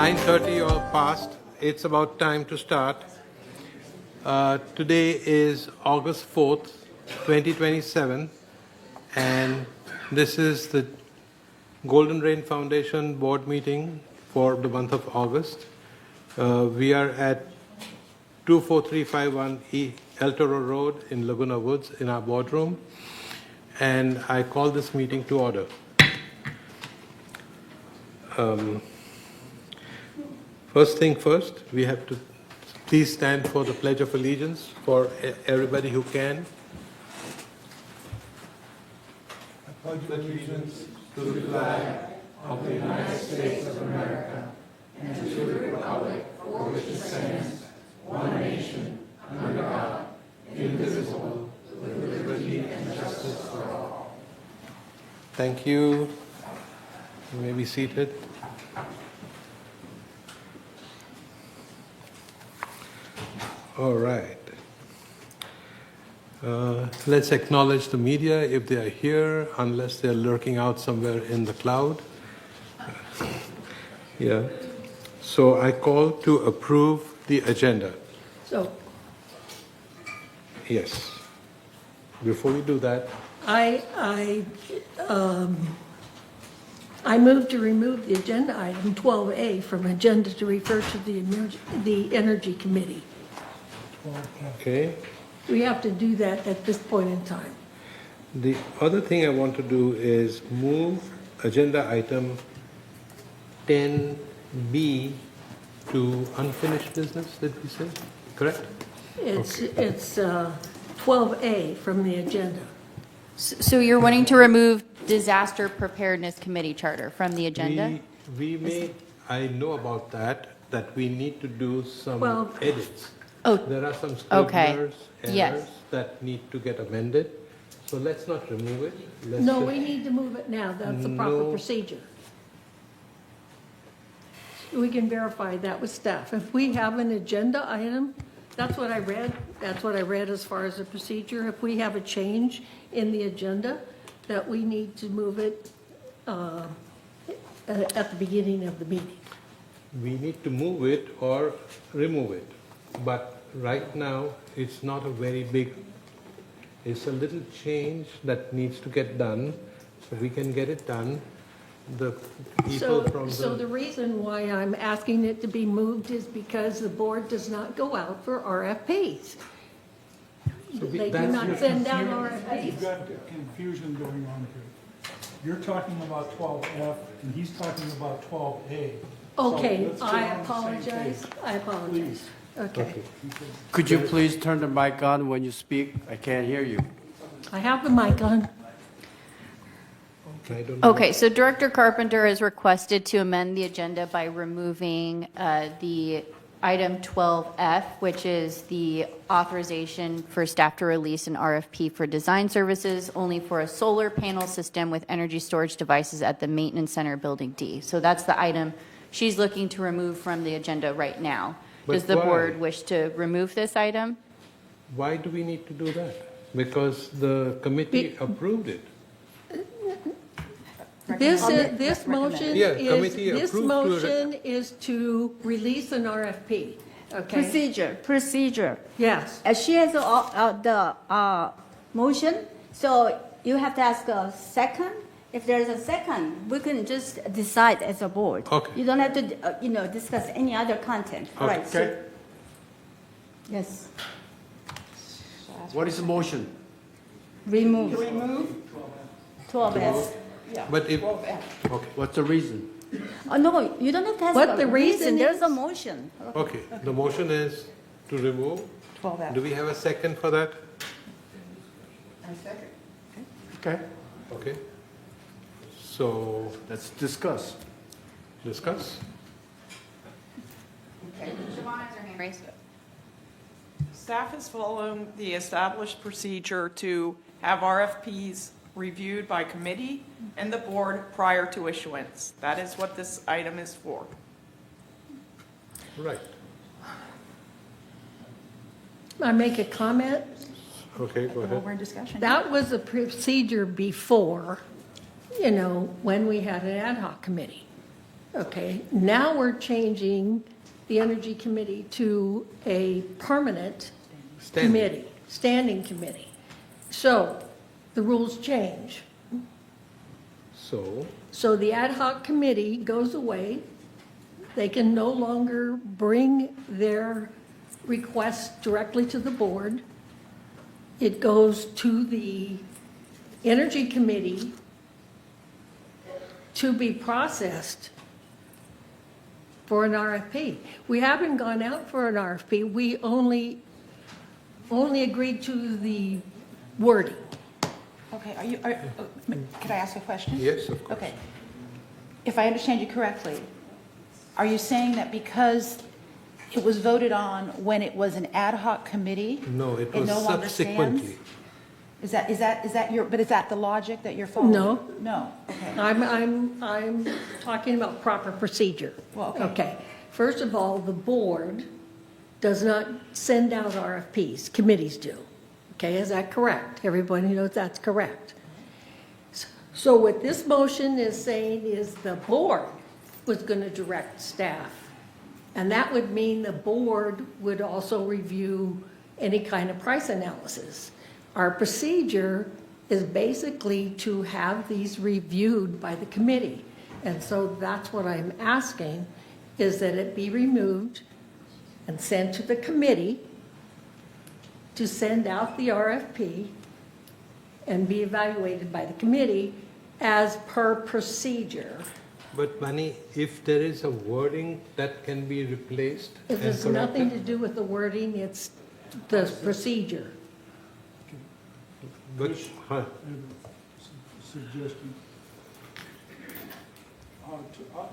9:30 or past. It's about time to start. Today is August 4th, 2027, and this is the Golden Rain Foundation board meeting for the month of August. We are at 24351 El Toro Road in Laguna Woods in our boardroom, and I call this meeting to order. First thing first, we have to please stand for the Pledge of Allegiance for everybody who can. I pledge allegiance to the flag of the United States of America and to the republic for which it stands, one nation, under God, indivisible, with liberty and justice for all. Thank you. You may be seated. All right. Let's acknowledge the media if they are here, unless they're lurking out somewhere in the cloud. Yeah. So I call to approve the agenda. So Yes. Before we do that, I move to remove the agenda item 12A from agenda to refer to the Energy Committee. okay. We have to do that at this point in time. The other thing I want to do is move agenda item 10B to unfinished business, did we say? Correct? It's 12A from the agenda. So you're wanting to remove Disaster Preparedness Committee charter from the agenda? We may, I know about that we need to do some Well- edits. Oh, There are some okay. scrivener's Yes. errors that need to get amended. So let's not remove it. Let's No, just- we need to move it now. That's the proper No. procedure. We can verify that with staff. If we have an agenda item, that's what I read. That's what I read as far as the procedure. If we have a change in the agenda, that we need to move it at the beginning of the meeting. We need to move it or remove it. But right now, it's not a very big, it's a little change that needs to get done, so we can get it done. The people from So the reason why I'm asking it to be moved is because the board does not go out for RFPs. So They do that's not your- send out You've RFPs. got confusion going on here. You're talking about 12F, and he's talking about 12A. So Okay, let's get I on the same apologize. page. I apologize. Okay. Could you please turn the mic on when you speak? I can't hear you. I have the mic on. I don't know. Okay, so Director Carpenter has requested to amend the agenda by removing the item 12F, which is the authorization for staff to release an RFP for design services only for a solar panel system with energy storage devices at the Maintenance Center Building D. So that's the item she's looking to remove from the agenda right now. But Does the why? board wish to remove this item? Why do we need to do that? Because the committee approved it. This motion Yeah, committee approved is to release an RFP, okay? Procedure. Yes. She has the motion, so you have to ask a second. If there's a second, we can just decide as a board. Okay. You don't have to, discuss any other content. Okay. Right. so- Okay, Yes. what is the motion? Remove. 12S. But if, okay, What's the reason? Oh, no, you don't have to ask What a the reason There's a is- motion. okay, the motion is to remove. Do we have a second for that? Okay, Okay. So, let's discuss. discuss. Siobhan has her hand raised. Staff is following the established procedure to have RFPs reviewed by committee and the board prior to issuance. That is what this item is for. Right. I make a comment. Okay, go ahead. We're in discussion. That was a procedure before, when we had an ad hoc committee. Okay, now we're changing the Energy Committee to a permanent committee, standing committee. So the rules change. So the ad hoc committee goes away. They can no longer bring their requests directly to the board. It goes to the Energy Committee to be processed for an RFP. We haven't gone out for an RFP. We only agreed to the wording. Okay, could I ask a question? Yes, of course. Okay. If I understand you correctly, are you saying that because it was voted on when it was an ad hoc committee? No, it was no longer subsequently. stands? Is that your, but is that the logic that you're following? No. No, okay. I'm talking about proper procedure. Well, okay. Okay. First of all, the board does not send out RFPs, committees do. Okay, is that correct? Everybody knows that's correct. So what this motion is saying is the board was going to direct staff. And that would mean the board would also review any kind of price analysis. Our procedure is basically to have these reviewed by the committee. And so that's what I'm asking, is that it be removed and sent to the committee to send out the RFP and be evaluated by the committee as per procedure. But Manny, if there is a wording that can be replaced It and has nothing to corrected, do with the wording, it's the procedure. but, I have a suggestion.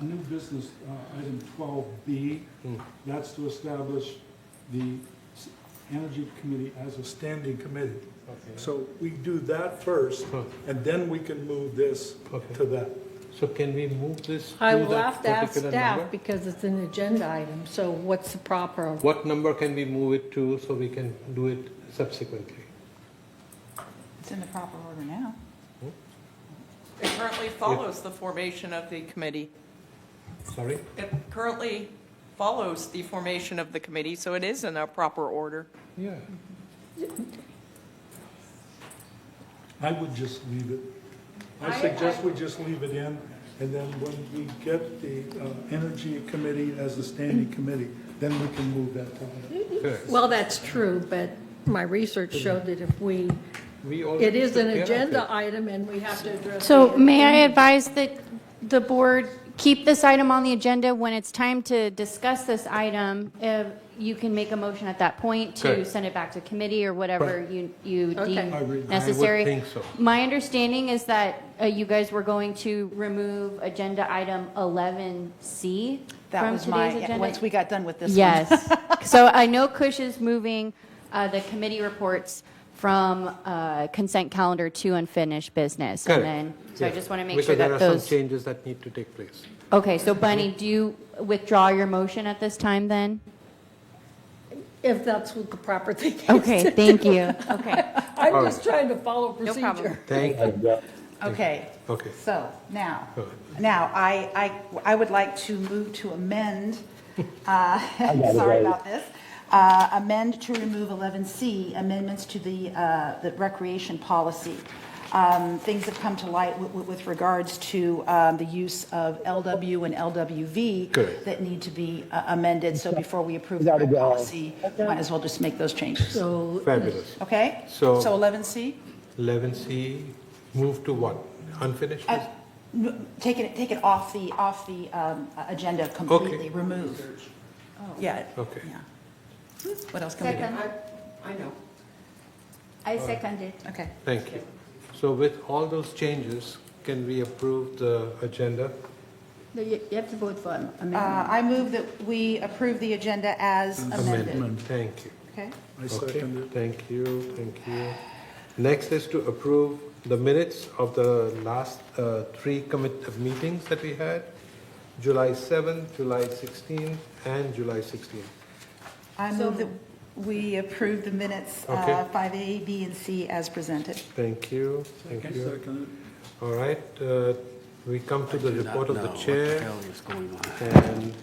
New business, item 12B, that's to establish the Energy Committee as a standing committee. So we do that first, and then we can move this to that. so can we move this I to will that have to ask particular staff number? because it's an agenda item, so what's the proper? What number can we move it to so we can do it subsequently? It's in the proper order now. It currently follows the formation of the committee. Sorry? It currently follows the formation of the committee, so it is in a proper order. Yeah. I would just leave it. I suggest we just leave it in, and then when we get the Energy Committee as a standing committee, then we can move that to that. Correct. Well, that's true, but my research showed that if We it already is an took care of agenda it. item and we have to address. So the- may I advise that the board keep this item on the agenda? When it's time to discuss this item, you can make a motion at that point to Correct. send it back to committee or whatever you Okay. deem I agree. necessary. I would think so. My understanding is that you guys were going to remove agenda item 11C That from was today's my, agenda. once we got done with this one. Yes. So I know Kush is moving the committee reports from consent calendar to unfinished business. Correct. And then, so I Yeah. just want to make Because sure there that are some those. changes that need to take place. Okay, so Bunny, do you withdraw your motion at this time then? If that's what the proper thing is. Okay, thank you. Okay. I'm just trying to follow No problem. procedure. Thank you. Okay. Okay. So now, Go ahead. now I would like to move to amend, sorry about this, amend to remove 11C, amendments to the recreation policy. Things have come to light with regards to the use of LW and LWV Correct. that need to be amended. So before we approve the rec policy, might as well just make those changes. So Fabulous. Okay? So- 11C? 11C, move to what? Unfinished? Take it off the agenda completely, Okay. remove. Yeah. Okay. Yeah. What else can we do? Second, I know. I second it. Okay. Thank you. So with all those changes, can we approve the agenda? No, you have to vote for amendment. I move that we approve the agenda as amended. Thank you. Okay? I Okay, second it. thank you, thank you. Next is to approve the minutes of the last three meetings that we had, July 7th, July 16th, and July 16th. I move that we approve the minutes, Okay. 5A, B, and C as presented. Thank you, thank I you. second it. All right, we come to the Do not report of know the what chair. hell is going on. And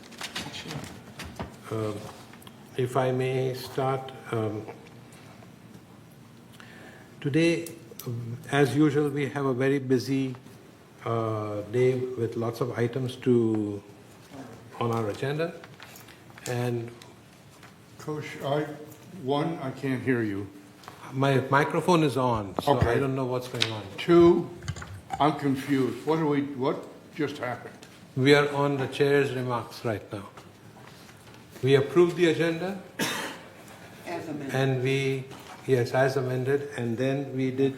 if I may start, today, as usual, we have a very busy day with lots of items on our agenda. And Coach, I can't hear you. my microphone is on, so I Okay. don't know what's going on. 2, I'm confused. What just happened? We are on the chair's remarks right now. We approved the agenda. And yes, as amended, and then we did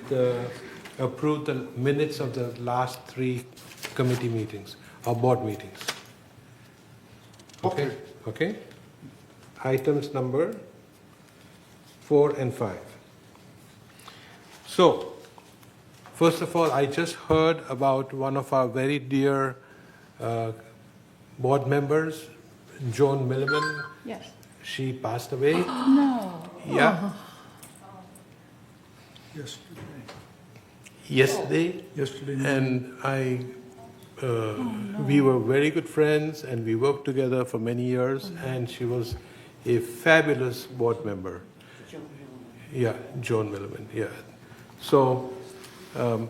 approve the minutes of the last 3 committee meetings, or board meetings. Okay? Okay? Items number 4 and 5. So, first of all, I just heard about one of our very dear board members, Joan Milliman. Yes. She passed away. No. Yeah. Yesterday. Yesterday morning. And we were very good friends, and we worked together for many years, and she was a fabulous board member. Yeah, Joan Milliman, yeah. So,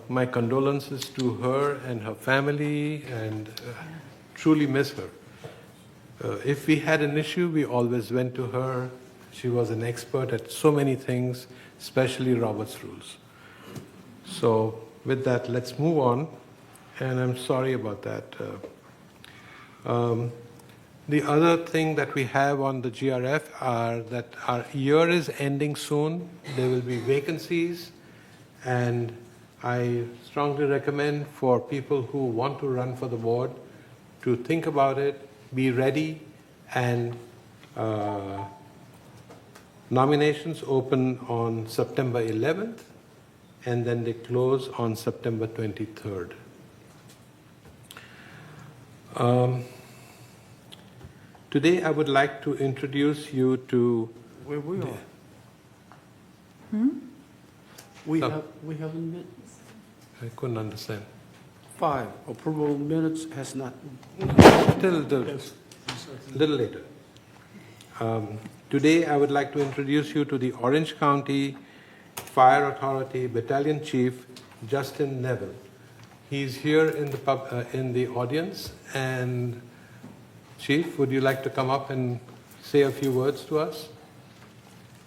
my condolences to her and her family, and truly miss her. If we had an issue, we always went to her. She was an expert at so many things, especially Robert's rules. So with that, let's move on. And I'm sorry about that. The other thing that we have on the GRF are that our year is ending soon. There will be vacancies. And I strongly recommend for people who want to run for the board to think about it, be ready, and nominations open on September 11th, and then they close on September 23rd. Today I would like to introduce you to... Where we are? We haven't met. I couldn't understand. 5, approval of minutes has not. Till the little later. Today, I would like to introduce you to the Orange County Fire Authority Battalion Chief, Justin Neville. He's here in the audience. And Chief, would you like to come up and say a few words to us?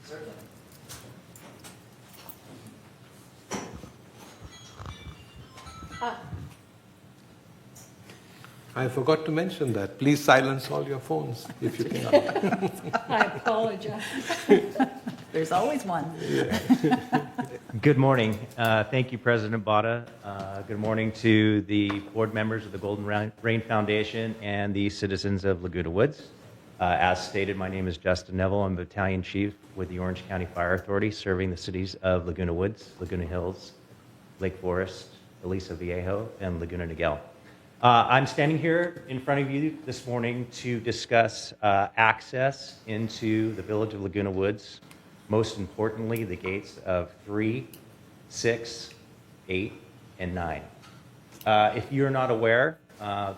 Certainly. I forgot to mention that. Please silence all your phones if you can. I apologize. There's always one. Good morning. Thank you, President Bada. Good morning to the board members of the Golden Rain Foundation and the citizens of Laguna Woods. As stated, my name is Justin Neville. I'm Battalion Chief with the Orange County Fire Authority, serving the cities of Laguna Woods, Laguna Hills, Lake Forest, Aliso Viejo, and Laguna Niguel. I'm standing here in front of you this morning to discuss access into the village of Laguna Woods, most importantly, the gates of 3, 6, 8, and 9. If you're not aware,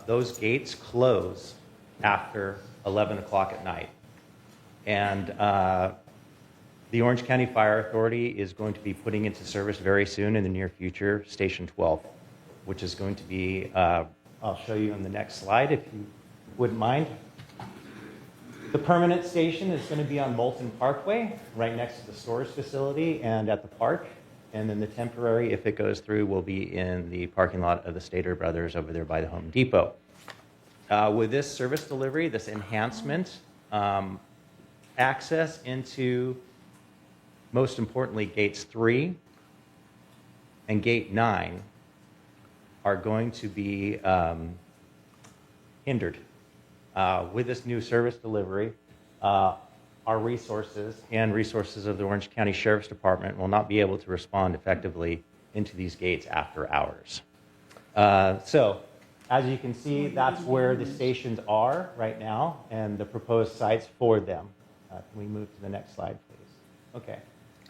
those gates close after 11 o'clock at night. And the Orange County Fire Authority is going to be putting into service very soon in the near future, Station 12, which is going to be, I'll show you on the next slide if you wouldn't mind. The permanent station is going to be on Moulton Parkway, right next to the storage facility and at the park. And then the temporary, if it goes through, will be in the parking lot of the Stater Brothers over there by the Home Depot. With this service delivery, this enhancement, access into, most importantly, gates 3 and gate 9 are going to be hindered. With this new service delivery, our resources and resources of the Orange County Sheriff's Department will not be able to respond effectively into these gates after hours. So, as you can see, that's where the stations are right now and the proposed sites for them. Can we move to the next slide, please? Okay.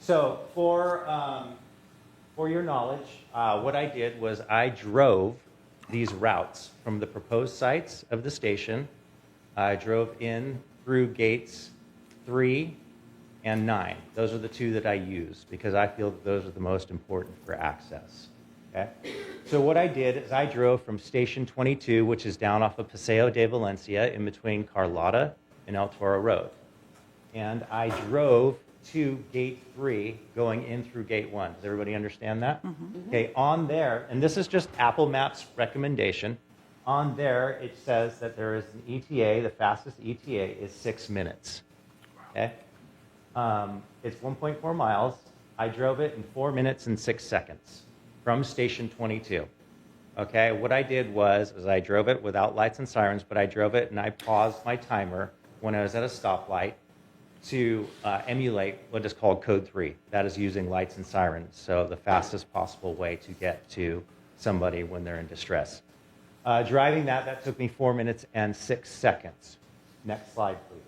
So, for your knowledge, what I did was I drove these routes from the proposed sites of the station. I drove in through gates 3 and 9. Those are the two that I use because I feel that those are the most important for access. Okay? So what I did is I drove from Station 22, which is down off of Paseo de Valencia in between Carlotta and El Toro Road. And I drove to gate 3 going in through gate 1. Does everybody understand that? Okay, on there, and this is just Apple Maps recommendation. On there, it says that there is an ETA, the fastest ETA is 6 minutes. Okay? It's 1.4 miles. I drove it in 4 minutes and 6 seconds from Station 22. Okay, what I did was I drove it without lights and sirens, but I drove it and I paused my timer when I was at a stoplight to emulate what is called Code 3. That is using lights and sirens, so the fastest possible way to get to somebody when they're in distress. Driving that took me 4 minutes and 6 seconds. Next slide, please.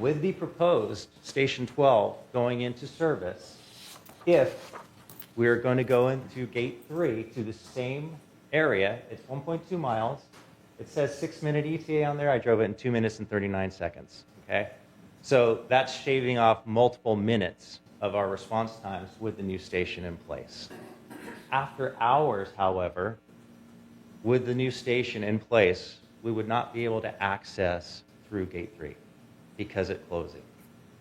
With the proposed Station 12 going into service, if we're going to go into Gate 3 to the same area, it's 1.2 miles. It says 6-minute ETA on there. I drove it in 2 minutes and 39 seconds. Okay? So that's shaving off multiple minutes of our response times with the new station in place. After hours, however, with the new station in place, we would not be able to access through Gate 3 because it's closing.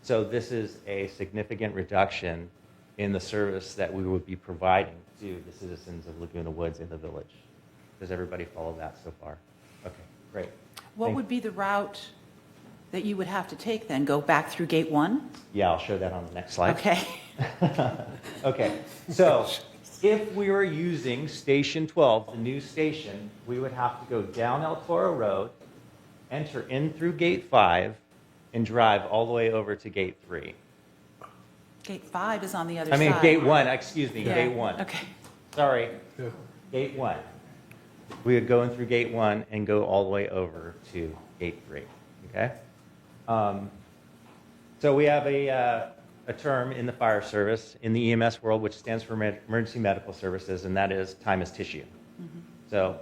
So this is a significant reduction in the service that we would be providing to the citizens of Laguna Woods in the village. Does everybody follow that so far? Okay, great. What would be the route that you would have to take then? Go back through gate 1? Yeah, I'll show that on the next slide. Okay. Okay, so if we were using Station 12, the new station, we would have to go down El Toro Road, enter in through Gate 5, and drive all the way over to Gate 3. Gate 5 is on the other I mean, side. Gate 1, excuse me, Yeah. Gate 1. Okay. Sorry, Gate 1. We would go in through Gate 1 and go all the way over to Gate 3, okay? So we have a term in the fire service, in the EMS world, which stands for Emergency Medical Services, and that is time is tissue. So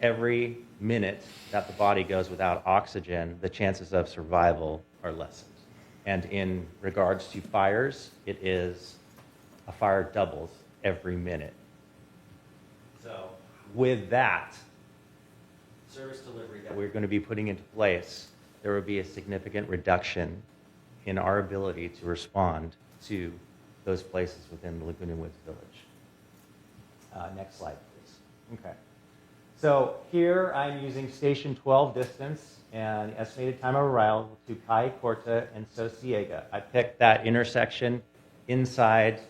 every minute that the body goes without oxygen, the chances of survival are lessened. And in regards to fires, it is a fire doubles every minute. So with that service delivery that we're going to be putting into place, there will be a significant reduction in our ability to respond to those places within the Laguna Woods Village. Next slide, please. Okay. So here I'm using Station 12 distance and estimated time of arrival to Calle Corta and Sociega. I picked that intersection inside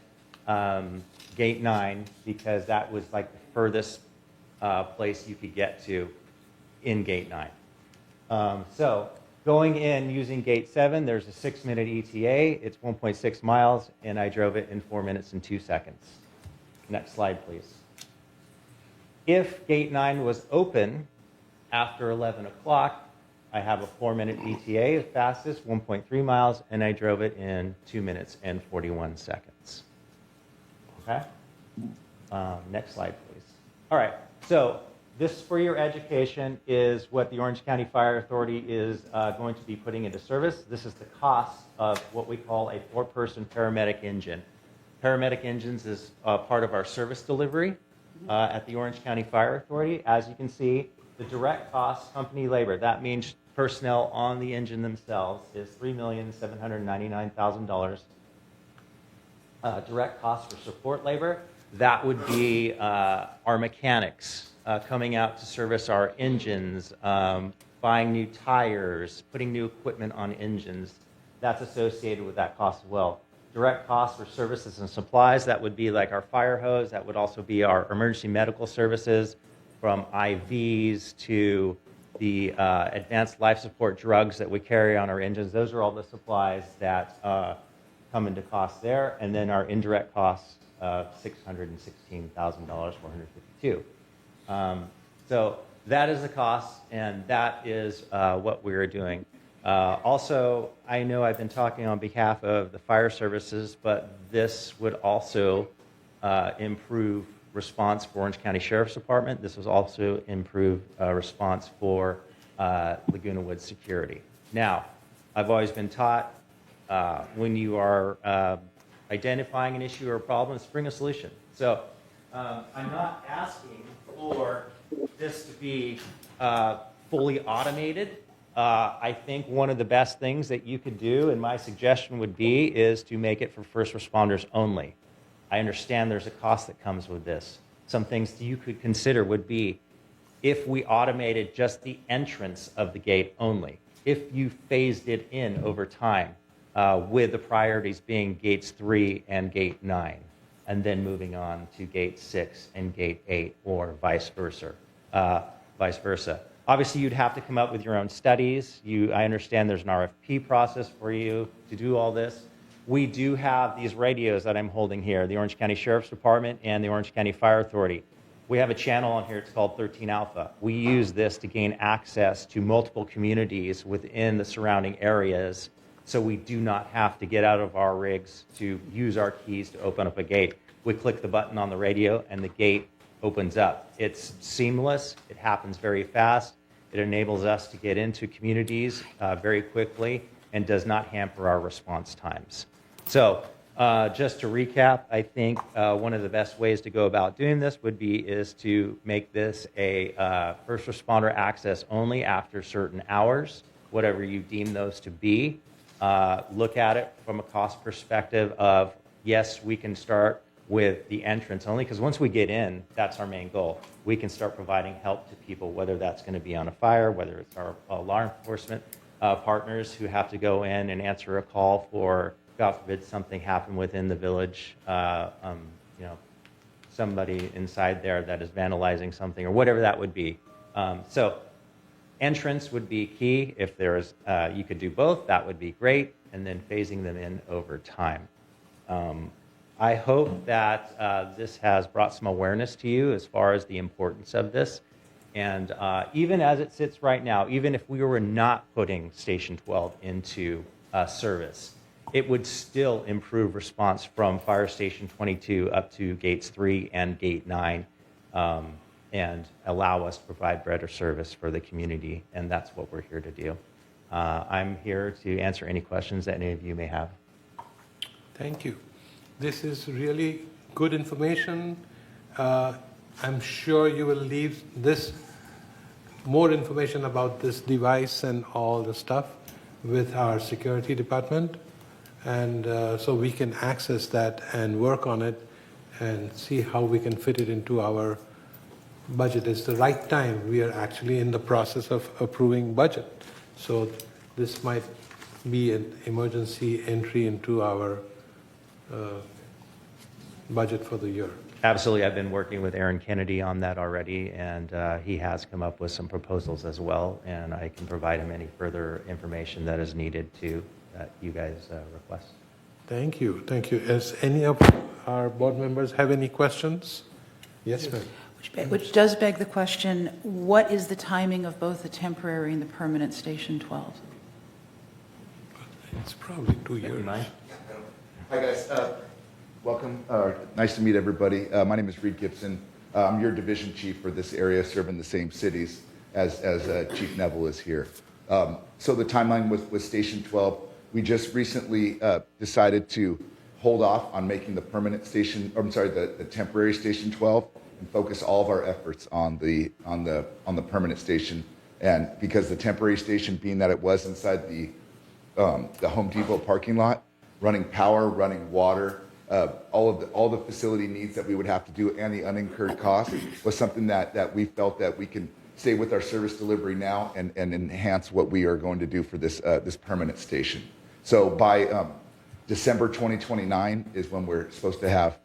Gate 9 because that was like the furthest place you could get to in Gate 9. So going in using Gate 7, there's a 6-minute ETA. It's 1.6 miles, and I drove it in 4 minutes and 2 seconds. Next slide, please. If Gate 9 was open after 11 o'clock, I have a 4-minute ETA, the fastest, 1.3 miles, and I drove it in 2 minutes and 41 seconds. Okay? Next slide, please. All right, so this, for your education, is what the Orange County Fire Authority is going to be putting into service. This is the cost of what we call a 4-person paramedic engine. Paramedic engines is part of our service delivery at the Orange County Fire Authority. As you can see, the direct cost, company labor, that means personnel on the engine themselves, is $3,799,000. Direct cost for support labor, that would be our mechanics coming out to service our engines, buying new tires, putting new equipment on engines. That's associated with that cost as well. Direct costs for services and supplies, that would be like our fire hose, that would also be our emergency medical services, from IVs to the advanced life support drugs that we carry on our engines. Those are all the supplies that come into cost there. And then our indirect costs of $616,452. So that is the cost, and that is what we are doing. Also, I know I've been talking on behalf of the fire services, but this would also improve response for Orange County Sheriff's Department. This was also improved response for Laguna Woods security. Now, I've always been taught when you are identifying an issue or a problem, it's bring a solution. So I'm not asking for this to be fully automated. I think one of the best things that you could do, and my suggestion would be, is to make it for first responders only. I understand there's a cost that comes with this. Some things you could consider would be if we automated just the entrance of the gate only, if you phased it in over time, with the priorities being gates 3 and gate 9, and then moving on to gate 6 and gate 8, or vice versa. Obviously, you'd have to come up with your own studies. I understand there's an RFP process for you to do all this. We do have these radios that I'm holding here, the Orange County Sheriff's Department and the Orange County Fire Authority. We have a channel on here, it's called 13 Alpha. We use this to gain access to multiple communities within the surrounding areas, so we do not have to get out of our rigs to use our keys to open up a gate. We click the button on the radio and the gate opens up. It's seamless, it happens very fast, it enables us to get into communities very quickly and does not hamper our response times. So just to recap, I think one of the best ways to go about doing this is to make this a first responder access only after certain hours, whatever you deem those to be. Look at it from a cost perspective of, yes, we can start with the entrance only, because once we get in, that's our main goal. We can start providing help to people, whether that's going to be on a fire, whether it's our law enforcement partners who have to go in and answer a call for, God forbid, something happened within the village, somebody inside there that is vandalizing something or whatever that would be. So entrance would be key. If there's, you could do both, that would be great, and then phasing them in over time. I hope that this has brought some awareness to you as far as the importance of this. And even as it sits right now, even if we were not putting Station 12 into service, it would still improve response from Fire Station 22 up to Gates 3 and Gate 9 and allow us to provide better service for the community. And that's what we're here to do. I'm here to answer any questions that any of you may have. Thank you. This is really good information. I'm sure you will leave this more information about this device and all the stuff with our security department, and so we can access that and work on it and see how we can fit it into our budget. It's the right time. We are actually in the process of approving budget, so this might be an emergency entry into our budget for the year. Absolutely. I've been working with Aaron Kennedy on that already, and he has come up with some proposals as well, and I can provide him any further information that is needed that you guys request. Thank you. Thank you. Does any of our board members have any questions? Yes, ma'am. Which does beg the question, what is the timing of both the temporary and the permanent Station 12? It's probably 2 years. Hi, guys. Welcome. Nice to meet everybody. My name is Reed Gibson. I'm your division chief for this area, serving the same cities as Chief Neville is here. So the timeline with Station 12, we just recently decided to hold off on making the permanent station, or I'm sorry, the temporary Station 12, and focus all of our efforts on the permanent station. And because the temporary station, being that it was inside the Home Depot parking lot, running power, running water, all the facility needs that we would have to do, and the unincurred cost, was something that we felt that we can stay with our service delivery now and enhance what we are going to do for this permanent station. So by December 2029 is when we're supposed to have,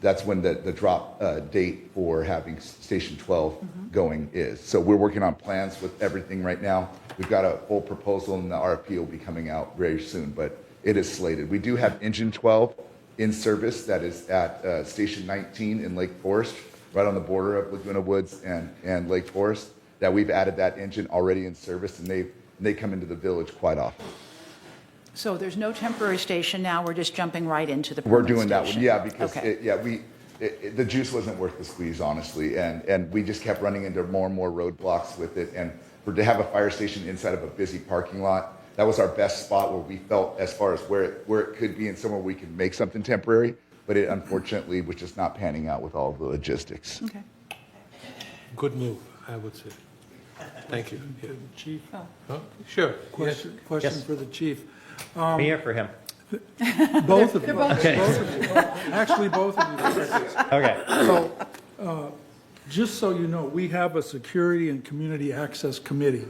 that's when the drop date for having Station 12 going is. So we're working on plans with everything right now. We've got a full proposal, and the RFP will be coming out very soon, but it is slated. We do have Engine 12 in service that is at Station 19 in Lake Forest, right on the border of Laguna Woods and Lake Forest, that we've added that engine already in service, and they come into the village quite often. So there's no temporary station now, we're just jumping right into the We're permanent doing that one, station. yeah, because Okay. the juice wasn't worth the squeeze, honestly, and we just kept running into more and more roadblocks with it. And to have a fire station inside of a busy parking lot, that was our best spot where we felt as far as where it could be and somewhere we could make something temporary. But it unfortunately was just not panning out with all of the logistics. Okay. Good move, I would say. Thank you. Yeah. Chief, Huh? Sure. question Yes. for the chief. Me or for him? Both of you. Both of you. Actually, both of you. Okay. So, just so you know, we have a Security and Community Access Committee.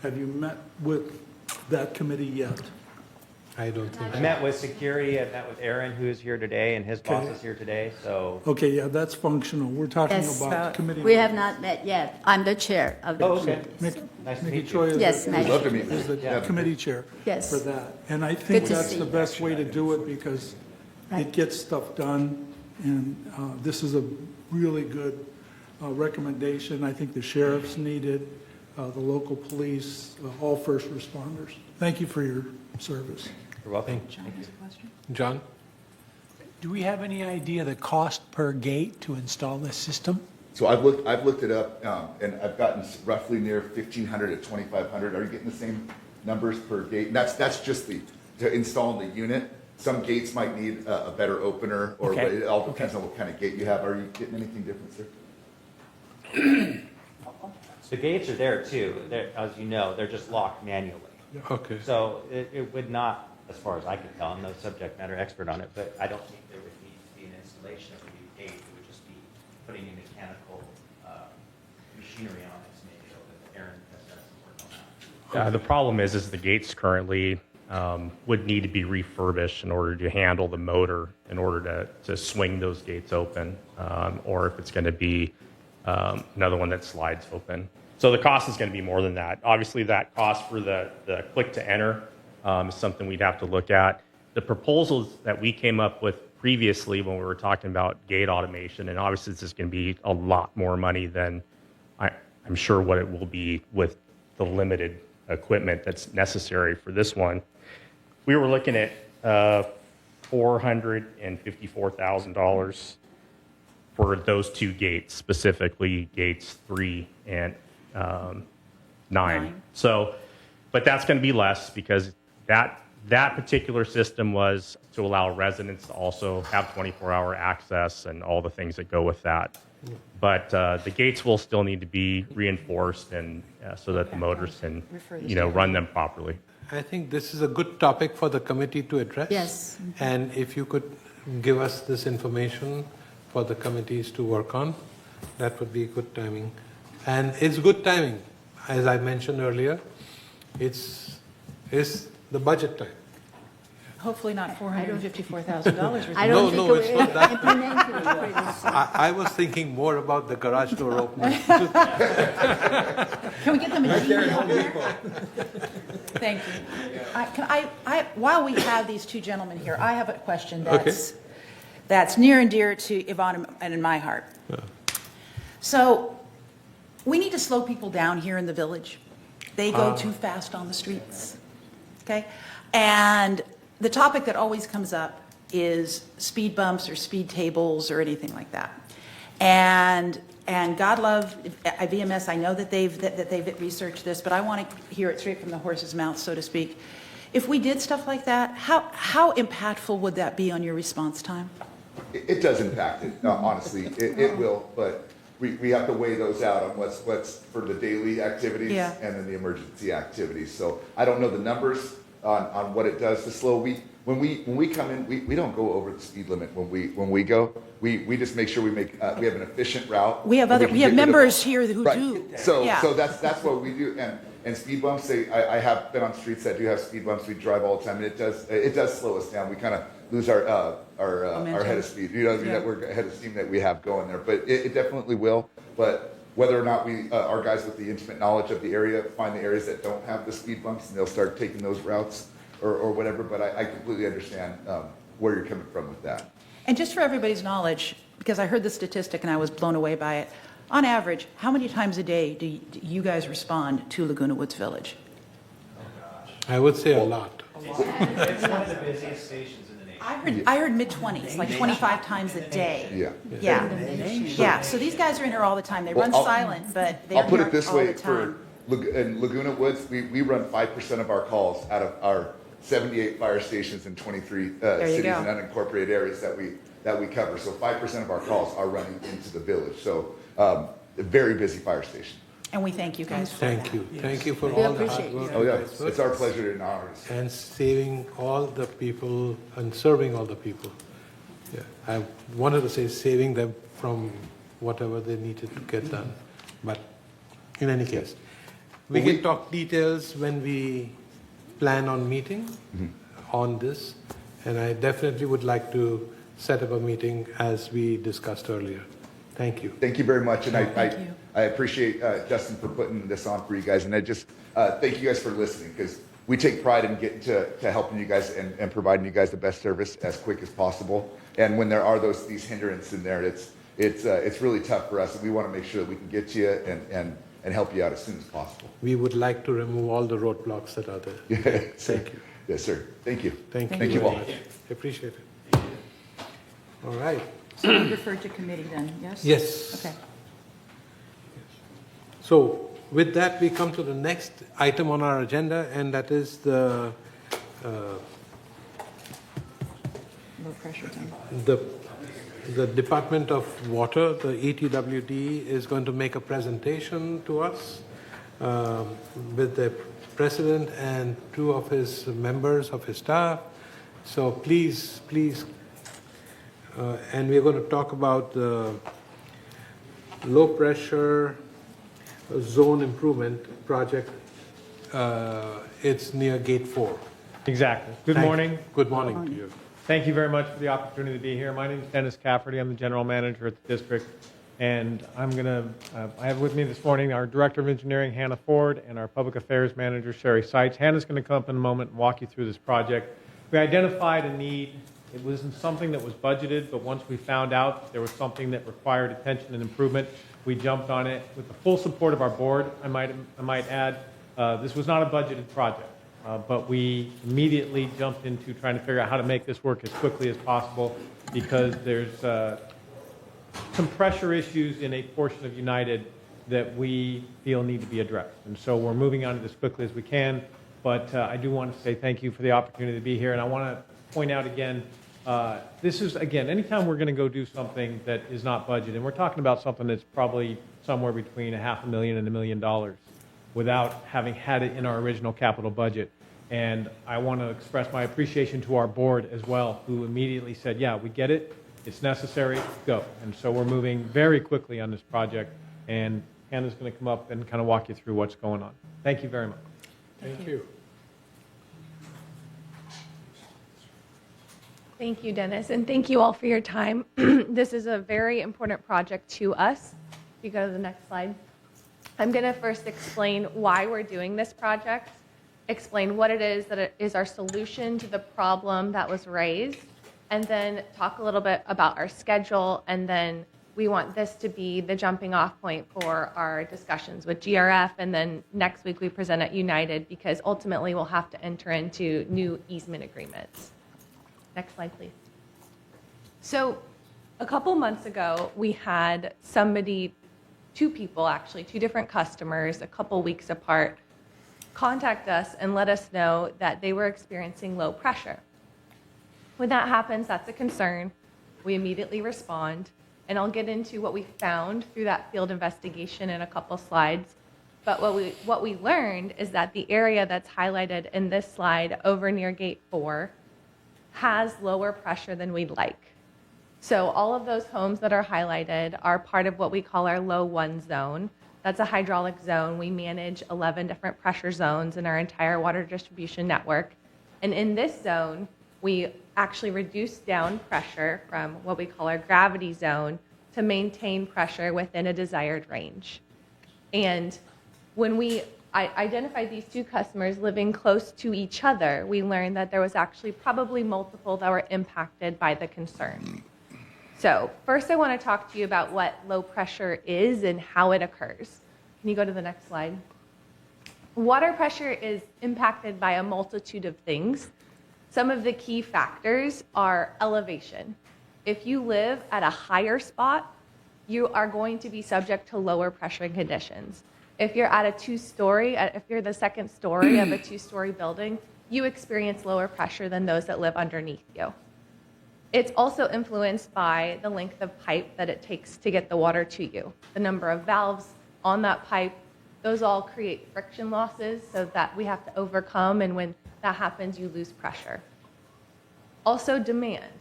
Have you met with that committee yet? I don't think I met with security, I met with Aaron, who is here today, and his boss is here today, so. Okay, yeah, that's functional. We're talking Yes, about committee. we have not met yet. I'm the chair of the. Oh, okay. Mickey Nice to Mickey meet you. Choi is Yes, the- nice. We'd love to meet you. is the committee chair Yes. for that. And I think Good to that's see the you. best way to do it because it gets stuff done. And this is a really good recommendation. I think the sheriffs need it, the local police, all first responders. Thank you for your service. You're welcome. John? Do we have any idea the cost per gate to install this system? So I've looked it up, and I've gotten roughly near 1,500 to 2,500. Are you getting the same numbers per gate? And that's just to install the unit. Some gates might need a better opener, or Okay. it all depends on what kind of gate you have. Are you getting anything different, sir? The gates are there too. As you know, they're just locked manually. Okay. So it would not, as far as I can tell, I'm no subject matter expert on it, but I don't think there would need to be an installation of a new gate. It would just be putting in mechanical machinery on it to make it open. Aaron has done some work on that. The problem is the gates currently would need to be refurbished in order to handle the motor, in order to swing those gates open, or if it's going to be another one that slides open. So the cost is going to be more than that. Obviously, that cost for the click to enter is something we'd have to look at. The proposals that we came up with previously when we were talking about gate automation, and obviously this is going to be a lot more money than I'm sure what it will be with the limited equipment that's necessary for this one. We were looking at $454,000 for those two gates, specifically gates 3 and 9. So, but that's going to be less because that particular system was to allow residents to also have 24-hour access and all the things that go with that. But the gates will still need to be reinforced and so that the motors can, run them properly. I think this is a good topic for the committee to address. Yes. And if you could give us this information for the committees to work on, that would be good timing. And it's good timing. As I mentioned earlier, it's the budget time. Hopefully not $454,000. I don't No, think it's we not that. implemented it pretty soon. I was thinking more about the garage door opening. Can we get them a Gmail? Thank you. While we have these two gentlemen here, I have a question that's near and dear to Yvonne and in my heart. So we need to slow people down here in the village. They go too fast on the streets, okay? And the topic that always comes up is speed bumps or speed tables or anything like that. And God love VMS, I know that they've researched this, but I want to hear it straight from the horse's mouth, so to speak. If we did stuff like that, how impactful would that be on your response time? It does impact it, honestly. It will, but we have to weigh those out on what's for the daily activities and then the emergency activities. So I don't know the numbers on what it does to slow. When we come in, we don't go over the speed limit when we go. We just make sure we have an efficient route. We have members here who do. So that's what we do. And speed bumps, I have been on streets that do have speed bumps. We drive all the time, and it does slow us down. We kind of lose our head of speed. You know what I mean? That we're head of steam that we have going there. But it definitely will. But whether or not our guys with the intimate knowledge of the area find the areas that don't have the speed bumps, and they'll start taking those routes or whatever. But I completely understand where you're coming from with that. And just for everybody's knowledge, because I heard the statistic and I was blown away by it, on average, how many times a day do you guys respond to Laguna Woods Village? I would say a lot. It's one of the busiest stations in the I heard mid-20s, like 25 times a day. Yeah. Yeah. So these guys are in here all the time. They run Well, silent, but they're I'll put here it this all way, the time. in Laguna Woods, we run 5% of our calls out of our 78 fire stations in 23 you cities go. and unincorporated areas that we cover. So 5% of our calls are running into the village. So a very busy fire station. And we thank you guys for that. Thank you. Thank you for We all the appreciate hard work. Oh, you yeah, guys put, it's our pleasure and honors. and saving all the people and serving all the people. Yeah, I wanted to say saving them from whatever they needed to get done, but in any case, we Well, can talk details when we plan on meeting on this, and I definitely would like to set up a meeting as we discussed earlier. Thank you. Thank you very much, and Thank you. I appreciate Justin for putting this on for you guys, and I just thank you guys for listening, because we take pride in getting to helping you guys and providing you guys the best service as quick as possible. And when there are these hindrances in there, it's really tough for us, and we want to make sure that we can get to you and help you out as soon as possible. We would like to remove all the roadblocks that are there. Thank you. Yes, sir. Thank you. Thank Thank you you very all. much. Appreciate it. All right. So we referred to committee then, yes? Yes. Okay. So with that, we come to the next item on our agenda, and that is the Low pressure tank. the Department of Water, the ETWD, is going to make a presentation to us with the president and two of his members of his staff. So please, and we're going to talk about the low pressure zone improvement project. It's near Gate 4. Exactly. Good morning. Good morning to you. Thank you very much for the opportunity to be here. My name is Dennis Cafferty. I'm the general manager at the district. And I have with me this morning our Director of Engineering, Hannah Ford, and our Public Affairs Manager, Sherry Seitz. Hannah's going to come up in a moment and walk you through this project. We identified a need. It wasn't something that was budgeted, but once we found out there was something that required attention and improvement, we jumped on it with the full support of our board. I might add, this was not a budgeted project. But we immediately jumped into trying to figure out how to make this work as quickly as possible, because there's some pressure issues in a portion of United that we feel need to be addressed. And so we're moving on to this quickly as we can. But I do want to say thank you for the opportunity to be here. And I want to point out again, this is, again, anytime we're going to go do something that is not budgeted, and we're talking about something that's probably somewhere between $500,000 and $1 million without having had it in our original capital budget. And I want to express my appreciation to our board as well, who immediately said, yeah, we get it, it's necessary, go. And so we're moving very quickly on this project, and Hannah's going to come up and kind of walk you through what's going on. Thank you very much. Thank you. Thank you, Dennis, and thank you all for your time. This is a very important project to us. If you go to the next slide. I'm going to first explain why we're doing this project, explain what it is that it is our solution to the problem that was raised, and then talk a little bit about our schedule, and then we want this to be the jumping off point for our discussions with GRF, and then next week we present at United, because ultimately we'll have to enter into new easement agreements. Next slide, please. So a couple months ago, we had two people actually, two different customers, a couple weeks apart, contact us and let us know that they were experiencing low pressure. When that happens, that's a concern. We immediately respond, and I'll get into what we found through that field investigation in a couple slides. But what we learned is that the area that's highlighted in this slide over near Gate 4 has lower pressure than we'd like. So all of those homes that are highlighted are part of what we call our low 1 zone. That's a hydraulic zone. We manage 11 different pressure zones in our entire water distribution network. And in this zone, we actually reduce down pressure from what we call our gravity zone to maintain pressure within a desired range. And when we identified these two customers living close to each other, we learned that there was actually probably multiple that were impacted by the concern. So first I want to talk to you about what low pressure is and how it occurs. Can you go to the next slide? Water pressure is impacted by a multitude of things. Some of the key factors are elevation. If you live at a higher spot, you are going to be subject to lower pressure conditions. If you're at a two-story, if you're the second story of a two-story building, you experience lower pressure than those that live underneath you. It's also influenced by the length of pipe that it takes to get the water to you. The number of valves on that pipe, those all create friction losses so that we have to overcome, and when that happens, you lose pressure. Also demand.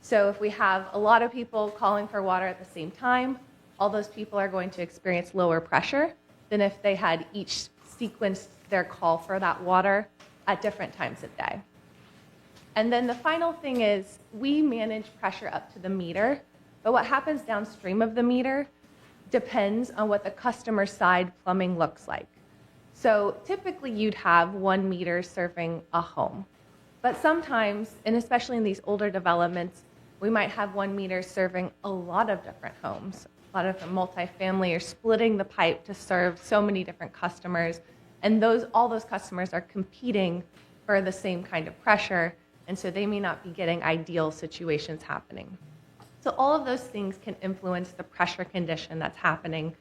So if we have a lot of people calling for water at the same time, all those people are going to experience lower pressure than if they had each sequenced their call for that water at different times of day. And then the final thing is we manage pressure up to the meter, but what happens downstream of the meter depends on what the customer side plumbing looks like. So typically you'd have 1 meter serving a home, but sometimes, and especially in these older developments, we might have 1 meter serving a lot of different homes. A lot of different multifamily are splitting the pipe to serve so many different customers, and all those customers are competing for the same kind of pressure, and so they may not be getting ideal situations happening. So all of those things can influence the pressure condition that's happening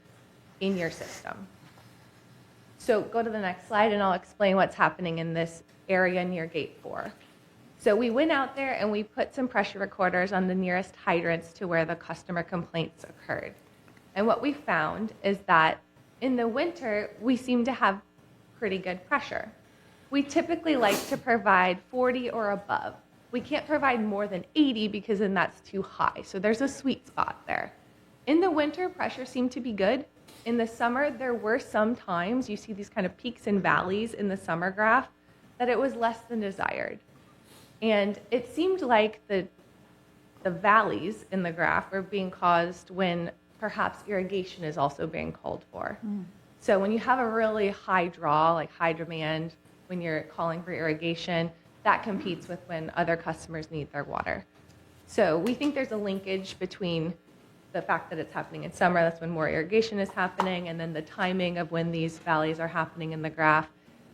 in your system. So go to the next slide and I'll explain what's happening in this area near gate 4. So we went out there and we put some pressure recorders on the nearest hydrants to where the customer complaints occurred. And what we found is that in the winter, we seem to have pretty good pressure. We typically like to provide 40 or above. We can't provide more than 80 because then that's too high. So there's a sweet spot there. In the winter, pressure seemed to be good. In the summer, there were some times, you see these kind of peaks and valleys in the summer graph, that it was less than desired. And it seemed like the valleys in the graph were being caused when perhaps irrigation is also being called for. So when you have a really high draw, like high demand, when you're calling for irrigation, that competes with when other customers need their water. So we think there's a linkage between the fact that it's happening in summer, that's when more irrigation is happening, and then the timing of when these valleys are happening in the graph.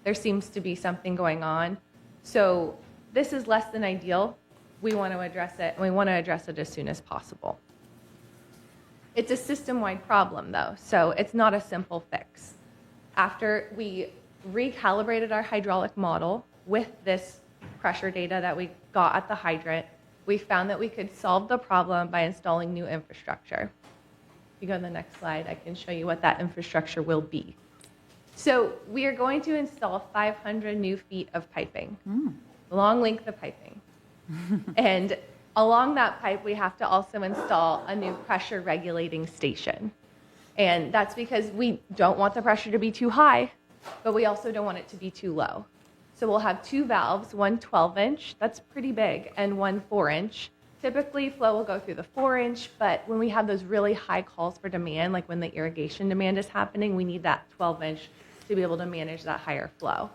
There seems to be something going on. So this is less than ideal. We want to address it, and we want to address it as soon as possible. It's a system-wide problem, though, so it's not a simple fix. After we recalibrated our hydraulic model with this pressure data that we got at the hydrant, we found that we could solve the problem by installing new infrastructure. If you go to the next slide, I can show you what that infrastructure will be. So we are going to install 500 new feet of piping, long length of piping. And along that pipe, we have to also install a new pressure regulating station. And that's because we don't want the pressure to be too high, but we also don't want it to be too low. So we'll have 2 valves, one 12-inch, that's pretty big, and one 4-inch. Typically, flow will go through the 4-inch, but when we have those really high calls for demand, like when the irrigation demand is happening, we need that 12-inch to be able to manage that higher flow.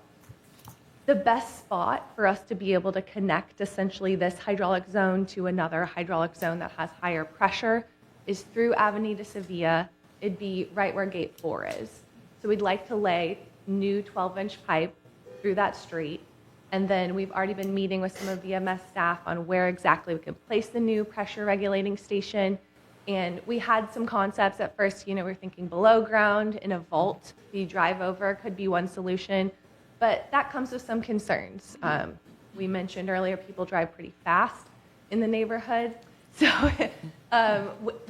The best spot for us to be able to connect essentially this hydraulic zone to another hydraulic zone that has higher pressure is through Avenida Sevilla. It'd be right where gate 4 is. So we'd like to lay new 12-inch pipe through that street. And then we've already been meeting with some of VMS staff on where exactly we can place the new pressure regulating station. And we had some concepts at first, we were thinking below ground in a vault. The drive over could be one solution, but that comes with some concerns. We mentioned earlier, people drive pretty fast in the neighborhood. So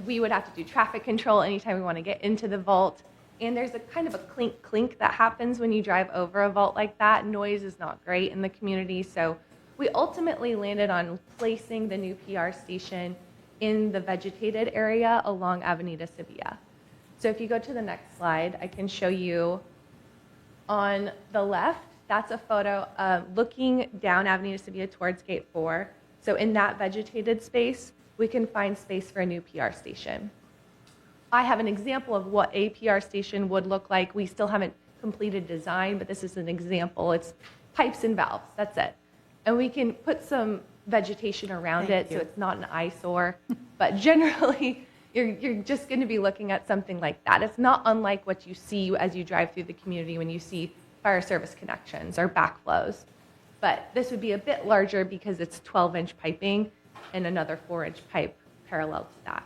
we would have to do traffic control anytime we want to get into the vault. And there's a kind of a clink that happens when you drive over a vault like that. Noise is not great in the community. So we ultimately landed on placing the new PR station in the vegetated area along Avenida Sevilla. So if you go to the next slide, I can show you on the left, that's a photo looking down Avenida Sevilla towards gate 4. So in that vegetated space, we can find space for a new PR station. I have an example of what a PR station would look like. We still haven't completed design, but this is an example. It's pipes and valves, that's it. And we can put some vegetation around it so it's not an eyesore. But generally, you're just going to be looking at something like that. It's not unlike what you see as you drive through the community when you see fire service connections or backflows. But this would be a bit larger because it's 12-inch piping and another 4-inch pipe parallel to that.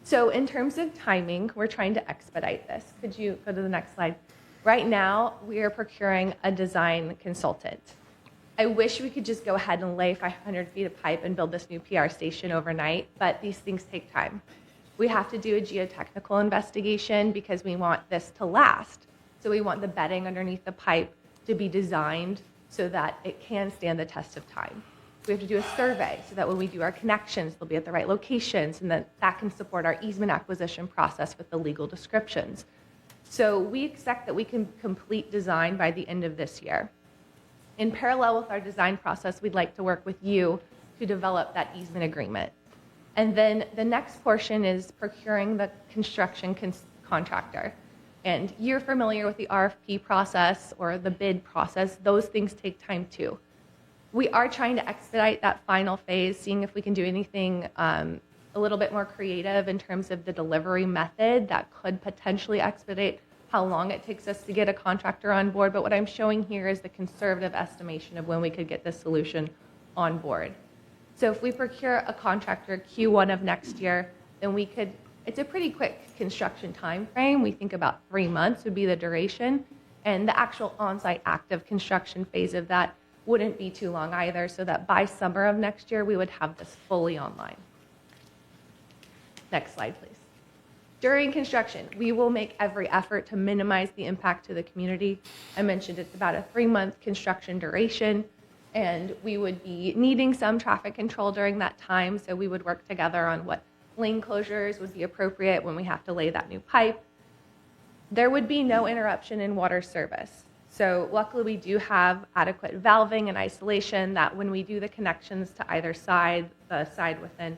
So in terms of timing, we're trying to expedite this. Could you go to the next slide? Right now, we are procuring a design consultant. I wish we could just go ahead and lay 500 feet of pipe and build this new PR station overnight, but these things take time. We have to do a geotechnical investigation because we want this to last. So we want the bedding underneath the pipe to be designed so that it can stand the test of time. We have to do a survey so that when we do our connections, they'll be at the right locations, and that can support our easement acquisition process with the legal descriptions. So we expect that we can complete design by the end of this year. In parallel with our design process, we'd like to work with you to develop that easement agreement. And then the next portion is procuring the construction contractor. And you're familiar with the RFP process or the bid process. Those things take time too. We are trying to expedite that final phase, seeing if we can do anything a little bit more creative in terms of the delivery method that could potentially expedite how long it takes us to get a contractor on board. But what I'm showing here is the conservative estimation of when we could get this solution on board. So if we procure a contractor Q1 of next year, then we could, it's a pretty quick construction time frame. We think about 3 months would be the duration. And the actual on-site active construction phase of that wouldn't be too long either, so that by summer of next year, we would have this fully online. Next slide, please. During construction, we will make every effort to minimize the impact to the community. I mentioned it's about a 3-month construction duration, and we would be needing some traffic control during that time, so we would work together on what lane closures would be appropriate when we have to lay that new pipe. There would be no interruption in water service. So luckily we do have adequate valving and isolation that when we do the connections to either side, the side within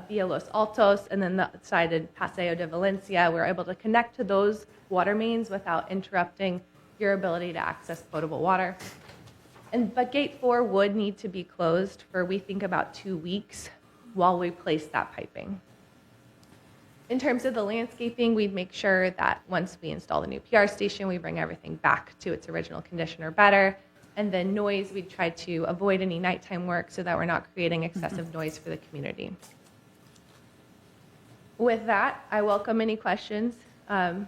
Via Los Altos and then the side in Paseo de Valencia, we're able to connect to those water mains without interrupting your ability to access potable water. But gate 4 would need to be closed for, we think, about 2 weeks while we place that piping. In terms of the landscaping, we'd make sure that once we install the new PR station, we bring everything back to its original condition or better. And then noise, we'd try to avoid any nighttime work so that we're not creating excessive noise for the community. With that, I welcome any questions. Go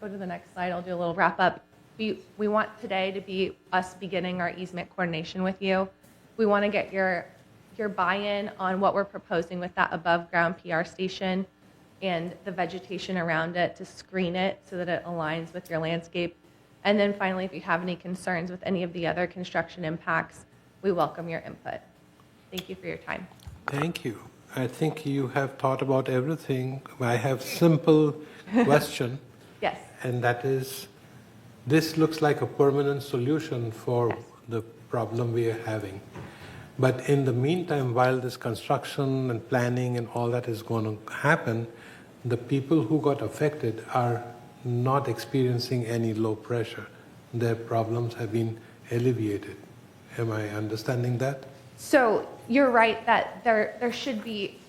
to the next slide. I'll do a little wrap up. We want today to be us beginning our easement coordination with you. We want to get your buy-in on what we're proposing with that above ground PR station and the vegetation around it to screen it so that it aligns with your landscape. And then finally, if you have any concerns with any of the other construction impacts, we welcome your input. Thank you for your time. Thank you. I think you have thought about everything. I have simple question. Yes. And that is, this looks like a permanent solution for Yes. the problem we are having. But in the meantime, while this construction and planning and all that is going to happen, the people who got affected are not experiencing any low pressure. Their problems have been alleviated. Am I understanding that? So you're right that there should be,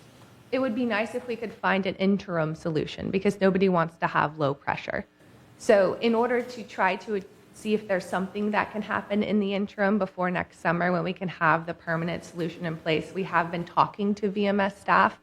it would be nice if we could find an interim solution because nobody wants to have low pressure. So in order to try to see if there's something that can happen in the interim before next summer when we can have the permanent solution in place, we have been talking to VMS staff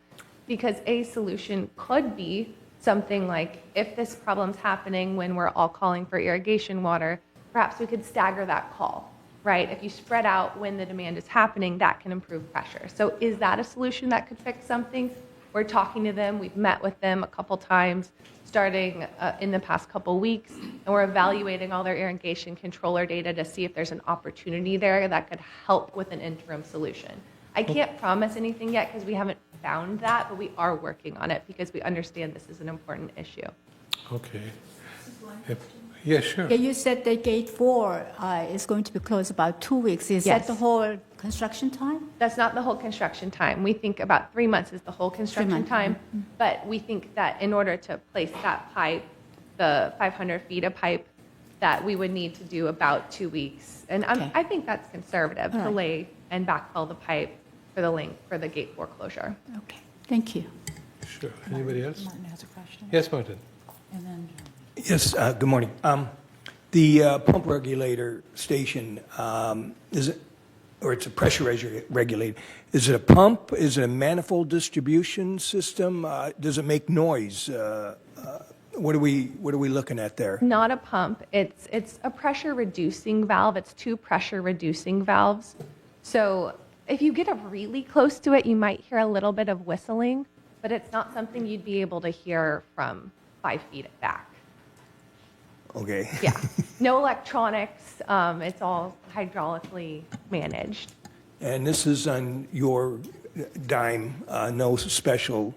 because a solution could be something like if this problem's happening when we're all calling for irrigation water, perhaps we could stagger that call, right? If you spread out when the demand is happening, that can improve pressure. So is that a solution that could fix something? We're talking to them. We've met with them a couple times starting in the past couple weeks, and we're evaluating all their irrigation controller data to see if there's an opportunity there that could help with an interim solution. I can't promise anything yet because we haven't found that, but we are working on it because we understand this is an important issue. Okay. Yeah, sure. Yeah, you said that gate 4 is going to be closed about 2 weeks. Is Yes. that the whole construction time? That's not the whole construction time. We think about 3 months is the whole construction months. time, but we think that in order to place that pipe, the 500 feet of pipe, that we would need to do about 2 weeks. And Okay. I think that's conservative All to right. lay and backfill the pipe for the link for the gate 4 closure. Okay, thank you. Sure. Anybody else? Martin has a question. Yes, Martin. And then Yes, good morning. The pump regulator station, is it, or it's a pressure regulator, is it a pump? Is it a manifold distribution system? Does it make noise? What are we looking at there? Not a pump. It's a pressure reducing valve. It's 2 pressure reducing valves. So if you get up really close to it, you might hear a little bit of whistling, but it's not something you'd be able to hear from 5 feet back. Okay. Yeah. No electronics. It's all hydraulically managed. And this is on your dime, no special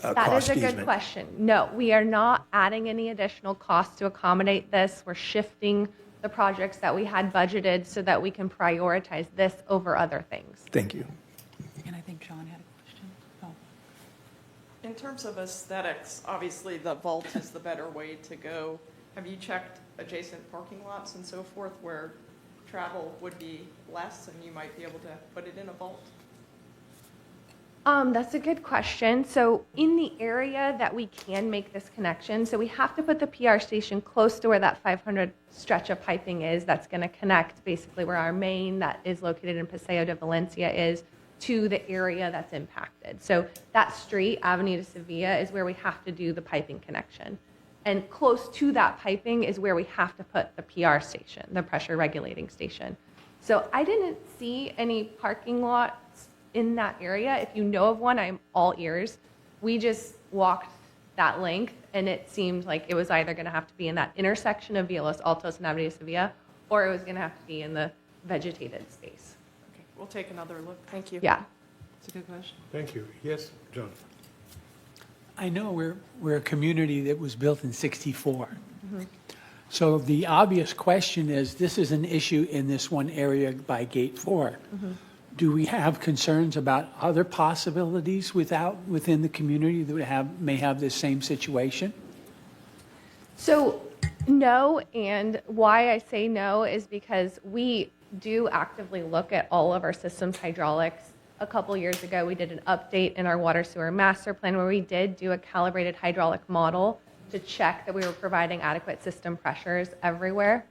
That is cost a good easement? question. No, we are not adding any additional costs to accommodate this. We're shifting the projects that we had budgeted so that we can prioritize this over other things. Thank you. And I think John had a question. Oh. In terms of aesthetics, obviously the vault is the better way to go. Have you checked adjacent parking lots and so forth where travel would be less and you might be able to put it in a vault? That's a good question. So in the area that we can make this connection, so we have to put the PR station close to where that 500 stretch of piping is that's going to connect basically where our main that is located in Paseo de Valencia is to the area that's impacted. So that street, Avenida Sevilla, is where we have to do the piping connection. And close to that piping is where we have to put the PR station, the pressure regulating station. So I didn't see any parking lots in that area. If you know of one, I'm all ears. We just walked that length, and it seemed like it was either going to have to be in that intersection of Villa Los Altos and Avenida Sevilla, or it was going to have to be in the vegetated space. Okay, we'll take another look. Thank you. Yeah. That's a good question. Thank you. Yes, John. I know we're a community that was built in '64. So the obvious question is, this is an issue in this one area by Gate 4. Do we have concerns about other possibilities within the community that may have this same situation? So no, and why I say no is because we do actively look at all of our systems hydraulics. A couple years ago, we did an update in our water sewer master plan where we did do a calibrated hydraulic model to check that we were providing adequate system pressures everywhere.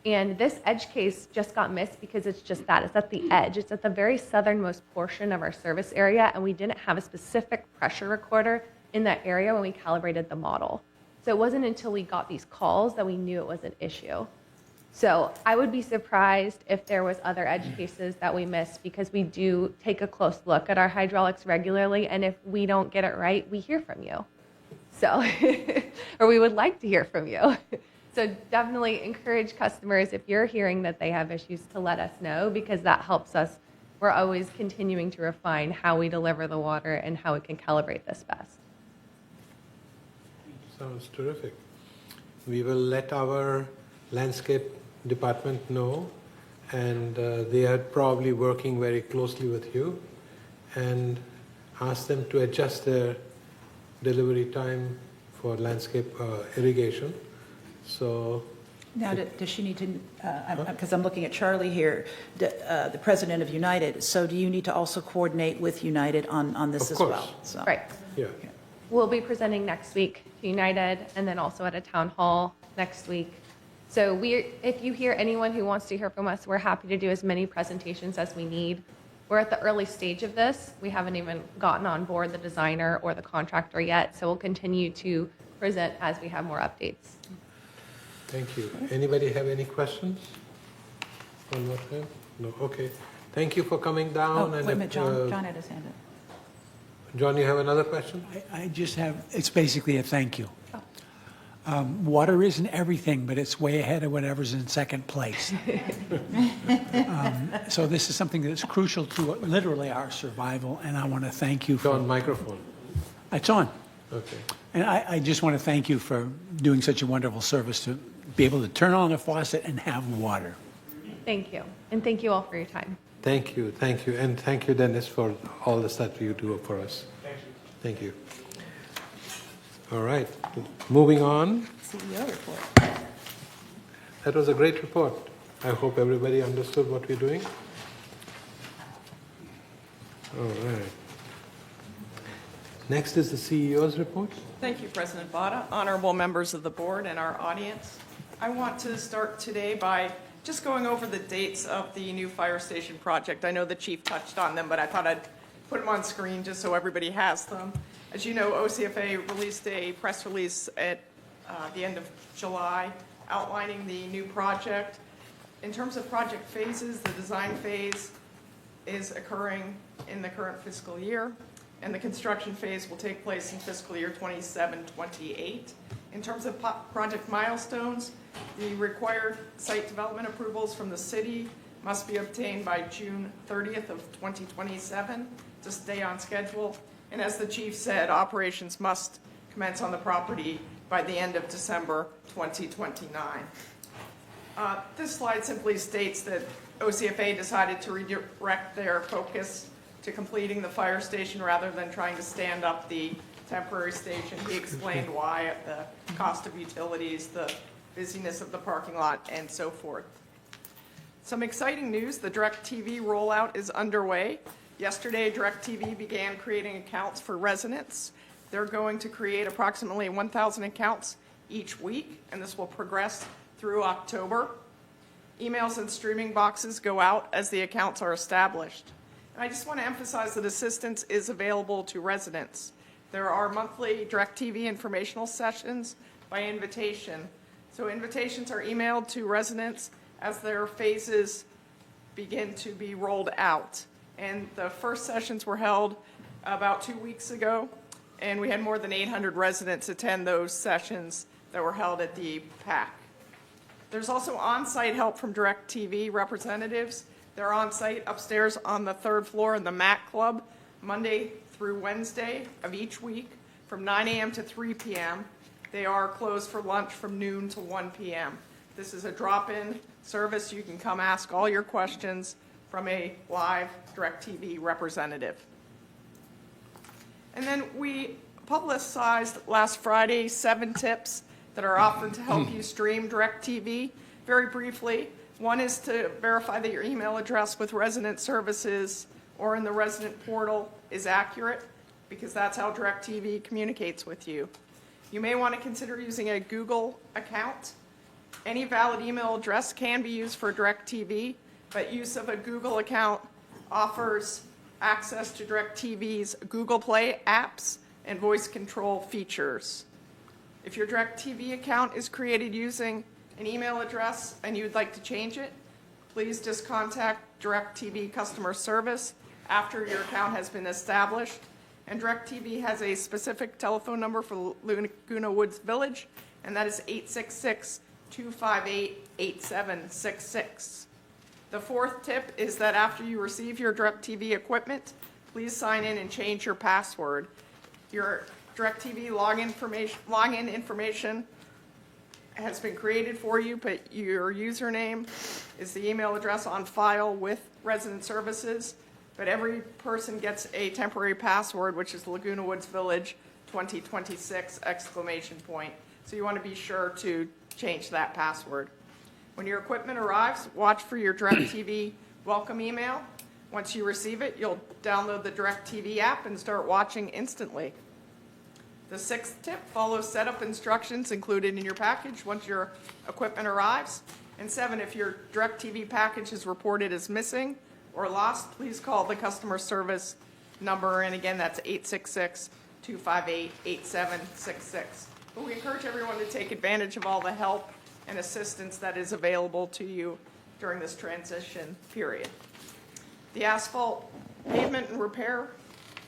And this edge case just got missed because it's just that. It's at the edge. It's at the very southernmost portion of our service area, and we didn't have a specific pressure recorder in that area when we calibrated the model. So it wasn't until we got these calls that we knew it was an issue. So I would be surprised if there was other edge cases that we missed, because we do take a close look at our hydraulics regularly, and if we don't get it right, we hear from you. So, or we would like to hear from you. So definitely encourage customers, if you're hearing that they have issues, to let us know, because that helps us. We're always continuing to refine how we deliver the water and how we can calibrate this best. Sounds terrific. We will let our landscape department know, and they are probably working very closely with you, and ask them to adjust their delivery time for landscape irrigation. So Now, does she need to, because I'm looking at Charlie here, the president of United, so do you need to also coordinate with United on this as well? Of course. So. Right. yeah. We'll be presenting next week to United, and then also at a town hall next week. So if you hear anyone who wants to hear from us, we're happy to do as many presentations as we need. We're at the early stage of this. We haven't even gotten on board the designer or the contractor yet, so we'll continue to present as we have more updates. Thank you. Anybody have any questions? One more time? No? Okay. Thank you for coming down. Oh, wait a and minute, John had his hand up. John, you have another question? I just have, it's basically a thank you. Water isn't everything, but it's way ahead of whatever's in second place. So this is something that's crucial to literally our survival, and I want to thank you It's for... on microphone. It's on. Okay. And I just want to thank you for doing such a wonderful service to be able to turn on a faucet and have water. Thank you. And thank you all for your time. Thank you. Thank you. And thank you, Dennis, for all the stuff you do for us. Thank you. All right. Moving on. CEO report. That was a great report. I hope everybody understood what we're doing. All right. Next is the CEO's report. Thank you, President Botta, honorable members of the board and our audience. I want to start today by just going over the dates of the new fire station project. I know the chief touched on them, but I thought I'd put them on screen just so everybody has them. As you know, OCFA released a press release at the end of July outlining the new project. In terms of project phases, the design phase is occurring in the current fiscal year, and the construction phase will take place in fiscal year 27-28. In terms of project milestones, the required site development approvals from the city must be obtained by June 30th of 2027 to stay on schedule. And as the chief said, operations must commence on the property by the end of December 2029. This slide simply states that OCFA decided to redirect their focus to completing the fire station rather than trying to stand up the temporary station. He explained why, the cost of utilities, the busyness of the parking lot, and so forth. Some exciting news, the DirecTV rollout is underway. Yesterday, DirecTV began creating accounts for residents. They're going to create approximately 1,000 accounts each week, and this will progress through October. Emails and streaming boxes go out as the accounts are established. And I just want to emphasize that assistance is available to residents. There are monthly DirecTV informational sessions by invitation. So invitations are emailed to residents as their phases begin to be rolled out. And the first sessions were held about 2 weeks ago, and we had more than 800 residents attend those sessions that were held at the PAC. There's also on-site help from DirecTV representatives. They're on-site upstairs on the 3rd floor in the MAC Club, Monday through Wednesday of each week from 9 a.m. to 3 p.m. They are closed for lunch from noon to 1 p.m. This is a drop-in service. You can come ask all your questions from a live DirecTV representative. And then we publicized last Friday 7 tips that are offered to help you stream DirecTV. Very briefly, one is to verify that your email address with resident services or in the resident portal is accurate, because that's how DirecTV communicates with you. You may want to consider using a Google account. Any valid email address can be used for DirecTV, but use of a Google account offers access to DirecTV's Google Play apps and voice control features. If your DirecTV account is created using an email address and you'd like to change it, please just contact DirecTV customer service after your account has been established. And DirecTV has a specific telephone number for Laguna Woods Village, and that is 866-258-8766. The 4th tip is that after you receive your DirecTV equipment, please sign in and change your password. Your DirecTV login information has been created for you, but your username is the email address on file with resident services. But every person gets a temporary password, which is Laguna Woods Village 2026 ! So you want to be sure to change that password. When your equipment arrives, watch for your DirecTV welcome email. Once you receive it, you'll download the DirecTV app and start watching instantly. The 6th tip, follow setup instructions included in your package once your equipment arrives. And 7, if your DirecTV package is reported as missing or lost, please call the customer service number, and again, that's 866-258-8766. But we encourage everyone to take advantage of all the help and assistance that is available to you during this transition period. The asphalt pavement and repair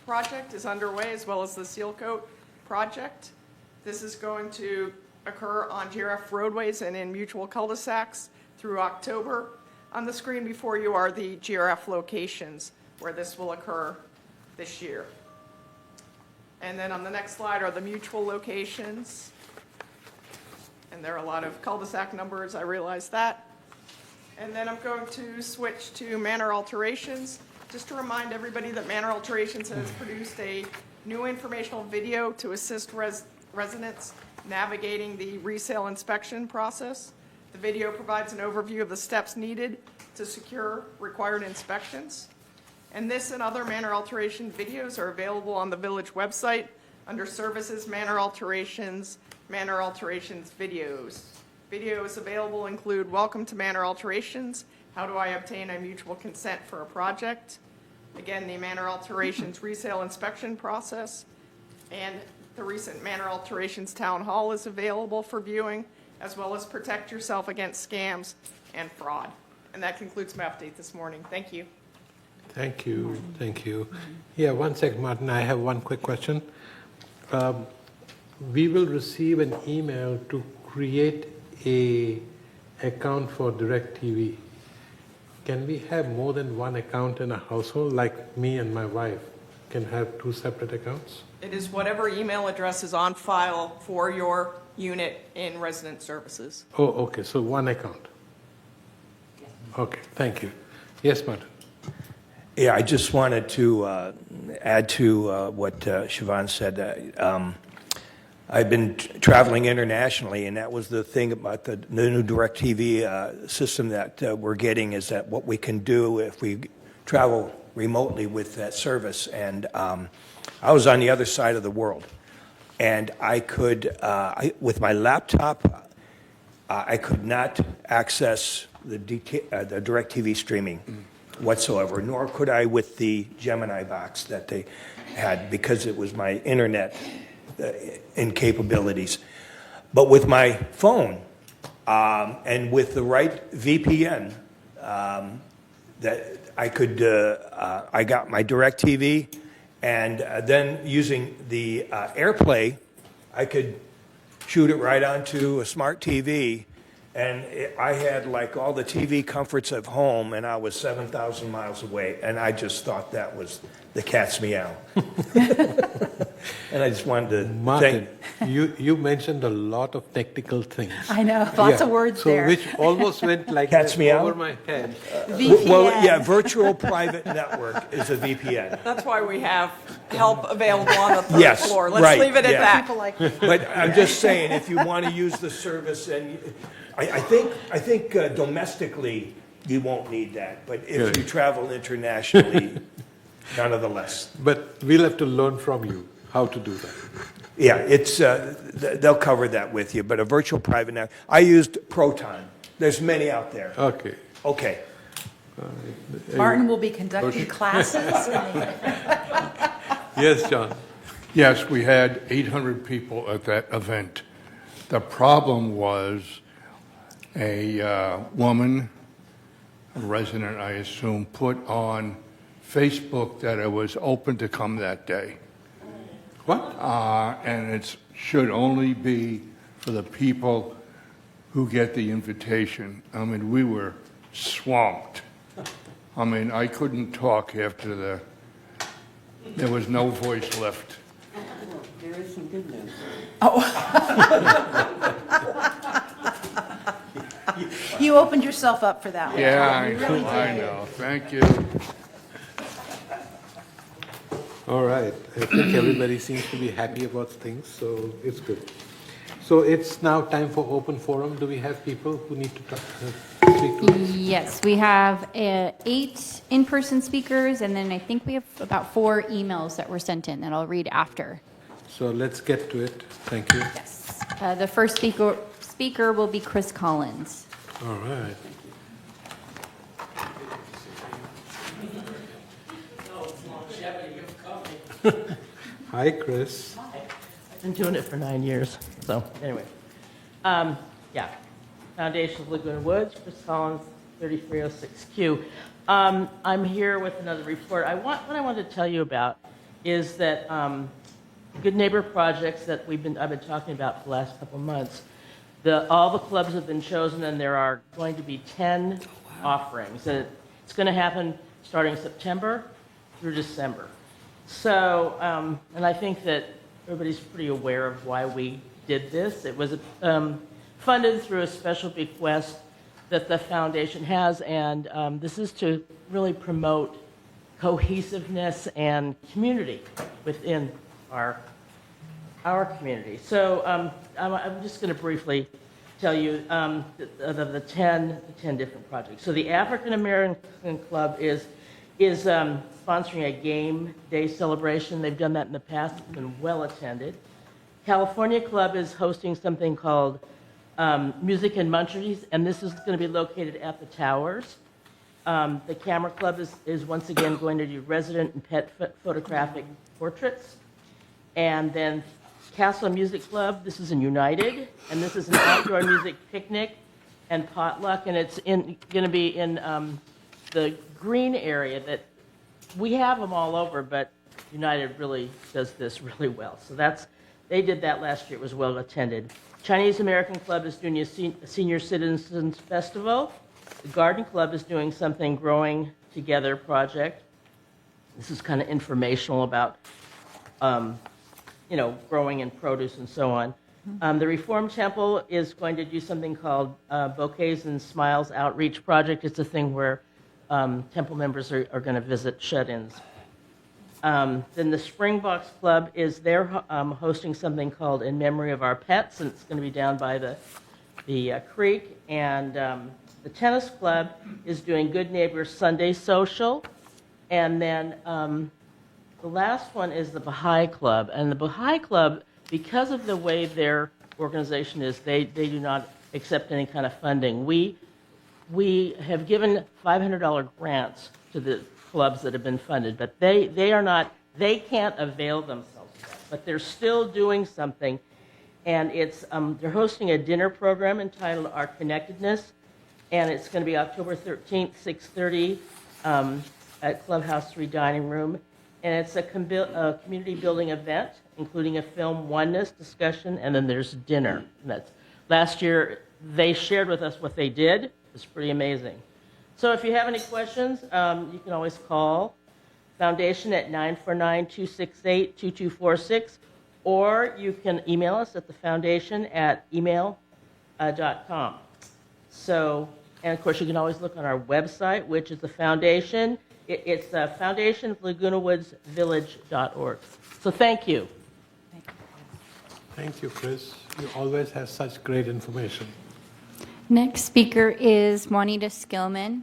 project is underway, as well as the seal coat project. This is going to occur on GRF roadways and in mutual cul-de-sacs through October. On the screen before you are the GRF locations where this will occur this year. And then on the next slide are the mutual locations. And there are a lot of cul-de-sac numbers, I realize that. And then I'm going to switch to Manor Alterations. Just to remind everybody that Manor Alterations has produced a new informational video to assist residents navigating the resale inspection process. The video provides an overview of the steps needed to secure required inspections. And this and other Manor Alteration videos are available on the Village website under Services, Manor Alterations videos. Videos available include Welcome to Manor Alterations, How Do I Obtain a Mutual Consent for a Project, again, the Manor Alterations resale inspection process, and the recent Manor Alterations Town Hall is available for viewing, as well as Protect Yourself Against Scams and Fraud. And that concludes my update this morning. Thank you. Thank you, thank you. Yeah, one sec, Martin, I have one quick question. We will receive an email to create a account for DirecTV. Can we have more than one account in a household, like me and my wife can have 2 separate accounts? It is whatever email address is on file for your unit in resident services. Oh, okay, so one account. Okay, thank you. Yes, Martin? Yeah, I just wanted to add to what Siobhan said. I've been traveling internationally, and that was the thing about the new DirecTV system that we're getting, is that what we can do if we travel remotely with that service. And I was on the other side of the world, and I could, with my laptop, I could not access the DirecTV streaming whatsoever, nor could I with the Gemini box that they had, because it was my internet incapabilities. But with my phone and with the right VPN, that I could, I got my DirecTV, and then using the AirPlay, I could shoot it right onto a smart TV. And I had like all the TV comforts of home, and I was 7,000 miles away, and I just thought that was the cat's meow. And I just wanted to Martin, you mentioned a lot of technical things. I know, lots of words so there. Which almost went like Cat's meow? over my head. VPN. Well, yeah, virtual private network is a VPN. That's why we have help available on the third Yes, floor. Let's right, leave it at yeah. that. People like, But I'm just saying, if you want to use the service, and I think domestically you won't need that, but if you travel internationally, none of the less. But we'll have to learn from you how to do that. Yeah, it's they'll cover that with you. But a virtual private network, I used Proton. There's many out there. Okay. Okay. Martin will be conducting classes. Yes, John. Yes, we had 800 people at that event. The problem was a woman, a resident, I assume, put on Facebook that it was open to come that day. What? And it should only be for the people who get the invitation. I mean, we were swamped. I mean, I couldn't talk after there was no voice left. There is some good news. You opened yourself up for that one. Yeah, You really I did. know. Thank you. All right. I think everybody seems to be happy about things, so it's good. So it's now time for open forum. Do we have people who need to speak to us? Yes, we have 8 in-person speakers, and then I think we have about 4 emails that were sent in that I'll read after. So let's get to it. Thank you. Yes. The first speaker will be Chris Collins. All right. Hi, Chris. I've been doing it for 9 years, so anyway. Yeah, Foundation of Laguna Woods, Chris Collins, 3306Q. I'm here with another report. What I wanted to tell you about is that Good Neighbor projects that I've been talking about for the last couple of months, all the clubs have been chosen, and there are going to be 10 offerings. And it's going to happen starting September through December. So, and I think that everybody's pretty aware of why we did this. It was funded through a special bequest that the foundation has, and this is to really promote cohesiveness and community within our community. So I'm just going to briefly tell you the 10 different projects. So the African American Club is sponsoring a game day celebration. They've done that in the past. It's been well attended. California Club is hosting something called Music and Munchies, and this is going to be located at the Towers. The Camera Club is once again going to do resident and pet photographic portraits. And then Castle Music Club, this is in United, and this is an outdoor music picnic and potluck, and it's going to be in the green area that we have them all over, but United really does this really well. So they did that last year. It was well attended. Chinese American Club is doing a Senior Citizens Festival. The Garden Club is doing something Growing Together project. This is kind of informational about, growing and produce and so on. The Reform Temple is going to do something called Bouquets and Smiles Outreach Project. It's a thing where temple members are going to visit shut-ins. Then the Springboks Club they're hosting something called In Memory of Our Pets, and it's going to be down by the creek. And the Tennis Club is doing Good Neighbors Sunday Social. And then the last one is the Baha'i Club. And the Baha'i Club, because of the way their organization is, they do not accept any kind of funding. We have given $500 grants to the clubs that have been funded, but they can't avail themselves of that. But they're still doing something, and they're hosting a dinner program entitled Our Connectedness, and it's going to be October 13th, 6:30 at Clubhouse 3 Dining Room, and it's a community building event, including a film oneness discussion, and then there's dinner. And last year, they shared with us what they did. It's pretty amazing. So if you have any questions, you can always call Foundation at 949-268-2246, or you can email us at thefoundation@email.com. So, and of course, you can always look on our website, which is the Foundation. It's foundationoflagoonawoodsvillage.org. So thank you. Thank you, Chris. You always have such great information. Next speaker is Juanita Skillman,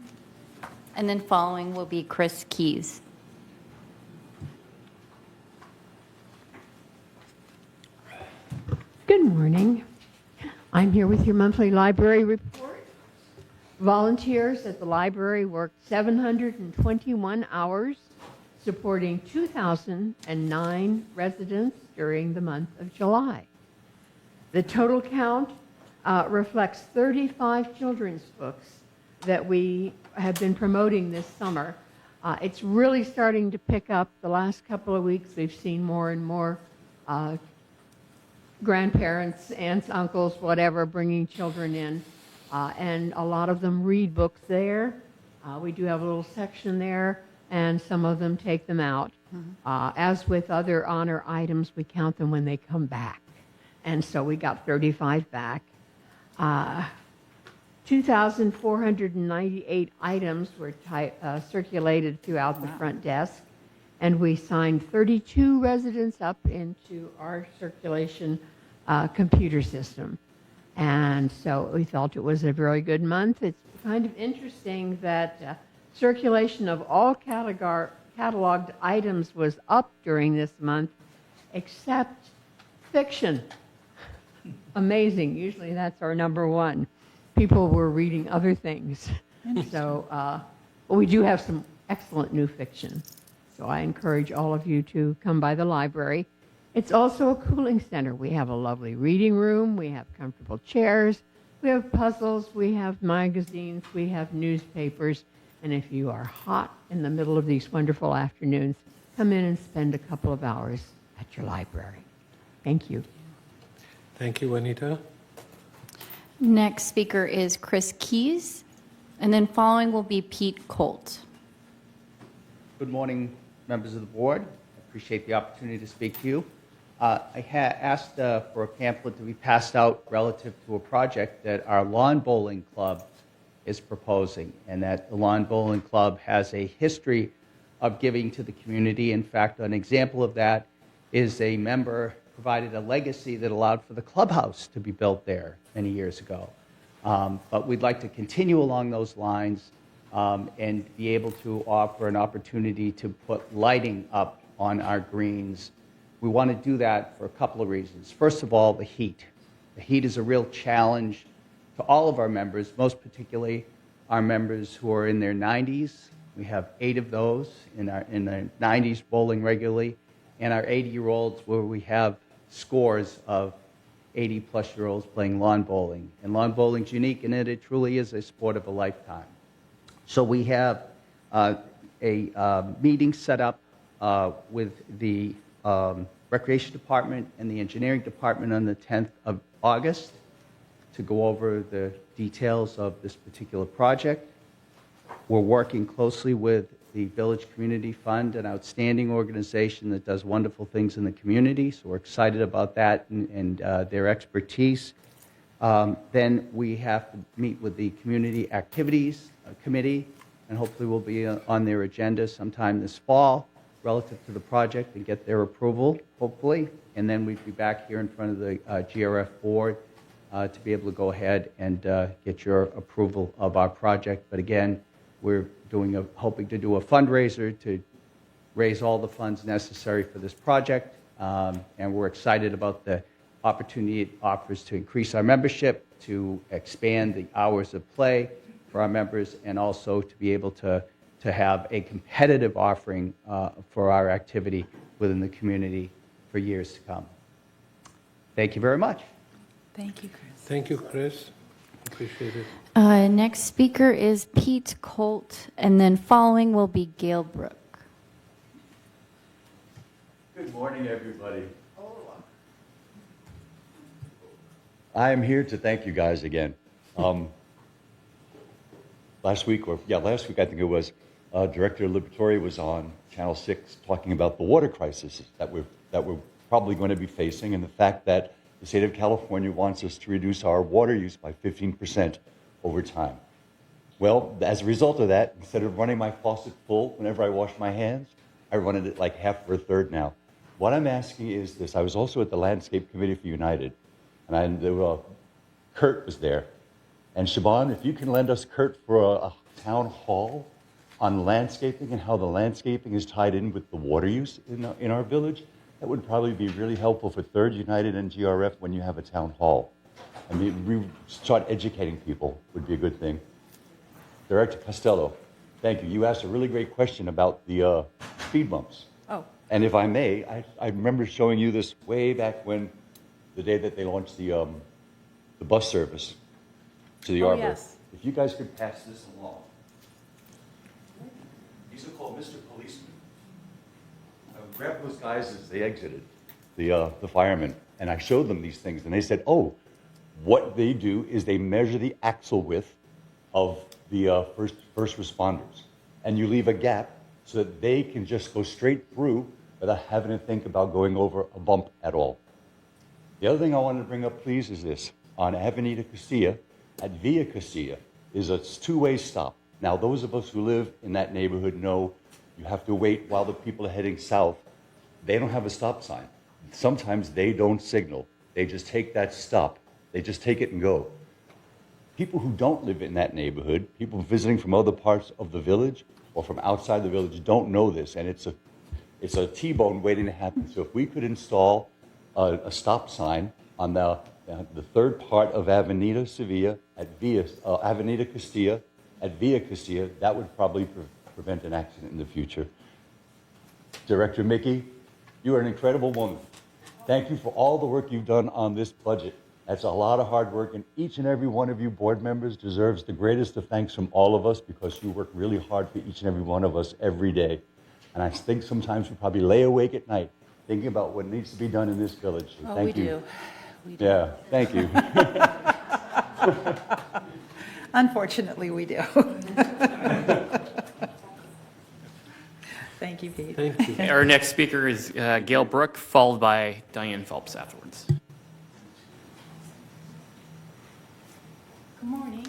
and then following will be Chris Keys. Good morning. I'm here with your monthly library report. Volunteers at the library worked 721 hours, supporting 2,009 residents during the month of July. The total count reflects 35 children's books that we have been promoting this summer. It's really starting to pick up. The last couple of weeks, we've seen more and more grandparents, aunts, uncles, whatever, bringing children in, and a lot of them read books there. We do have a little section there, and some of them take them out. As with other honor items, we count them when they come back. And so we got 35 back. 2,498 items were circulated throughout the front desk, and we signed 32 residents up into our circulation computer system. And so we felt it was a very good month. It's kind of interesting that circulation of all cataloged items was up during this month, except fiction. Amazing. Usually that's our number one. People were reading other things. So we do have some excellent new fiction. So I encourage all of you to come by the library. It's also a cooling center. We have a lovely reading room. We have comfortable chairs. We have puzzles. We have magazines. We have newspapers. And if you are hot in the middle of these wonderful afternoons, come in and spend a couple of hours at your library. Thank you. Thank you, Juanita. Next speaker is Chris Keys, and then following will be Pete Colt. Good morning, members of the board. I appreciate the opportunity to speak to you. I asked for a pamphlet to be passed out relative to a project that our lawn bowling club is proposing, and that the lawn bowling club has a history of giving to the community. In fact, an example of that is a member provided a legacy that allowed for the clubhouse to be built there many years ago. But we'd like to continue along those lines and be able to offer an opportunity to put lighting up on our greens. We want to do that for a couple of reasons. First of all, the heat. The heat is a real challenge to all of our members, most particularly our members who are in their 90s. We have 8 of those in the 90s bowling regularly, and our 80-year-olds where we have scores of 80-plus-year-olds playing lawn bowling. And lawn bowling's unique in that it truly is a sport of a lifetime. So we have a meeting set up with the Recreation Department and the Engineering Department on the 10th of August to go over the details of this particular project. We're working closely with the Village Community Fund, an outstanding organization that does wonderful things in the community, so we're excited about that and their expertise. Then we have to meet with the Community Activities Committee, and hopefully we'll be on their agenda sometime this fall relative to the project and get their approval, hopefully. And then we'd be back here in front of the GRF board to be able to go ahead and get your approval of our project. But again, we're hoping to do a fundraiser to raise all the funds necessary for this project. And we're excited about the opportunity it offers to increase our membership, to expand the hours of play for our members, and also to be able to have a competitive offering for our activity within the community for years to come. Thank you very much. Thank you, Chris. Thank you, Chris. Appreciate it. Next speaker is Pete Colt, and then following will be Gail Brook. Good morning, everybody. I am here to thank you guys again. Last week I think it was, Director Liberatore was on Channel 6 talking about the water crisis that we're probably going to be facing, and the fact that the state of California wants us to reduce our water use by 15% over time. Well, as a result of that, instead of running my faucet full whenever I wash my hands, I run it at like half or a third now. What I'm asking is this. I was also at the Landscape Committee for United, and Kurt was there. And Shaban, if you can lend us Kurt for a town hall on landscaping and how the landscaping is tied in with the water use in our village, that would probably be really helpful for Third United and GRF when you have a town hall. I mean, we start educating people would be a good thing. Director Costello, thank you. You asked a really great question about the speed bumps. Oh. And if I may, I remember showing you this way back when, the day that they launched the bus service to the Arbor. Yes. If you guys could pass this along. These are called Mr. Policeman. I grabbed those guys as they exited, the firemen, and I showed them these things, and they said, oh, what they do is they measure the axle width of the first responders, and you leave a gap so that they can just go straight through without having to think about going over a bump at all. The other thing I wanted to bring up, please, is this. On Avenida Castilla, at Via Castilla, is a two-way stop. Now, those of us who live in that neighborhood know you have to wait while the people are heading south. They don't have a stop sign. Sometimes they don't signal. They just take that stop. They just take it and go. People who don't live in that neighborhood, people visiting from other parts of the village or from outside the village don't know this, and it's a T-bone waiting to happen. So if we could install a stop sign on the third part of Avenida Sevilla at Avenida Castilla at Via Castilla, that would probably prevent an accident in the future. Director Mickey, you are an incredible woman. Thank you for all the work you've done on this budget. That's a lot of hard work, and each and every one of you board members deserves the greatest of thanks from all of us because you work really hard for each and every one of us every day. And I think sometimes we probably lay awake at night thinking about what needs to be done in this village. So thank you. We do. Yeah, thank you. Unfortunately, we do. Thank you, Pete. Thank you. Our next speaker is Gail Brook, followed by Diane Phelps afterwards. Good morning.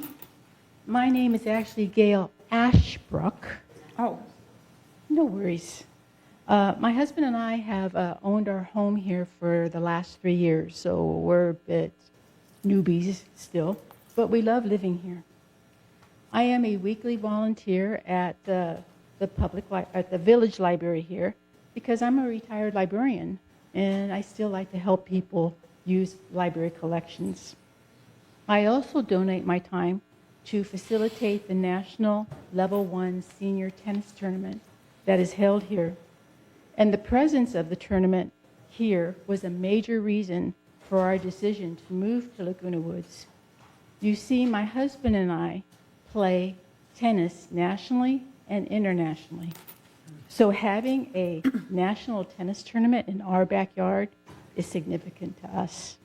My name is actually Gail Ashbrook. Oh. No worries. My husband and I have owned our home here for the last 3 years, so we're a bit newbies still, but we love living here. I am a weekly volunteer at the village library here because I'm a retired librarian, and I still like to help people use library collections. I also donate my time to facilitate the National Level 1 Senior Tennis Tournament that is held here. And the presence of the tournament here was a major reason for our decision to move to Laguna Woods. You see, my husband and I play tennis nationally and internationally. So having a national tennis tournament in our backyard is significant to us.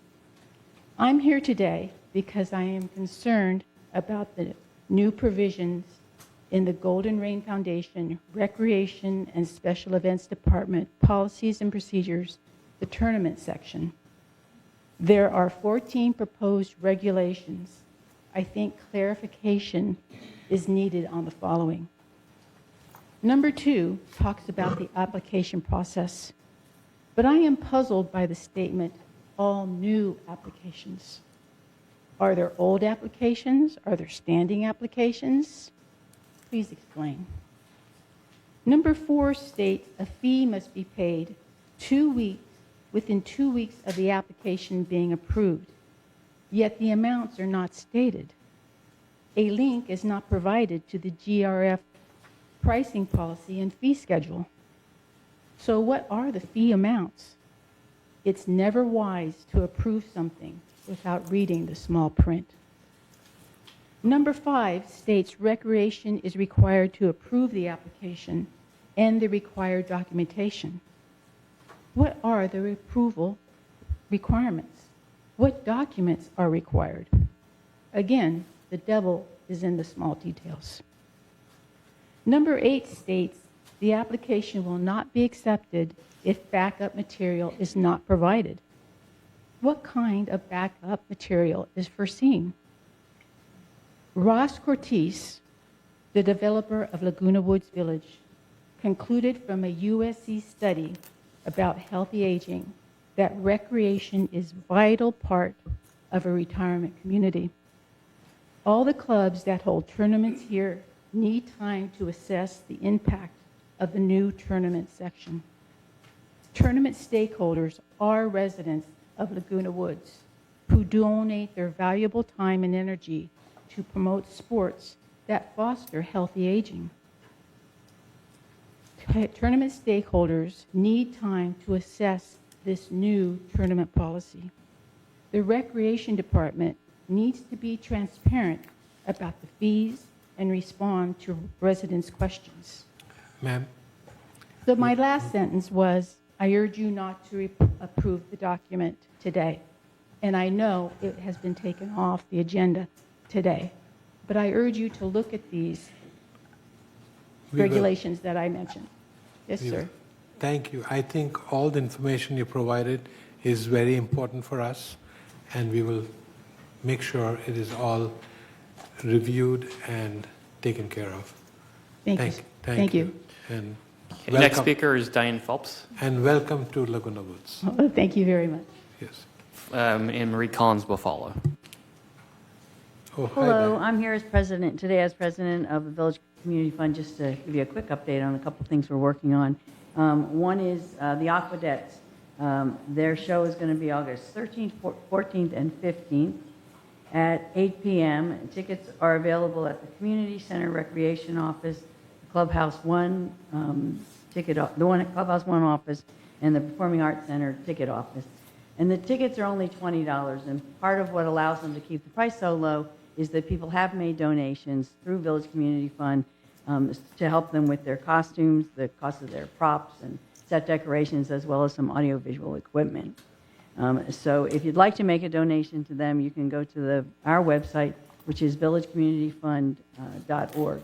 I'm here today because I am concerned about the new provisions in the Golden Rain Foundation Recreation and Special Events Department Policies and Procedures, the tournament section. There are 14 proposed regulations. I think clarification is needed on the following. Number 2 talks about the application process, but I am puzzled by the statement, all new applications. Are there old applications? Are there standing applications? Please explain. Number 4 states a fee must be paid within 2 weeks of the application being approved, yet the amounts are not stated. A link is not provided to the GRF pricing policy and fee schedule. So what are the fee amounts? It's never wise to approve something without reading the small print. Number 5 states recreation is required to approve the application and the required documentation. What are the approval requirements? What documents are required? Again, the devil is in the small details. Number 8 states the application will not be accepted if backup material is not provided. What kind of backup material is foreseen? Ross Cortese, the developer of Laguna Woods Village, concluded from a USC study about healthy aging that recreation is a vital part of a retirement community. All the clubs that hold tournaments here need time to assess the impact of the new tournament section. Tournament stakeholders are residents of Laguna Woods who donate their valuable time and energy to promote sports that foster healthy aging. Tournament stakeholders need time to assess this new tournament policy. The Recreation Department needs to be transparent about the fees and respond to residents' questions. Ma'am? So my last sentence was, I urge you not to approve the document today. And I know it has been taken off the agenda today. But I urge you to look at these regulations that I mentioned. Yes, sir. Thank you. I think all the information you provided is very important for us, and we will make sure it is all reviewed and taken care of. Thank you. Thank you. And Okay, next speaker is Diane Phelps. And welcome to Laguna Woods. Oh, thank you very much. Yes. And Marie Collins will follow. Oh, hi, Hello, Diane. I'm here as president, today as president of the Village Community Fund, just to give you a quick update on a couple of things we're working on. One is the Aquadettes. Their show is going to be August 13th, 14th, and 15th at 8 p.m. Tickets are available at the Community Center Recreation Office, Clubhouse 1 Clubhouse 1 office, and the Performing Arts Center ticket office. And the tickets are only $20, and part of what allows them to keep the price so low is that people have made donations through Village Community Fund to help them with their costumes, the cost of their props and set decorations, as well as some audiovisual equipment. So if you'd like to make a donation to them, you can go to our website, which is villagecommunityfund.org,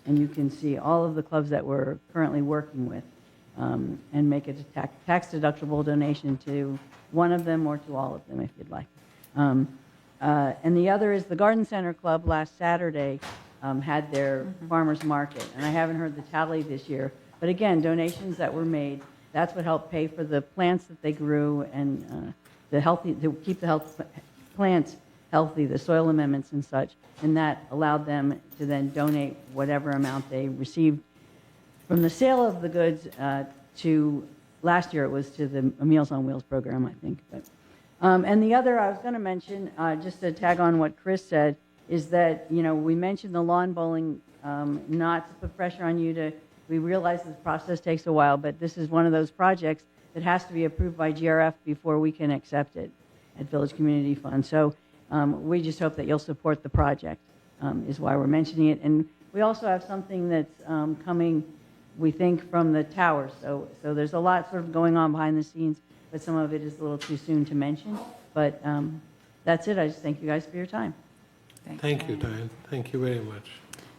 and you can see all of the clubs that we're currently working with, and make a tax-deductible donation to one of them or to all of them if you'd like. And the other is the Garden Center Club last Saturday had their farmers market, and I haven't heard the tally this year, but again, donations that were made, that's what helped pay for the plants that they grew and to keep the plants healthy, the soil amendments and such, and that allowed them to then donate whatever amount they received from the sale of the goods to, last year it was to the Meals on Wheels program, I think. But And the other I was going to mention, just to tag on what Chris said, is that, we mentioned the lawn bowling, not to put pressure on you to, we realize this process takes a while, but this is one of those projects that has to be approved by GRF before we can accept it at Village Community Fund. So we just hope that you'll support the project, is why we're mentioning it. And we also have something that's coming, we think, from the tower. So there's a lot sort of going on behind the scenes, but some of it is a little too soon to mention. But that's it. I just thank you guys for your time. Thank you, Diane. Thank you very much.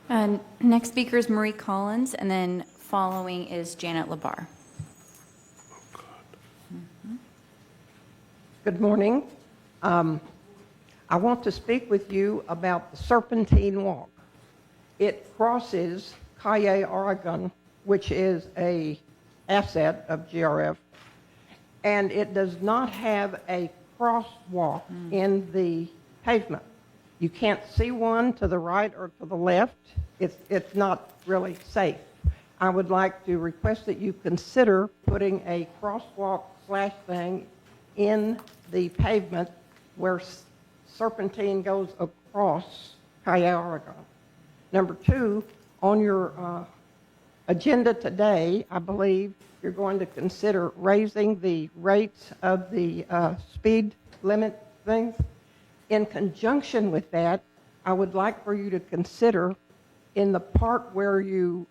And next speaker is Marie Collins, and then following is Janet Labar. Good morning. I want to speak with you about the Serpentine Walk. It crosses Calle Oregon, which is an asset of GRF, and it does not have a crosswalk in the pavement. You can't see one to the right or to the left. It's not really safe. I would like to request that you consider putting a crosswalk slash thing in the pavement where Serpentine goes across Calle Oregon. Number two, on your agenda today, I believe you're going to consider raising the rates of the speed limit things. In conjunction with that, I would like for you to consider in the part where you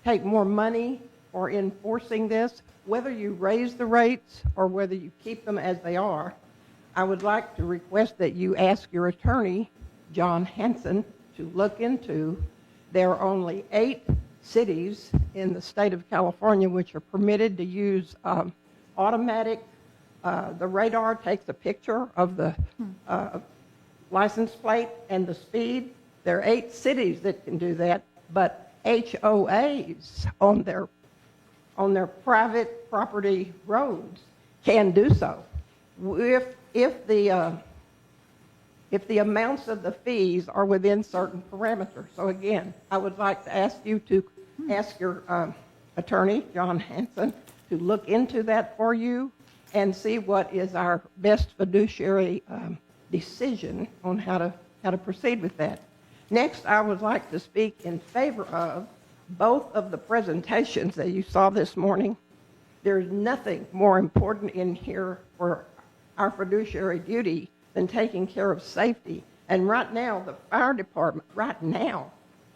take more money for enforcing this, whether you raise the rates or whether you keep them as they are. I would like to request that you ask your attorney, John Hanson, to look into. There are only 8 cities in the state of California which are permitted to use automatic. The radar takes a picture of the license plate and the speed. There are 8 cities that can do that, but HOAs on their private property roads can do so. If the amounts of the fees are within certain parameters. So again, I would like to ask you to ask your attorney, John Hanson, to look into that for you and see what is our best fiduciary decision on how to proceed with that. Next, I would like to speak in favor of both of the presentations that you saw this morning. There's nothing more important in here for our fiduciary duty than taking care of safety. And right now, the fire department,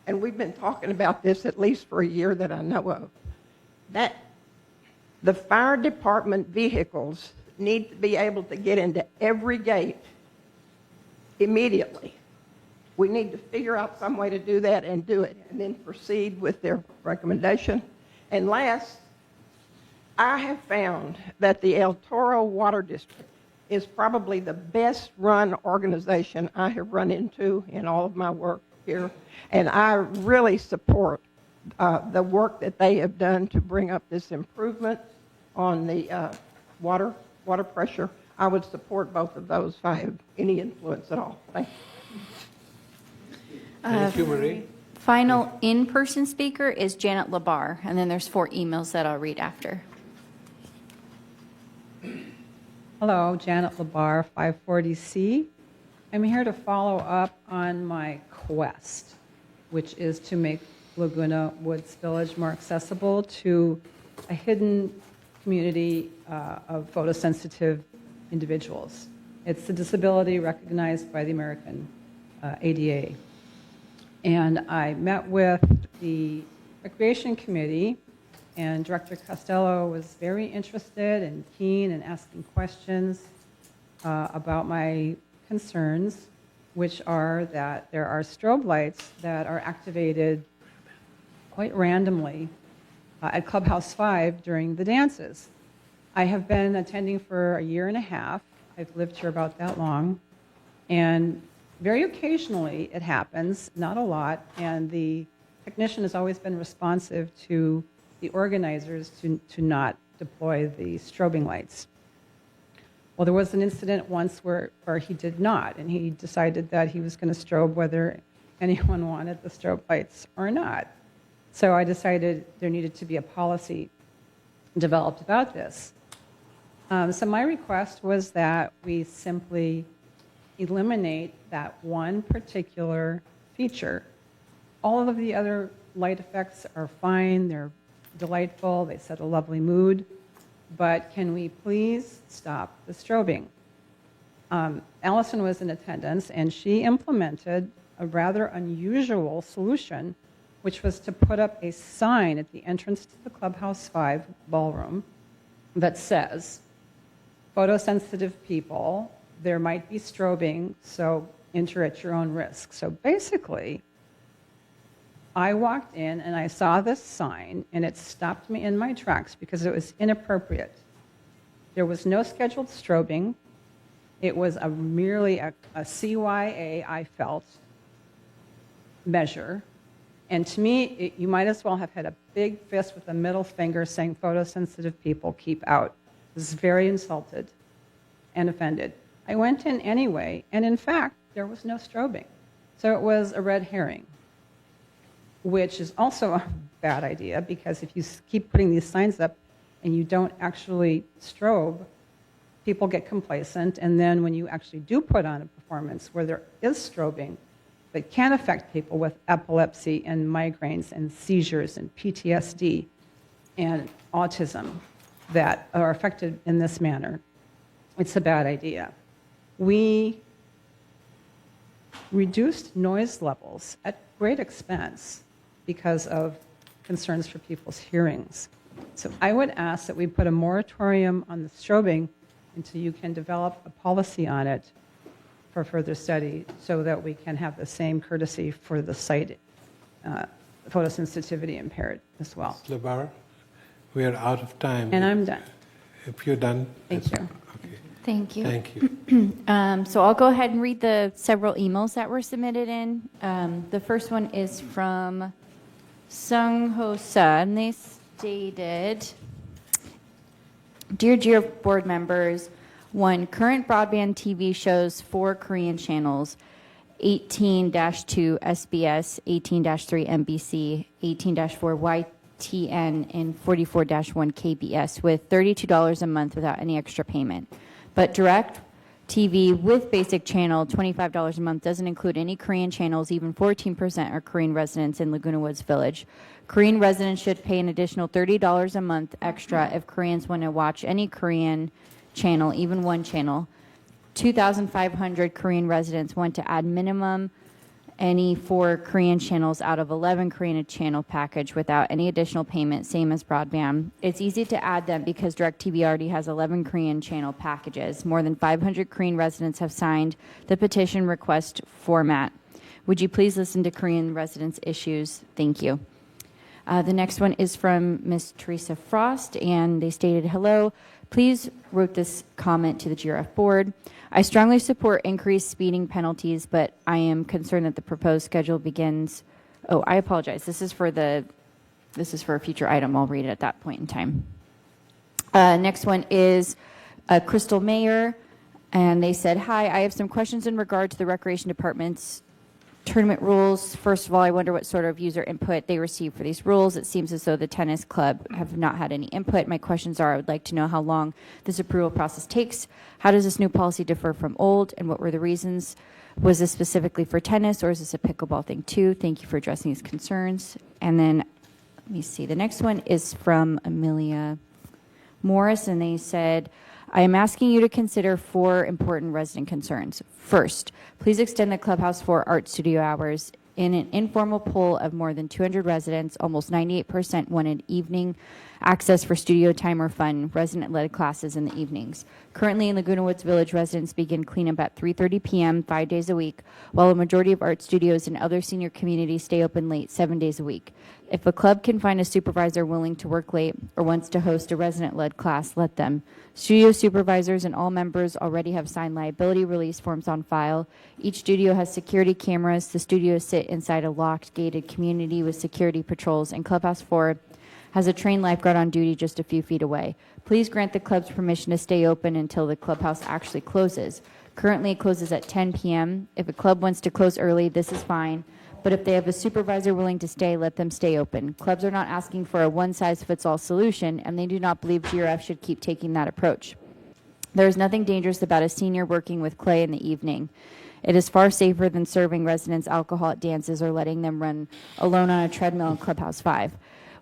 and we've been talking about this at least for a year that I know of, that the fire department vehicles need to be able to get into every gate immediately. We need to figure out some way to do that and do it, and then proceed with their recommendation. And last, I have found that the El Toro Water District is probably the best run organization I have run into in all of my work here. And I really support the work that they have done to bring up this improvement on the water pressure. I would support both of those if I have any influence at all. Thank you. Thank you, Marie. Final in-person speaker is Janet Labar, and then there's 4 emails that I'll read after. Hello, Janet Labar, 540C. I'm here to follow up on my quest, which is to make Laguna Woods Village more accessible to a hidden community of photosensitive individuals. It's a disability recognized by the American ADA. And I met with the Recreation Committee, and Director Costello was very interested and keen in asking questions about my concerns, which are that there are strobe lights that are activated quite randomly at Clubhouse 5 during the dances. I have been attending for a year and a half. I've lived here about that long. And very occasionally it happens, not a lot, and the technician has always been responsive to the organizers to not deploy the strobing lights. Well, there was an incident once where he did not, and he decided that he was going to strobe whether anyone wanted the strobe lights or not. So I decided there needed to be a policy developed about this. So my request was that we simply eliminate that one particular feature. All of the other light effects are fine, they're delightful, they set a lovely mood, but can we please stop the strobing? Allison was in attendance, and she implemented a rather unusual solution, which was to put up a sign at the entrance to the Clubhouse 5 ballroom that says, photosensitive people, there might be strobing, so enter at your own risk. So basically, I walked in and I saw this sign, and it stopped me in my tracks because it was inappropriate. There was no scheduled strobing. It was merely a CYA, I felt, measure. And to me, you might as well have had a big fist with a middle finger saying, photosensitive people, keep out. I was very insulted and offended. I went in anyway, and in fact, there was no strobing. So it was a red herring, which is also a bad idea, because if you keep putting these signs up and you don't actually strobe, people get complacent, and then when you actually do put on a performance where there is strobing that can affect people with epilepsy and migraines and seizures and PTSD and autism that are affected in this manner, it's a bad idea. We reduced noise levels at great expense because of concerns for people's hearings. So I would ask that we put a moratorium on the strobing until you can develop a policy on it for further study, so that we can have the same courtesy for the sight photosensitivity impaired as well. Ms. Labar, we are out of time. And I'm done. If you're done. Thank you. Okay. Thank you. Thank you. So I'll go ahead and read the several emails that were submitted in. The first one is from Sung Ho Sa, and they stated, Dear GRF board members, 1, current broadband TV shows 4 Korean channels, 18-2 SBS, 18-3 NBC, 18-4 YTN, and 44-1 KBS with $32 a month without any extra payment. But direct TV with basic channel, $25 a month, doesn't include any Korean channels. Even 14% are Korean residents in Laguna Woods Village. Korean residents should pay an additional $30 a month extra if Koreans want to watch any Korean channel, even one channel. 2,500 Korean residents want to add minimum any 4 Korean channels out of 11 Korean channel package without any additional payment, same as broadband. It's easy to add them because DirecTV already has 11 Korean channel packages. More than 500 Korean residents have signed the petition request format. Would you please listen to Korean residents' issues? Thank you. The next one is from Ms. Teresa Frost, and they stated, hello, please wrote this comment to the GRF board. I strongly support increased speeding penalties, but I am concerned that the proposed schedule begins. Oh, I apologize. This is for a future item. I'll read it at that point in time. Next one is Crystal Mayer, and they said, hi, I have some questions in regard to the Recreation Department's tournament rules. First of all, I wonder what sort of user input they receive for these rules. It seems as though the tennis club have not had any input. My questions are, I would like to know how long this approval process takes. How does this new policy differ from old, and what were the reasons? Was this specifically for tennis, or is this a pickleball thing too? Thank you for addressing these concerns. And then, let me see, the next one is from Amelia Morris, and they said, I am asking you to consider 4 important resident concerns. First, please extend the Clubhouse 4 art studio hours. In an informal poll of more than 200 residents, almost 98% wanted evening access for studio time or fun, resident-led classes in the evenings. Currently in Laguna Woods Village, residents begin cleanup at 3:30 p.m. 5 days a week, while a majority of art studios and other senior communities stay open late 7 days a week. If a club can find a supervisor willing to work late or wants to host a resident-led class, let them. Studio supervisors and all members already have signed liability release forms on file. Each studio has security cameras. The studios sit inside a locked, gated community with security patrols, and Clubhouse 4 has a trained lifeguard on duty just a few feet away. Please grant the club's permission to stay open until the clubhouse actually closes. Currently, it closes at 10 p.m. If a club wants to close early, this is fine. But if they have a supervisor willing to stay, let them stay open. Clubs are not asking for a one-size-fits-all solution, and they do not believe GRF should keep taking that approach. There is nothing dangerous about a senior working with clay in the evening. It is far safer than serving residents alcohol at dances or letting them run alone on a treadmill in Clubhouse 5.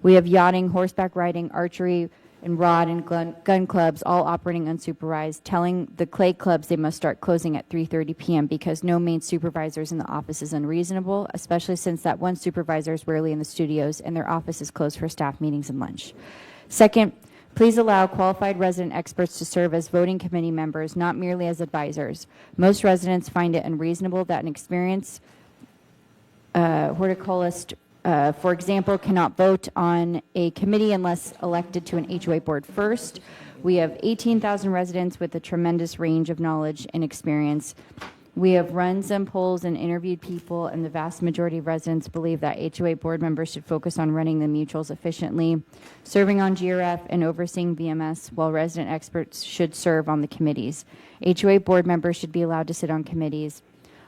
We have yachting, horseback riding, archery, and rod and gun clubs all operating unsupervised, telling the clay clubs they must start closing at 3:30 p.m. because no main supervisors in the office is unreasonable, especially since that one supervisor is rarely in the studios and their office is closed for staff meetings and lunch. Second, please allow qualified resident experts to serve as voting committee members, not merely as advisors. Most residents find it unreasonable that an experienced horticulturalist, for example, cannot vote on a committee unless elected to an HOA board first. We have 18,000 residents with a tremendous range of knowledge and experience. We have run some polls and interviewed people, and the vast majority of residents believe that HOA board members should focus on running the mutuals efficiently, serving on GRF, and overseeing VMS, while resident experts should serve on the committees. HOA board members should be allowed to sit on committees,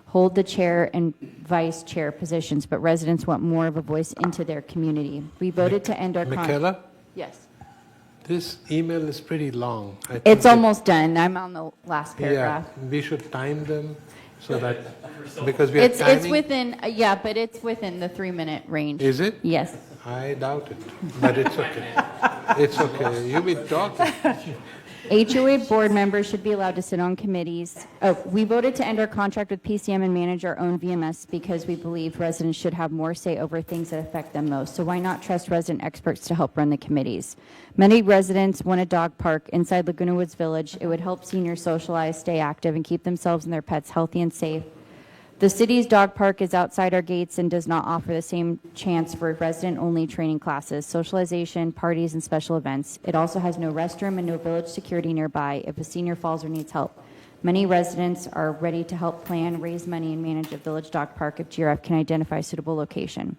hold the chair and vice chair positions, but residents want more of a voice into their community. We voted to end our Michaela, Yes. this email is pretty long. I think It's almost done. I'm on the last paragraph. Yeah, we should time them so that, because we are It's timing. within, but it's within the 3-minute range. Is it? Yes. I doubt it, but it's okay. It's okay. You be talking. HOA board members should be allowed to sit on committees. Oh, we voted to end our contract with PCM and manage our own VMS because we believe residents should have more say over things that affect them most. So why not trust resident experts to help run the committees? Many residents want a dog park inside Laguna Woods Village. It would help seniors socialize, stay active, and keep themselves and their pets healthy and safe. The city's dog park is outside our gates and does not offer the same chance for resident-only training classes, socialization, parties, and special events. It also has no restroom and no village security nearby if a senior falls or needs help. Many residents are ready to help plan, raise money, and manage a village dog park if GRF can identify a suitable location.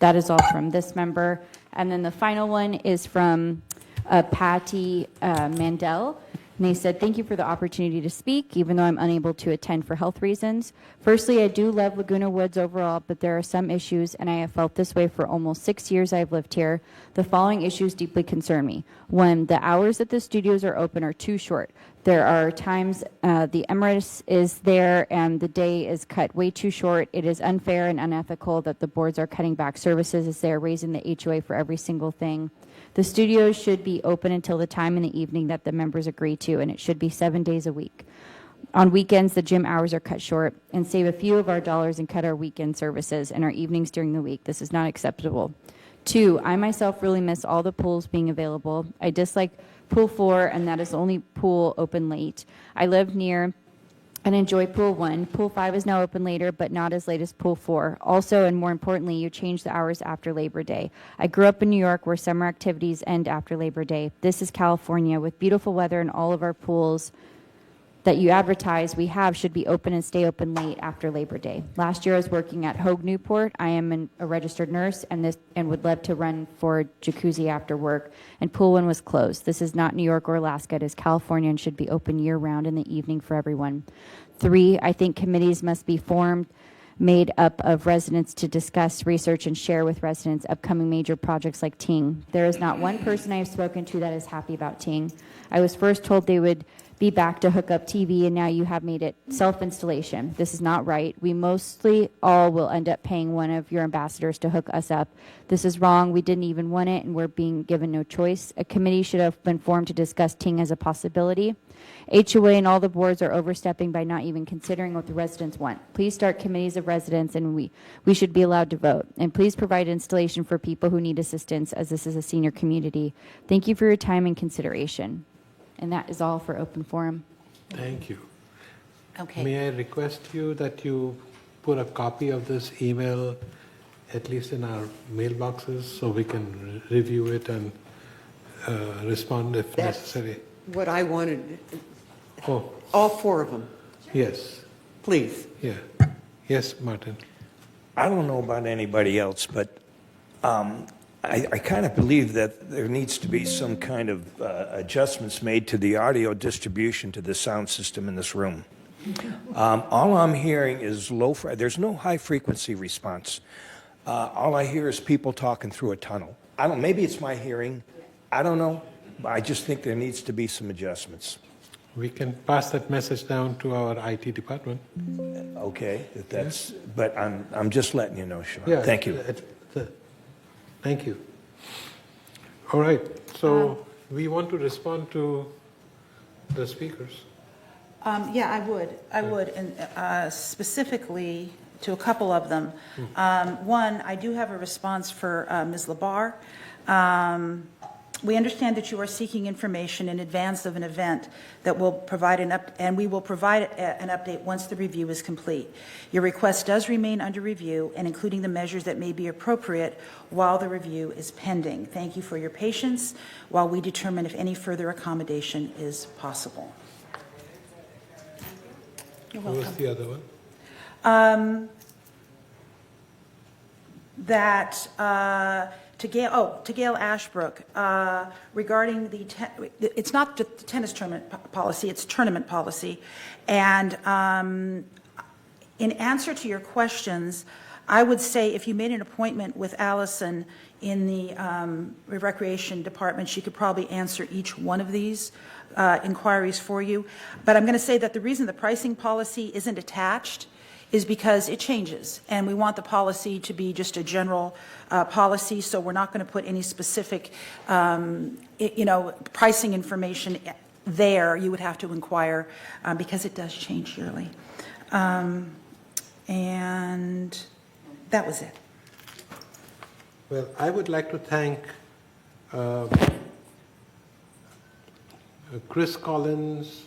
That is all from this member. And then the final one is from Patty Mandel. And they said, thank you for the opportunity to speak, even though I'm unable to attend for health reasons. Firstly, I do love Laguna Woods overall, but there are some issues, and I have felt this way for almost 6 years I've lived here. The following issues deeply concern me. One, the hours that the studios are open are too short. There are times the Emirates is there and the day is cut way too short. It is unfair and unethical that the boards are cutting back services as they are raising the HOA for every single thing. The studios should be open until the time in the evening that the members agree to, and it should be 7 days a week. On weekends, the gym hours are cut short, and save a few of our dollars and cut our weekend services and our evenings during the week. This is not acceptable. 2, I myself really miss all the pools being available. I dislike pool 4, and that is the only pool open late. I live near and enjoy pool 1. Pool 5 is now open later, but not as late as pool 4. Also, and more importantly, you change the hours after Labor Day. I grew up in New York where summer activities end after Labor Day. This is California with beautiful weather, and all of our pools that you advertise we have should be open and stay open late after Labor Day. Last year I was working at Hogue Newport. I am a registered nurse and would love to run for jacuzzi after work, and pool 1 was closed. This is not New York or Alaska. It is California and should be open year-round in the evening for everyone. 3, I think committees must be formed made up of residents to discuss, research, and share with residents upcoming major projects like Ting. There is not one person I have spoken to that is happy about Ting. I was first told they would be back to hook up TV, and now you have made it self-installation. This is not right. We mostly all will end up paying one of your ambassadors to hook us up. This is wrong. We didn't even want it, and we're being given no choice. A committee should have been formed to discuss Ting as a possibility. HOA and all the boards are overstepping by not even considering what the residents want. Please start committees of residents, and we should be allowed to vote. And please provide installation for people who need assistance, as this is a senior community. Thank you for your time and consideration. And that is all for open forum. Thank you. Okay. May I request you that you put a copy of this email at least in our mailboxes so we can review it and respond if necessary? What I wanted, Oh, all 4 of them, yes. please. Yeah. Yes, Martin. I don't know about anybody else, but I kind of believe that there needs to be some kind of adjustments made to the audio distribution to the sound system in this room. All I'm hearing is there's no high frequency response. All I hear is people talking through a tunnel. Maybe it's my hearing. I don't know. I just think there needs to be some adjustments. We can pass that message down to our IT department. Okay, if that's, but I'm just letting you know, Sean. Yeah, Thank you. Thank you. All right, so we want to respond to the speakers. Yeah, I would, and specifically to a couple of them. One, I do have a response for Ms. Labar. We understand that you are seeking information in advance of an event that will provide and we will provide an update once the review is complete. Your request does remain under review and including the measures that may be appropriate while the review is pending. Thank you for your patience while we determine if any further accommodation is possible. You're What was welcome. the other one? To Gail Ashbrook, regarding it's not the tennis tournament policy, it's tournament policy. And in answer to your questions, I would say if you made an appointment with Allison in the Recreation Department, she could probably answer each one of these inquiries for you. But I'm going to say that the reason the pricing policy isn't attached is because it changes, and we want the policy to be just a general policy, so we're not going to put any specific, pricing information there. You would have to inquire because it does change yearly. And that was it. Well, I would like to thank Chris Collins,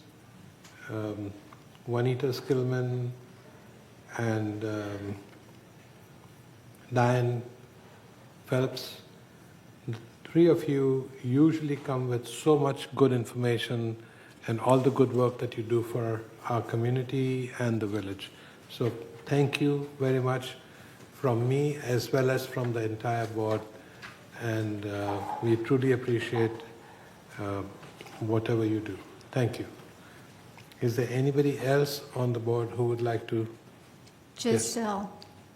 Juanita Skillman, and Diane Phelps. The three of you usually come with so much good information and all the good work that you do for our community and the village. So thank you very much from me as well as from the entire board, and we truly appreciate whatever you do. Thank you. Is there anybody else on the board who would like to? Just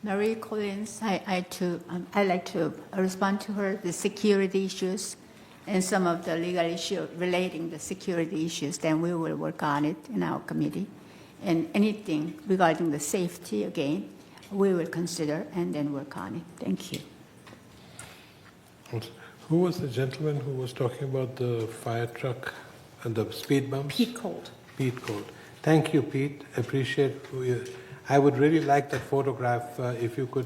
Marie Collins, I like to respond to her, the security issues and some of the legal issues relating the security issues, then we will work on it in our committee. And anything regarding the safety, again, we will consider and then work on it. Thank you. Who was the gentleman who was talking about the fire truck and the speed bumps? Pete Colt. Pete Colt. Thank you, Pete. Appreciate you. I would really like that photograph. If you could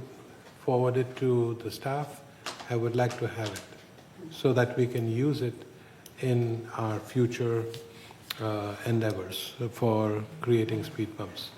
forward it to the staff, I would like to have it so that we can use it in our future endeavors for creating speed bumps.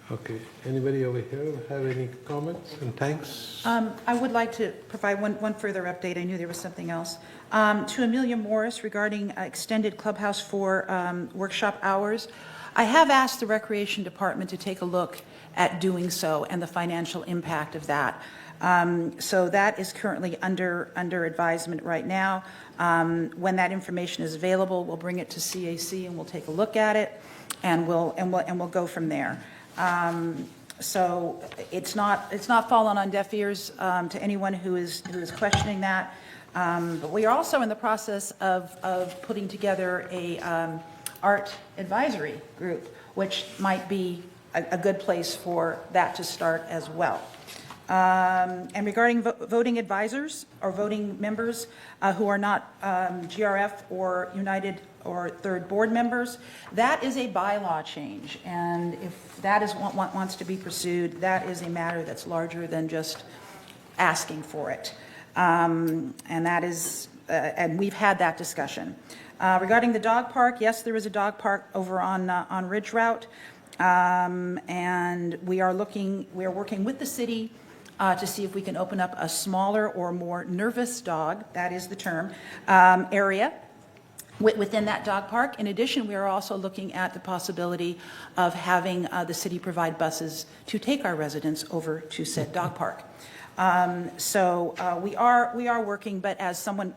Okay. Anybody over here have any comments and thanks? I would like to provide one further update. I knew there was something else. To Amelia Morris regarding extended Clubhouse 4 workshop hours. I have asked the Recreation Department to take a look at doing so and the financial impact of that. So that is currently under advisement right now. When that information is available, we'll bring it to CAC and we'll take a look at it, and we'll go from there. So it's not fallen on deaf ears to anyone who is questioning that. But we are also in the process of putting together a art advisory group, which might be a good place for that to start as well. And regarding voting advisors or voting members who are not GRF or United or Third board members, that is a bylaw change. And if that is what wants to be pursued, that is a matter that's larger than just asking for it. And that is, and we've had that discussion. Regarding the dog park, yes, there is a dog park over on Ridge Route. And we are working with the city to see if we can open up a smaller or more nervous dog, that is the term, area within that dog park. In addition, we are also looking at the possibility of having the city provide buses to take our residents over to said dog park. So we are working, but as someone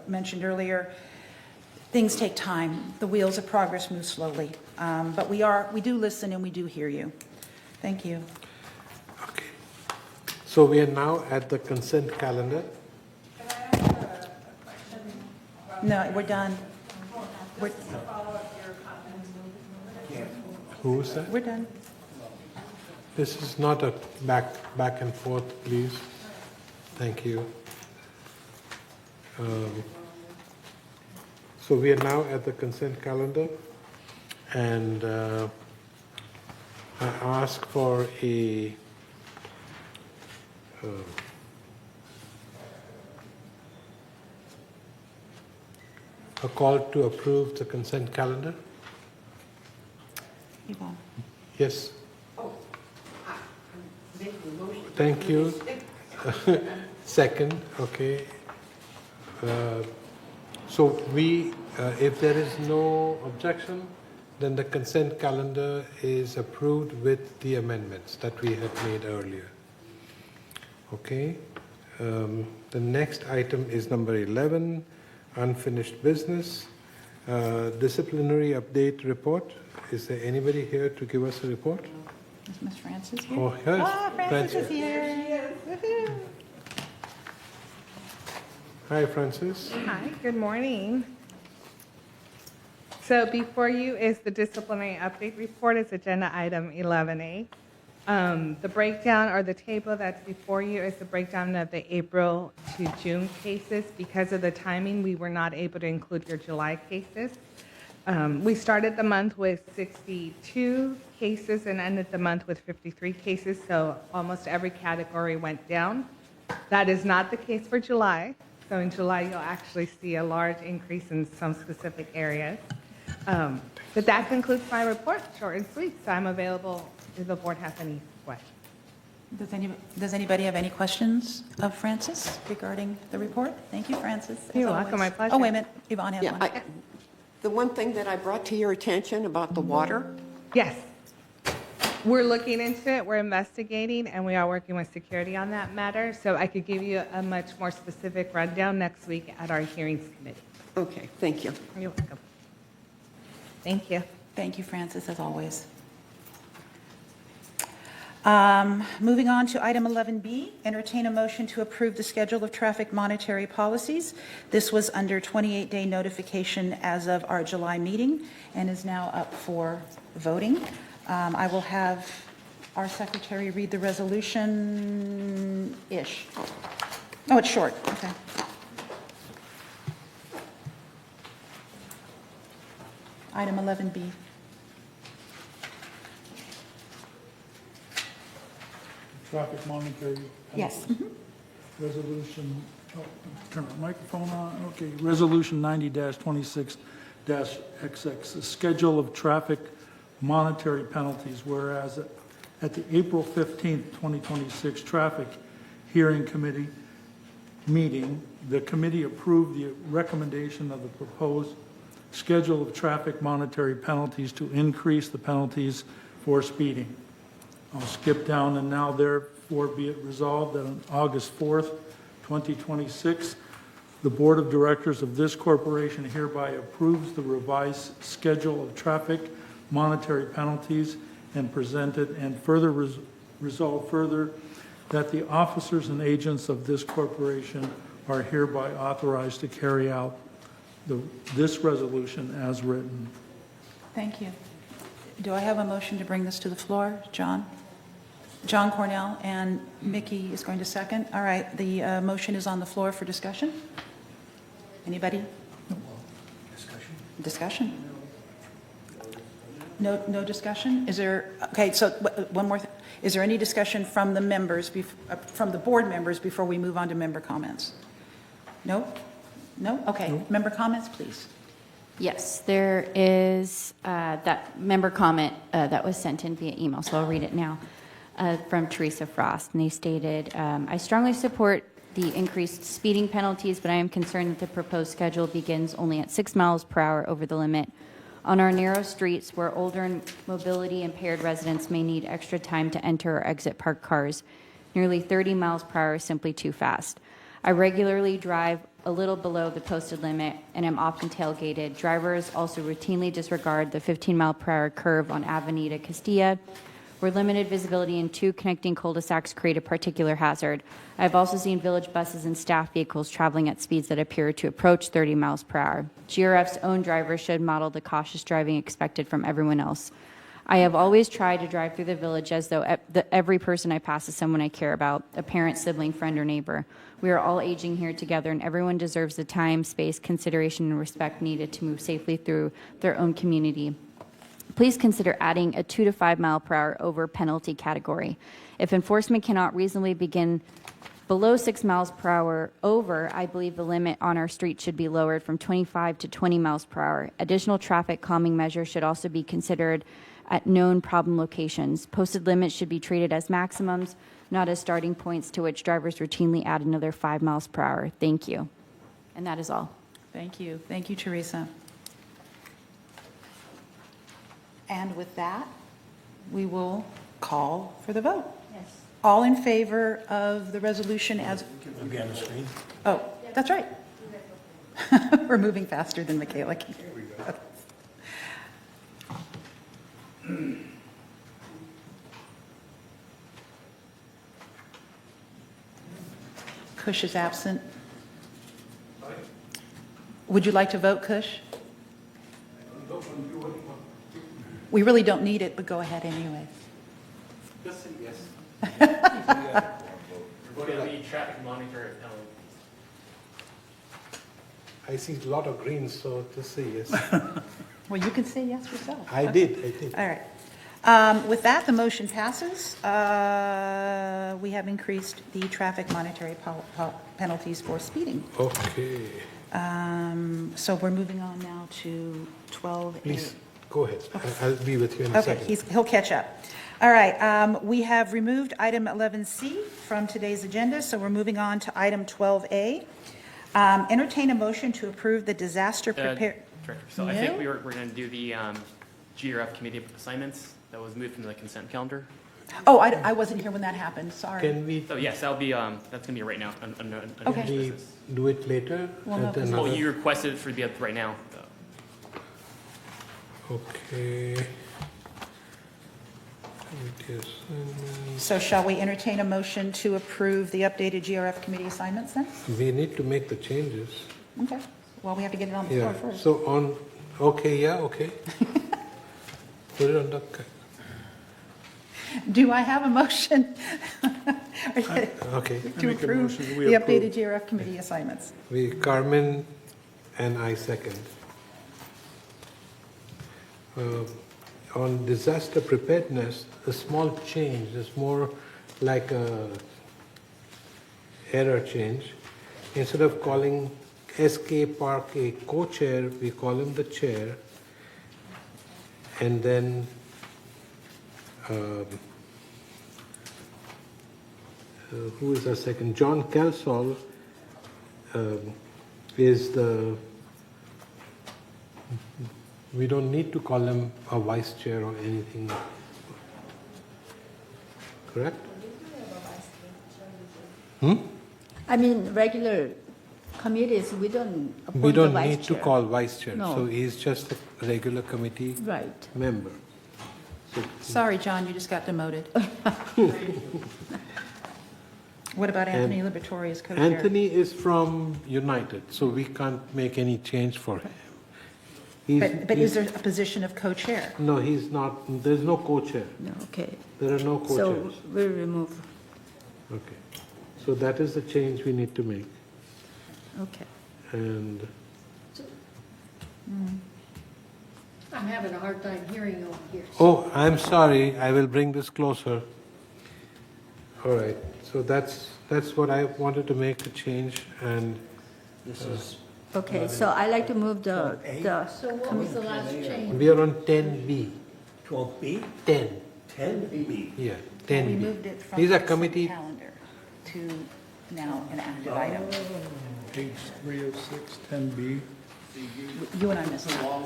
mentioned earlier, things take time. The wheels of progress move slowly. But we do listen and we do hear you. Thank you. Okay. So we are now at the consent calendar. Can I ask a question No, we're done. We're, Who is that? we're done. This is not a back and forth, please. Thank you. So we are now at the consent calendar, and I ask for a call to approve the consent calendar. Yvonne. Yes. Thank you. Second, okay. So if there is no objection, then the consent calendar is approved with the amendments that we had made earlier. Okay. The next item is number 11, unfinished business. Disciplinary update report. Is there anybody here to give us a report? Is Miss Francis here? Oh, yes. Francis is here. Woohoo. Hi, Francis. Hi, good morning. So before you is the disciplinary update report, is agenda item 11A. The breakdown or the table that's before you is the breakdown of the April to June cases. Because of the timing, we were not able to include your July cases. We started the month with 62 cases and ended the month with 53 cases, so almost every category went down. That is not the case for July. So in July, you'll actually see a large increase in some specific areas. But that concludes my report, short and sweet. So I'm available if the board has any questions. Does anybody have any questions of Francis regarding the report? Thank you, Francis. as You're always. welcome, my pleasure. Oh, wait a minute. Yvonne has one. The one thing that I brought to your attention about the water, Yes. We're looking into it, we're investigating, and we are working with security on that matter. So I could give you a much more specific rundown next week at our hearings committee. okay, thank you. You're welcome. Thank you. Thank you, Francis, as always. Moving on to item 11B, entertain a motion to approve the schedule of traffic monetary policies. This was under 28-day notification as of our July meeting and is now up for voting. I will have our secretary read the resolution-ish. Oh, it's short, okay. Item 11B. Traffic monetary. Yes. Resolution, turn my microphone on, okay. Resolution 90-26-XX, the schedule of traffic monetary penalties, whereas at the April 15th, 2026 Traffic Hearing Committee meeting, the committee approved the recommendation of the proposed schedule of traffic monetary penalties to increase the penalties for speeding. I'll skip down, and now therefore be it resolved that on August 4th, 2026, the Board of Directors of this corporation hereby approves the revised schedule of traffic monetary penalties and presented, and further resolve further that the officers and agents of this corporation are hereby authorized to carry out this resolution as written. Thank you. Do I have a motion to bring this to the floor? John? John Cornell, and Mickey is going to second. All right, the motion is on the floor for discussion. Anybody? Discussion? No discussion? Is there, okay, so one more thing. Is there any discussion from the members, from the board members before we move on to member comments? No? No? Okay, member comments, please. Yes, there is that member comment that was sent in via email, so I'll read it now, from Teresa Frost. And they stated, I strongly support the increased speeding penalties, but I am concerned that the proposed schedule begins only at 6 miles per hour over the limit on our narrow streets where older and mobility impaired residents may need extra time to enter or exit parked cars. Nearly 30 miles per hour is simply too fast. I regularly drive a little below the posted limit and am often tailgated. Drivers also routinely disregard the 15 mile per hour curve on Avenida Castilla, where limited visibility in 2 connecting cul-de-sacs create a particular hazard. I've also seen village buses and staff vehicles traveling at speeds that appear to approach 30 miles per hour. GRF's own drivers should model the cautious driving expected from everyone else. I have always tried to drive through the village as though every person I pass is someone I care about, a parent, sibling, friend, or neighbor. We are all aging here together, and everyone deserves the time, space, consideration, and respect needed to move safely through their own community. Please consider adding a 2 to 5 mile per hour over penalty category. If enforcement cannot reasonably begin below 6 miles per hour over, I believe the limit on our street should be lowered from 25 to 20 miles per hour. Additional traffic calming measures should also be considered at known problem locations. Posted limits should be treated as maximums, not as starting points to which drivers routinely add another 5 miles per hour. Thank you. And that is all. Thank you. Thank you, Teresa. And with that, we will call for the vote. Yes. All in favor of the resolution as... Again, the screen. Oh, that's right. We're moving faster than Michaela can. There we go. Kush is absent. Would you like to vote, Kush? We really don't need it, but go ahead anyway. Just say yes. We're going to be traffic monitoring. I see a lot of greens, so just say yes. Well, you can say yes yourself. I did. All right. With that, the motion passes. We have increased the traffic monetary penalties for speeding. Okay. So we're moving on now to 12A. Please, go ahead. I'll be with you in a second. Okay, he'll catch up. All right, we have removed item 11C from today's agenda, so we're moving on to item 12A. Entertain a motion to approve the disaster prepare. Director, so I think we're going to do the GRF committee assignments that was moved from the consent calendar. Oh, I wasn't here when that happened, sorry. Can we, So yes, that'll be that's going to be right now. Okay. can we do it later? Well, no, at 'cause- Well, another- you requested it for the right now. Okay. So shall we entertain a motion to approve the updated GRF committee assignments then? We need to make the changes. Okay, well, we have to get it on the Yeah, floor first. so on, okay. Put it on the, Do I have a motion okay. to make a approve motion, we the approve. updated GRF committee assignments? Carmen and I second. On disaster preparedness, a small change is more like a error change. Instead of calling SK Park a co-chair, we call him the chair. And then who is our second? John Kelsall is the, we don't need to call him a vice chair or anything. Correct? I mean, regular committees, we don't appoint We the don't vice need to chair. call vice chair, No. so he's just a regular committee Right. member. So Sorry, John, you just got demoted. What about Anthony Liberatore as co-chair? Anthony is from United, so we can't make any change for him. But is there a position of co-chair? No, he's not, there's no co-chair. No, okay. There are no So co-chairs. we'll remove, Okay. So that is the change we need to make. okay. And I'm having a hard time hearing over here. oh, I'm sorry, I will bring this closer. All right, so that's what I wanted to make a change, and This is Okay, so I like to move the, So what was the last change? we are on 10B. 12B? 10, 10B. yeah, We 10B. moved it from These the are consent committee, calendar to now an active item. Page 306, 10B. You and I missed that.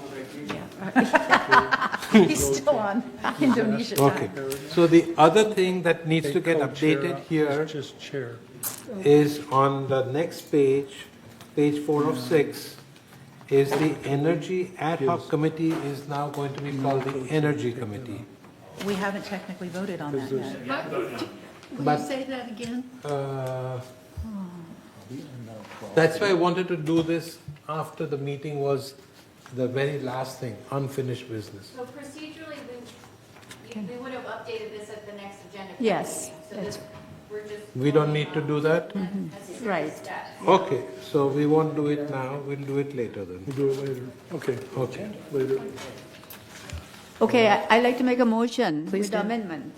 He's still on Indonesia okay. time. So the other thing that needs to get updated here Just chair. is on the next page, page 4 of 6, is the Energy Ad Hoc Committee is now going to be called the Energy Committee. We haven't technically voted on that yet. Will But- you say that again? That's why I wanted to do this after the meeting was the very last thing, unfinished business. So procedurally, we would have updated this at the next agenda. Yes, So this, we're just. We don't need to do that? Right. Okay, so we won't do it now, we'll do it later then. We'll do it later. Okay, Okay. later. Okay, I'd like to make a motion with the amendment.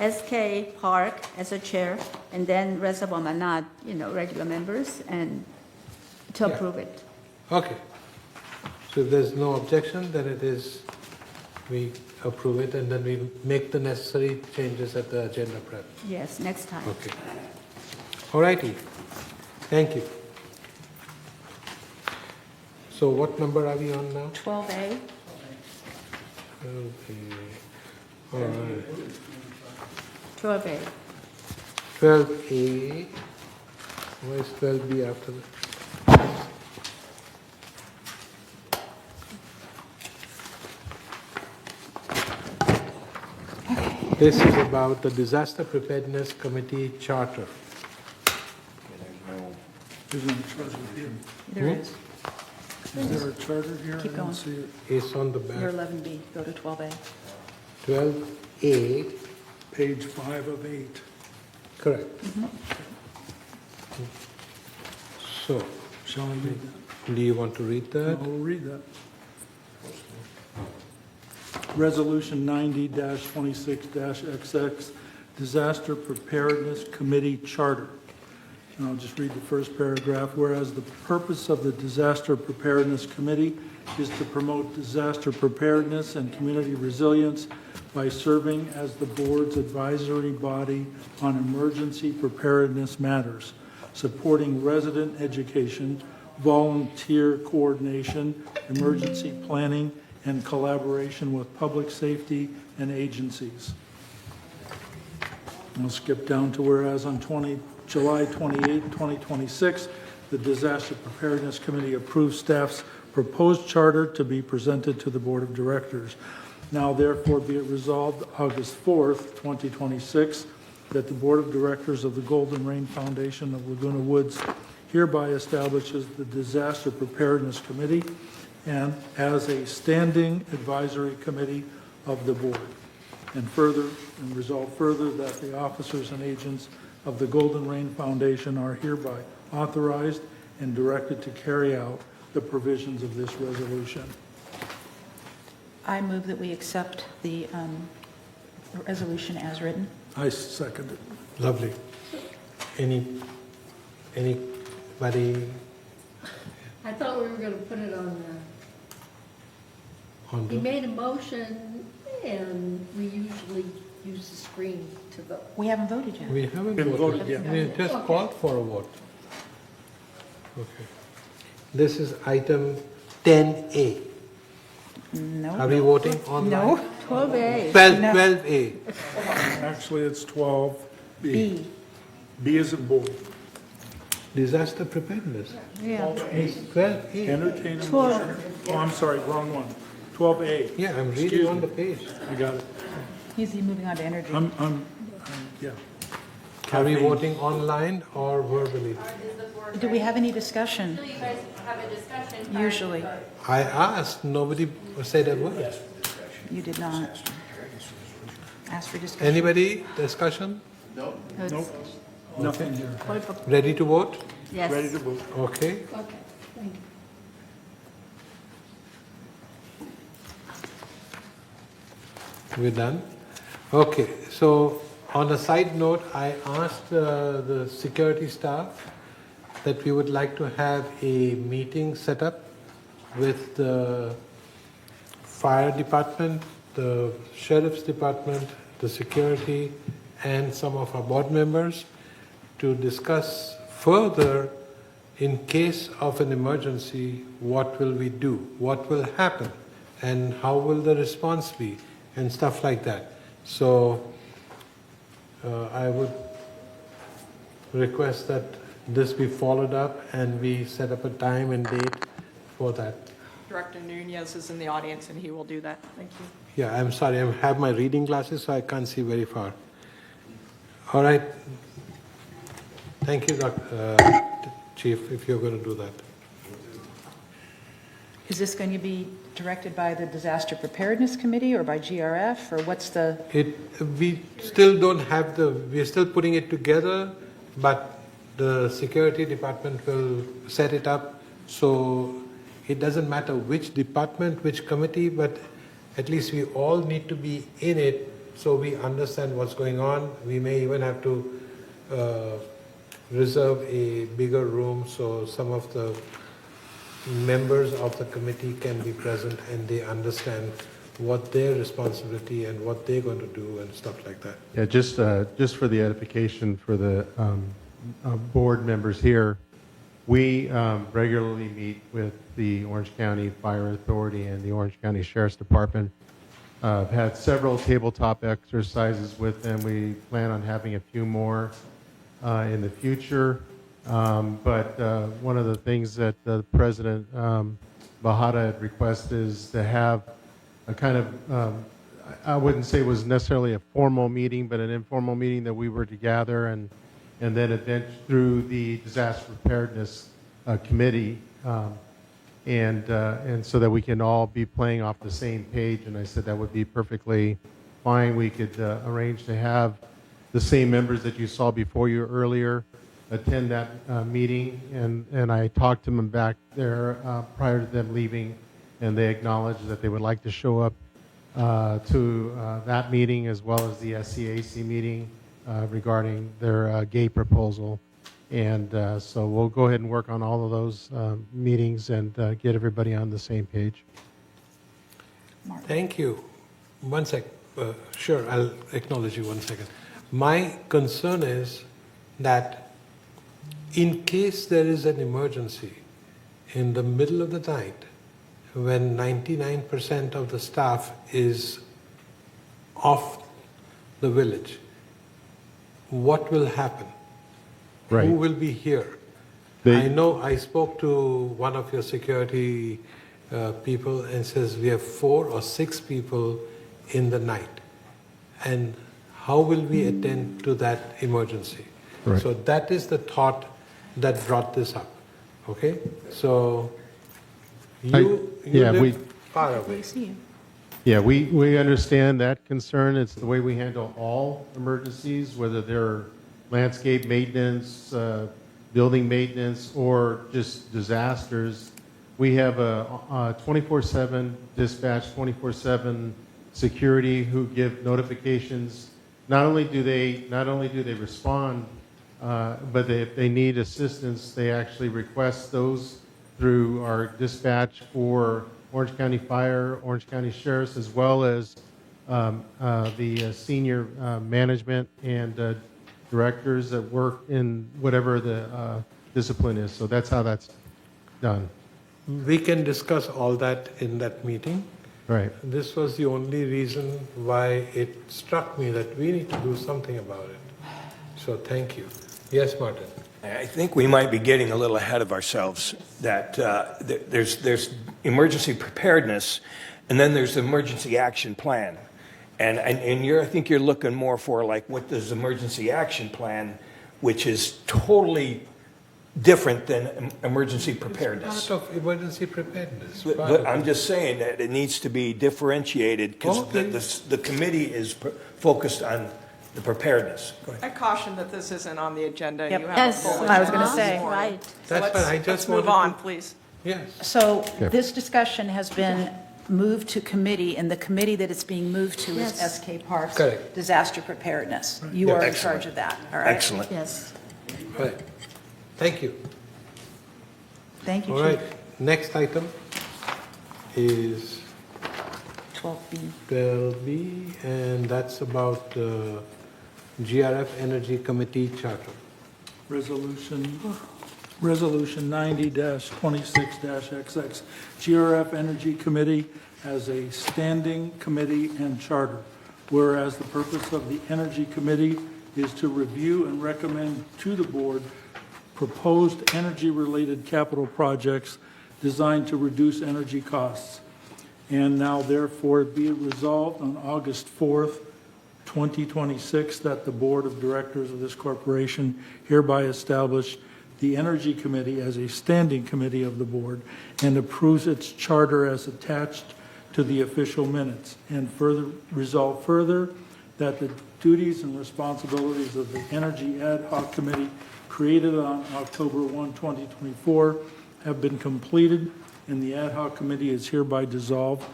SK Park as a chair, and then rest of them are not, regular members, and to Yeah. approve it. Okay. So if there's no objection, then it is, we approve it and then we make the necessary changes at the agenda prep. Yes, next time. Okay. All righty. Thank you. So what number are we on now? 12A. Okay. All right. 12A. 12A. Why is 12B after that? This is about the Disaster Preparedness Committee Charter. There's no charter here. There is. Is there a charter here? Keep I don't going. see it. It's on the You're back. 11B, go to 12A. 12A, Page 5 of 8. correct. So, Shall I read that? do you want to read that? I'll read that. Resolution 90-26-XX, Disaster Preparedness Committee Charter. And I'll just read the first paragraph. Whereas the purpose of the Disaster Preparedness Committee is to promote disaster preparedness and community resilience by serving as the board's advisory body on emergency preparedness matters, supporting resident education, volunteer coordination, emergency planning, and collaboration with public safety and agencies. We'll skip down to whereas on July 28, 2026, the Disaster Preparedness Committee approved staff's proposed charter to be presented to the Board of Directors. Now therefore be it resolved August 4th, 2026, that the Board of Directors of the Golden Rain Foundation of Laguna Woods hereby establishes the Disaster Preparedness Committee and as a standing advisory committee of the board. And resolve further that the officers and agents of the Golden Rain Foundation are hereby authorized and directed to carry out the provisions of this resolution. I move that we accept the resolution as written. I second it. Lovely. Anybody I thought we were going to put it on on He the? made a motion, and we usually use the screen to vote. We haven't voted yet. We haven't Been voted. voted yet. We just Okay. called for a vote. Okay. This is item 10A. No. Are we voting on No. 12A. 12A. Actually, it's 12B. B. B is in bold. Disaster preparedness. Yeah. 12A. Entertain a motion. Oh, I'm sorry, wrong one. 12A. Yeah, I'm reading Excuse on me. the page. I got it. He's moving on to energy. Yeah. Are we voting online or verbally? Do we have any discussion? Usually you guys have a discussion. Usually. I asked, nobody said a word. You did not. Ask for discussion. Anybody, discussion? Nope. Nothing here. Ready to vote? Yes. Ready to vote. Okay. Okay, thank you. We're done? Okay, so on a side note, I asked the security staff that we would like to have a meeting set up with the fire department, the sheriff's department, the security, and some of our board members to discuss further in case of an emergency, what will we do? What will happen? And how will the response be? And stuff like that. So I would request that this be followed up and we set up a time and date for that. Director Nunez is in the audience, and he will do that. Thank you. Yeah, I'm sorry, I have my reading glasses, so I can't see very far. All right. Thank you, Chief, if you're going to do that. Is this going to be directed by the Disaster Preparedness Committee or by GRF, or what's the? We still don't have we're still putting it together, but the security department will set it up, so it doesn't matter which department, which committee, but at least we all need to be in it so we understand what's going on. We may even have to reserve a bigger room so some of the members of the committee can be present and they understand what their responsibility and what they're going to do and stuff like that. Yeah, just for the edification for the board members here, we regularly meet with the Orange County Fire Authority and the Orange County Sheriff's Department. I've had several tabletop exercises with them. We plan on having a few more in the future. But one of the things that President Bahada had requested is to have a kind of, I wouldn't say it was necessarily a formal meeting, but an informal meeting that we were to gather and then advance through the Disaster Preparedness Committee, and so that we can all be playing off the same page. And I said that would be perfectly fine. We could arrange to have the same members that you saw before you earlier attend that meeting, and I talked to them back there prior to them leaving, and they acknowledged that they would like to show up to that meeting as well as the SCAC meeting regarding their gate proposal. And so we'll go ahead and work on all of those meetings and get everybody on the same page. Thank you. One sec. Sure, I'll acknowledge you 1 second. My concern is that in case there is an emergency in the middle of the night when 99% of the staff is off the village, what will happen? Right. Who will be here? I know I spoke to one of your security people and says we have 4 or 6 people in the night. And how will we attend to that emergency? Right. So that is the thought that brought this up. Okay? So you live far away. Yeah, we understand that concern. It's the way we handle all emergencies, whether they're landscape maintenance, building maintenance, or just disasters. We have a 24/7 dispatch, 24/7 security who give notifications. Not only do they respond, but if they need assistance, they actually request those through our dispatch for Orange County Fire, Orange County Sheriff's, as well as the senior management and directors that work in whatever the discipline is. So that's how that's done. We can discuss all that in that meeting. Right. This was the only reason why it struck me that we need to do something about it. So thank you. Yes, Martin. I think we might be getting a little ahead of ourselves, that there's emergency preparedness, and then there's the emergency action plan. And I think you're looking more for like what does emergency action plan, which is totally different than emergency preparedness. It's part of emergency preparedness. But I'm just saying that it needs to be differentiated because the committee is focused on the preparedness. Go ahead. I caution that this isn't on the agenda. Yep. You have Yes, a full I was agenda gonna say. this morning. Right. So That's fine. I let's just move wanted on, to- please. Yes. So Okay. this discussion has been moved to committee, and the committee that it's being moved to is SK Parks. Correct. Disaster Preparedness. You Yeah, are in excellent. charge of that, all right? Excellent. Yes. All right. Thank you. Thank you, All right. Chief. Next item is 12B. 12B, and that's about GRF Energy Committee Charter. Resolution 90-26-XX, GRF Energy Committee as a standing committee and charter. Whereas the purpose of the Energy Committee is to review and recommend to the board proposed energy-related capital projects designed to reduce energy costs. And now therefore be it resolved on August 4th, 2026, that the Board of Directors of this corporation hereby establish the Energy Committee as a standing committee of the board and approves its charter as attached to the official minutes. And further resolve further that the duties and responsibilities of the Energy Ad Hoc Committee created on October 1, 2024 have been completed, and the Ad Hoc Committee is hereby dissolved.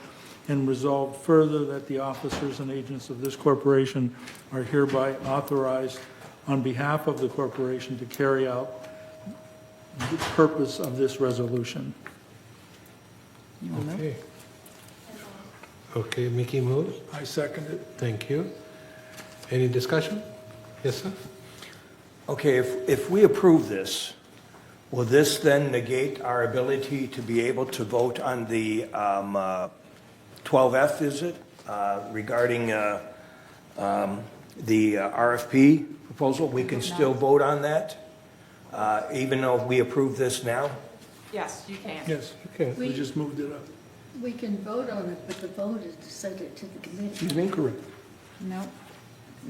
And resolved further that the officers and agents of this corporation are hereby authorized on behalf of the corporation to carry out the purpose of this resolution. Okay. Okay, Mickey moves. I second it. Thank you. Any discussion? Yes, sir? Okay, if we approve this, will this then negate our ability to be able to vote on the 12F, is it, regarding the RFP proposal? We can still vote on that, even though we approve this now? Yes, you can. Yes, okay. We just moved it up. We can vote on it, but the vote is to send it to the committee. She's incorrect. Nope,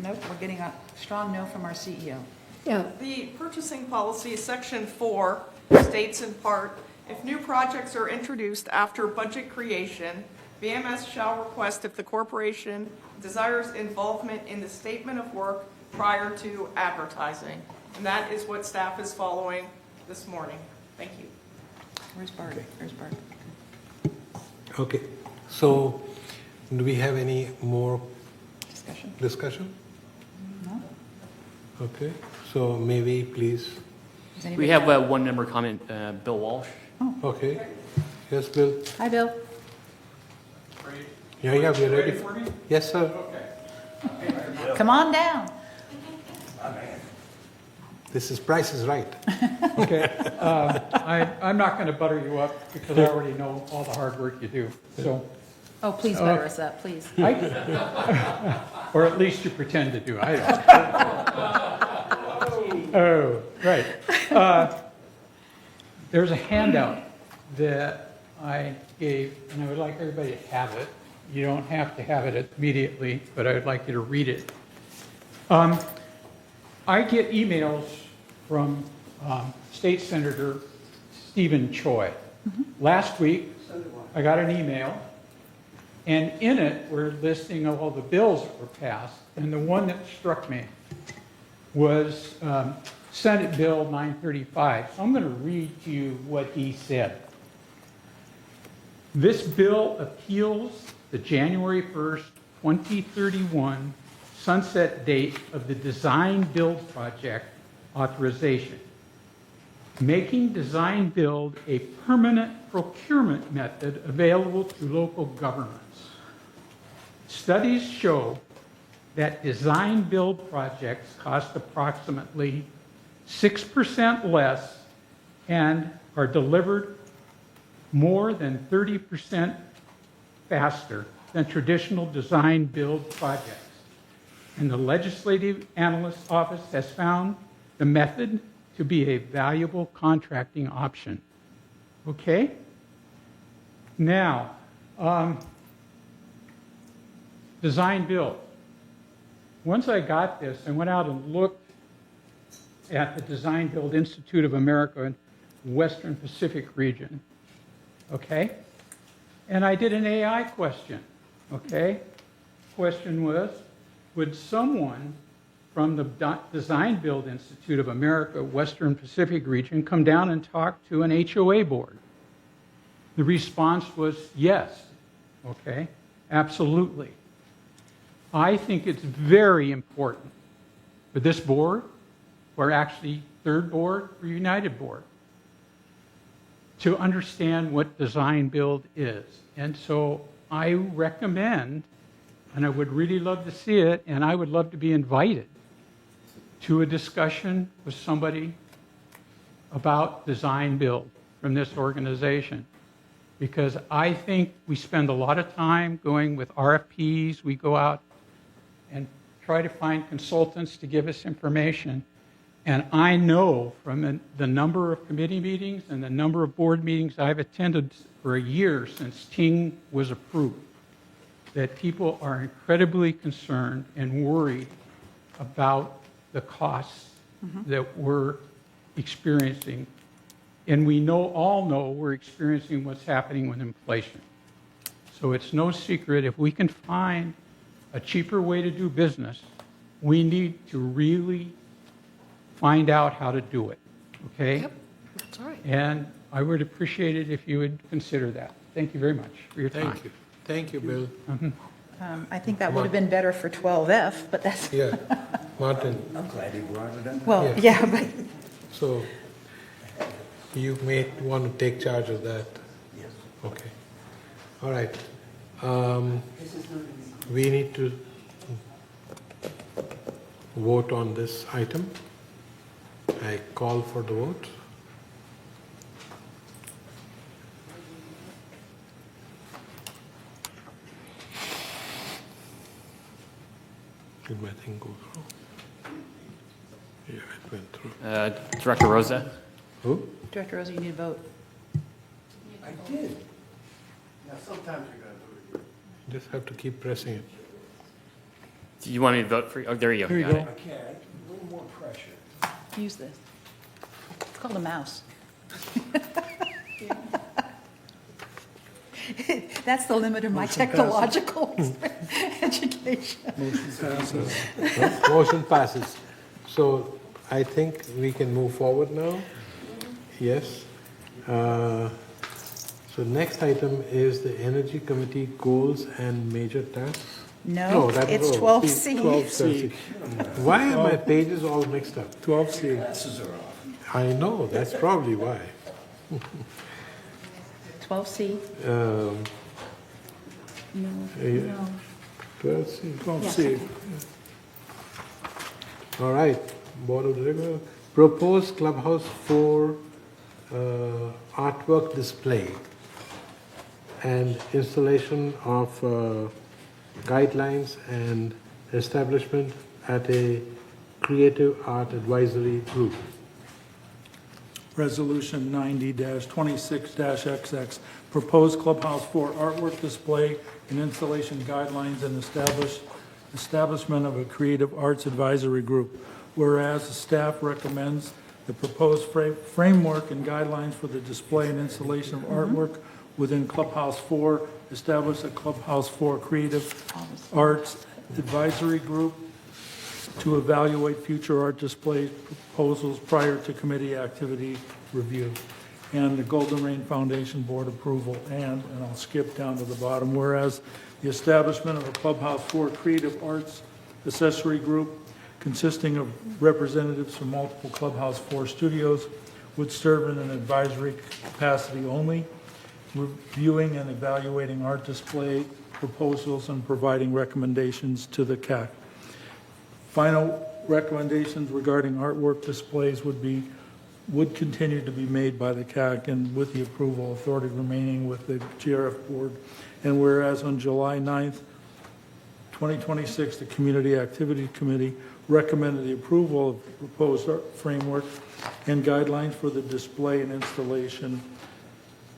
we're getting a strong no from our CEO. Yeah, The purchasing policy, section 4, states in part, if new projects are introduced after budget creation, BMS shall request if the corporation desires involvement in the statement of work prior to advertising. And that is what staff is following this morning. Thank you. Where's Bart? Where's Bart? Okay, so do we have any more discussion? No. Okay, so maybe please. We have one member comment, Bill Walsh. Okay. Yes, Bill? Hi, Bill. Yeah, we're ready for me? Yes, sir. Come on down. This is Price is Right. Okay, I'm not going to butter you up because I already know all the hard work you do, so. Oh, please butter us up, please. Or at least you pretend to do, I don't. Oh, right. There's a handout that I gave, and I would like everybody to have it. You don't have to have it immediately, but I would like you to read it. I get emails from State Senator Stephen Choi. Last week, I got an email, and in it, we're listing all the bills that were passed, and the one that struck me was Senate Bill 935. So I'm going to read to you what he said. This bill appeals the January 1st, 2031 sunset date of the design-build project authorization, making design-build a permanent procurement method available to local governments. Studies show that design-build projects cost approximately 6% less and are delivered more than 30% faster than traditional design-build projects. And the Legislative Analyst's Office has found the method to be a valuable contracting option. Okay? Now, design-build. Once I got this, I went out and looked at the Design-Build Institute of America in Western Pacific region. Okay? And I did an AI question. Okay? Question was, would someone from the Design-Build Institute of America, Western Pacific region, come down and talk to an HOA board? The response was yes. Okay? Absolutely. I think it's very important for this board, or actually third board or United board, to understand what design-build is. And so I recommend, and I would really love to see it, and I would love to be invited to a discussion with somebody about design-build from this organization. Because I think we spend a lot of time going with RFPs, we go out and try to find consultants to give us information. And I know from the number of committee meetings and the number of board meetings I've attended for a year since Ting was approved, that people are incredibly concerned and worried about the costs that we're experiencing. And we all know we're experiencing what's happening with inflation. So it's no secret, if we can find a cheaper way to do business, we need to really find out how to do it, okay? Yep, that's all right. And I would appreciate it if you would consider that. Thank you very much for your time. Thank you. Thank you, Bill. I think that would have been better for 12F, but that's, Yeah, Martin. I'm glad you brought it up. well, yeah, but So you may want to take charge of that. Yes. Okay. All right. We need to vote on this item. I call for the vote. Did my thing go through? Yeah, it went through. Director Rosa? Who? Director Rosa, you need a vote. I did. Now, sometimes you're going to do it. Just have to keep pressing it. Do you want me to vote for you? Oh, there you go. There you Got go. it. Okay, a little more pressure. Use this. It's called a mouse. That's the limit of my technological education. Motion passes. So I think we can move forward now. Yes. So next item is the Energy Committee goals and major tasks. No, that it's was 12C. 12C. Why are my pages all mixed up? 12C. Glasses are off. I know, that's probably why. 12C. No. 12C. 12C. All right, Board of Directors, proposed Clubhouse 4 artwork display and installation of guidelines and establishment at a creative art advisory group. Resolution 90-26-XX, proposed Clubhouse 4 artwork display and installation guidelines and establishment of a creative arts advisory group. Whereas the staff recommends the proposed framework and guidelines for the display and installation of artwork within Clubhouse 4, establish a Clubhouse 4 creative arts advisory group to evaluate future art display proposals prior to committee activity review, and the Golden Rain Foundation Board approval, and I'll skip down to the bottom, whereas the establishment of a Clubhouse 4 creative arts accessory group consisting of representatives from multiple Clubhouse 4 studios would serve in an advisory capacity only, reviewing and evaluating art display proposals and providing recommendations to the CAC. Final recommendations regarding artwork displays would continue to be made by the CAC and with the approval authority remaining with the GRF board. And whereas on July 9th, 2026, the Community Activity Committee recommended the approval of the proposed framework and guidelines for the display and installation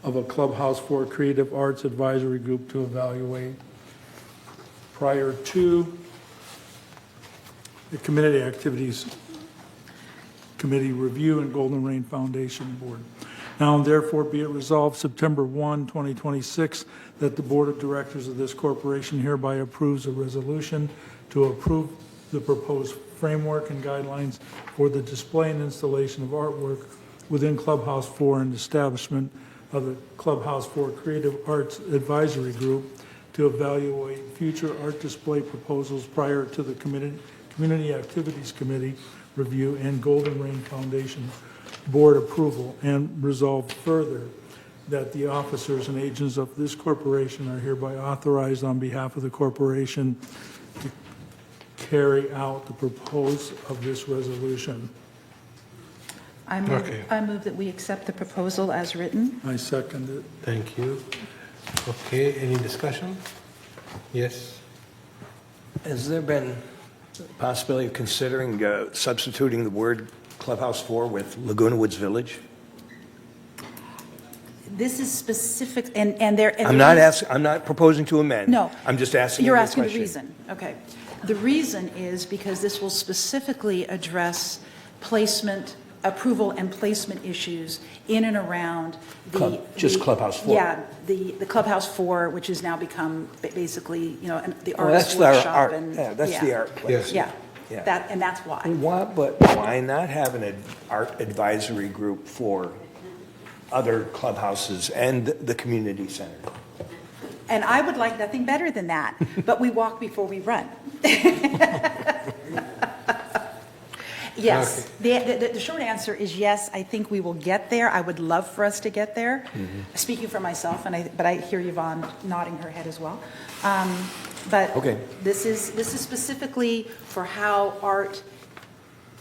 of a Clubhouse 4 Creative Arts Advisory Group to evaluate prior to the Community Activities Committee review and Golden Rain Foundation Board. Now and therefore be it resolved September 1, 2026, that the Board of Directors of this corporation hereby approves a resolution to approve the proposed framework and guidelines for the display and installation of artwork within Clubhouse 4 and establishment of the Clubhouse 4 Creative Arts Advisory Group to evaluate future art display proposals prior to the Community Activities Committee review and Golden Rain Foundation Board approval, and resolved further that the officers and agents of this corporation are hereby authorized on behalf of the corporation to carry out the purpose of this resolution. I move that we accept the proposal as written. I second it. Thank you. Okay, any discussion? Yes. Has there been a possibility of considering substituting the word Clubhouse 4 with Laguna Woods Village? This is specific, and there. and I'm there not is- asking, I'm not proposing to amend. No. I'm just asking You're you a asking the question. reason, okay. The reason is because this will specifically address placement, approval and placement issues in and around Just Clubhouse 4. Yeah, the Clubhouse 4, which has now become basically, the Well, artist that's the workshop. art, and yeah, that's the art place. Yeah, Yeah. and that's why. But why not have an art advisory group for other clubhouses and the community center? And I would like nothing better than that, but we walk before we run. Yes, the short answer is yes, I think we will get there. I would love for us to get there, speaking for myself, but I hear Yvonne nodding her head as well. But Okay. this is specifically for how art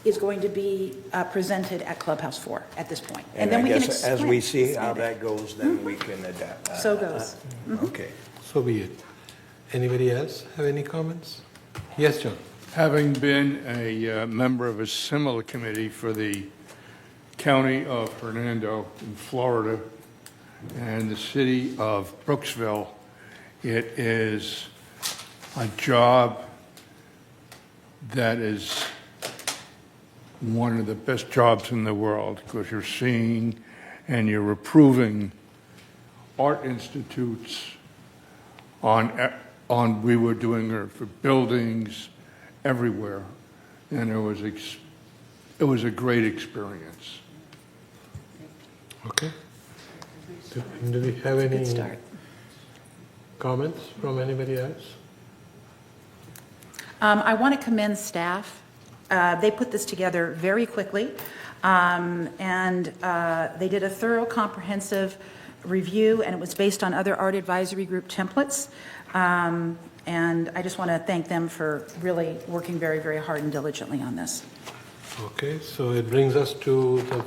is going to be presented at Clubhouse 4 at this point. And then I we can guess as we see expand how it. that goes, then we can adapt. So goes. Okay. So be it. Anybody else have any comments? Yes, John. Having been a member of a similar committee for the county of Hernando in Florida and the city of Brooksville, it is a job that is one of the best jobs in the world because you're seeing and you're approving art institutes on we were doing it for buildings everywhere, and it was a great experience. Okay. Do we have any Good start. comments from anybody else? I want to commend staff. They put this together very quickly, and they did a thorough, comprehensive review, and it was based on other art advisory group templates. And I just want to thank them for really working very, very hard and diligently on this. Okay, so it brings us to the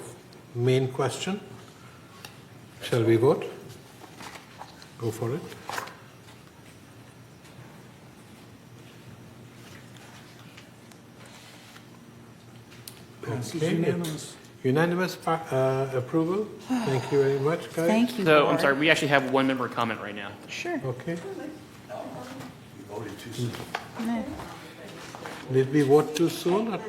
main question. Shall we vote? Go for it. Passes Okay. unanimous. Unanimous approval. Thank you very much, guys. Thank you. So, I'm Board. sorry, we actually have one member comment right now. Sure. Okay. You voted too soon. No. Did we vote too soon? Or?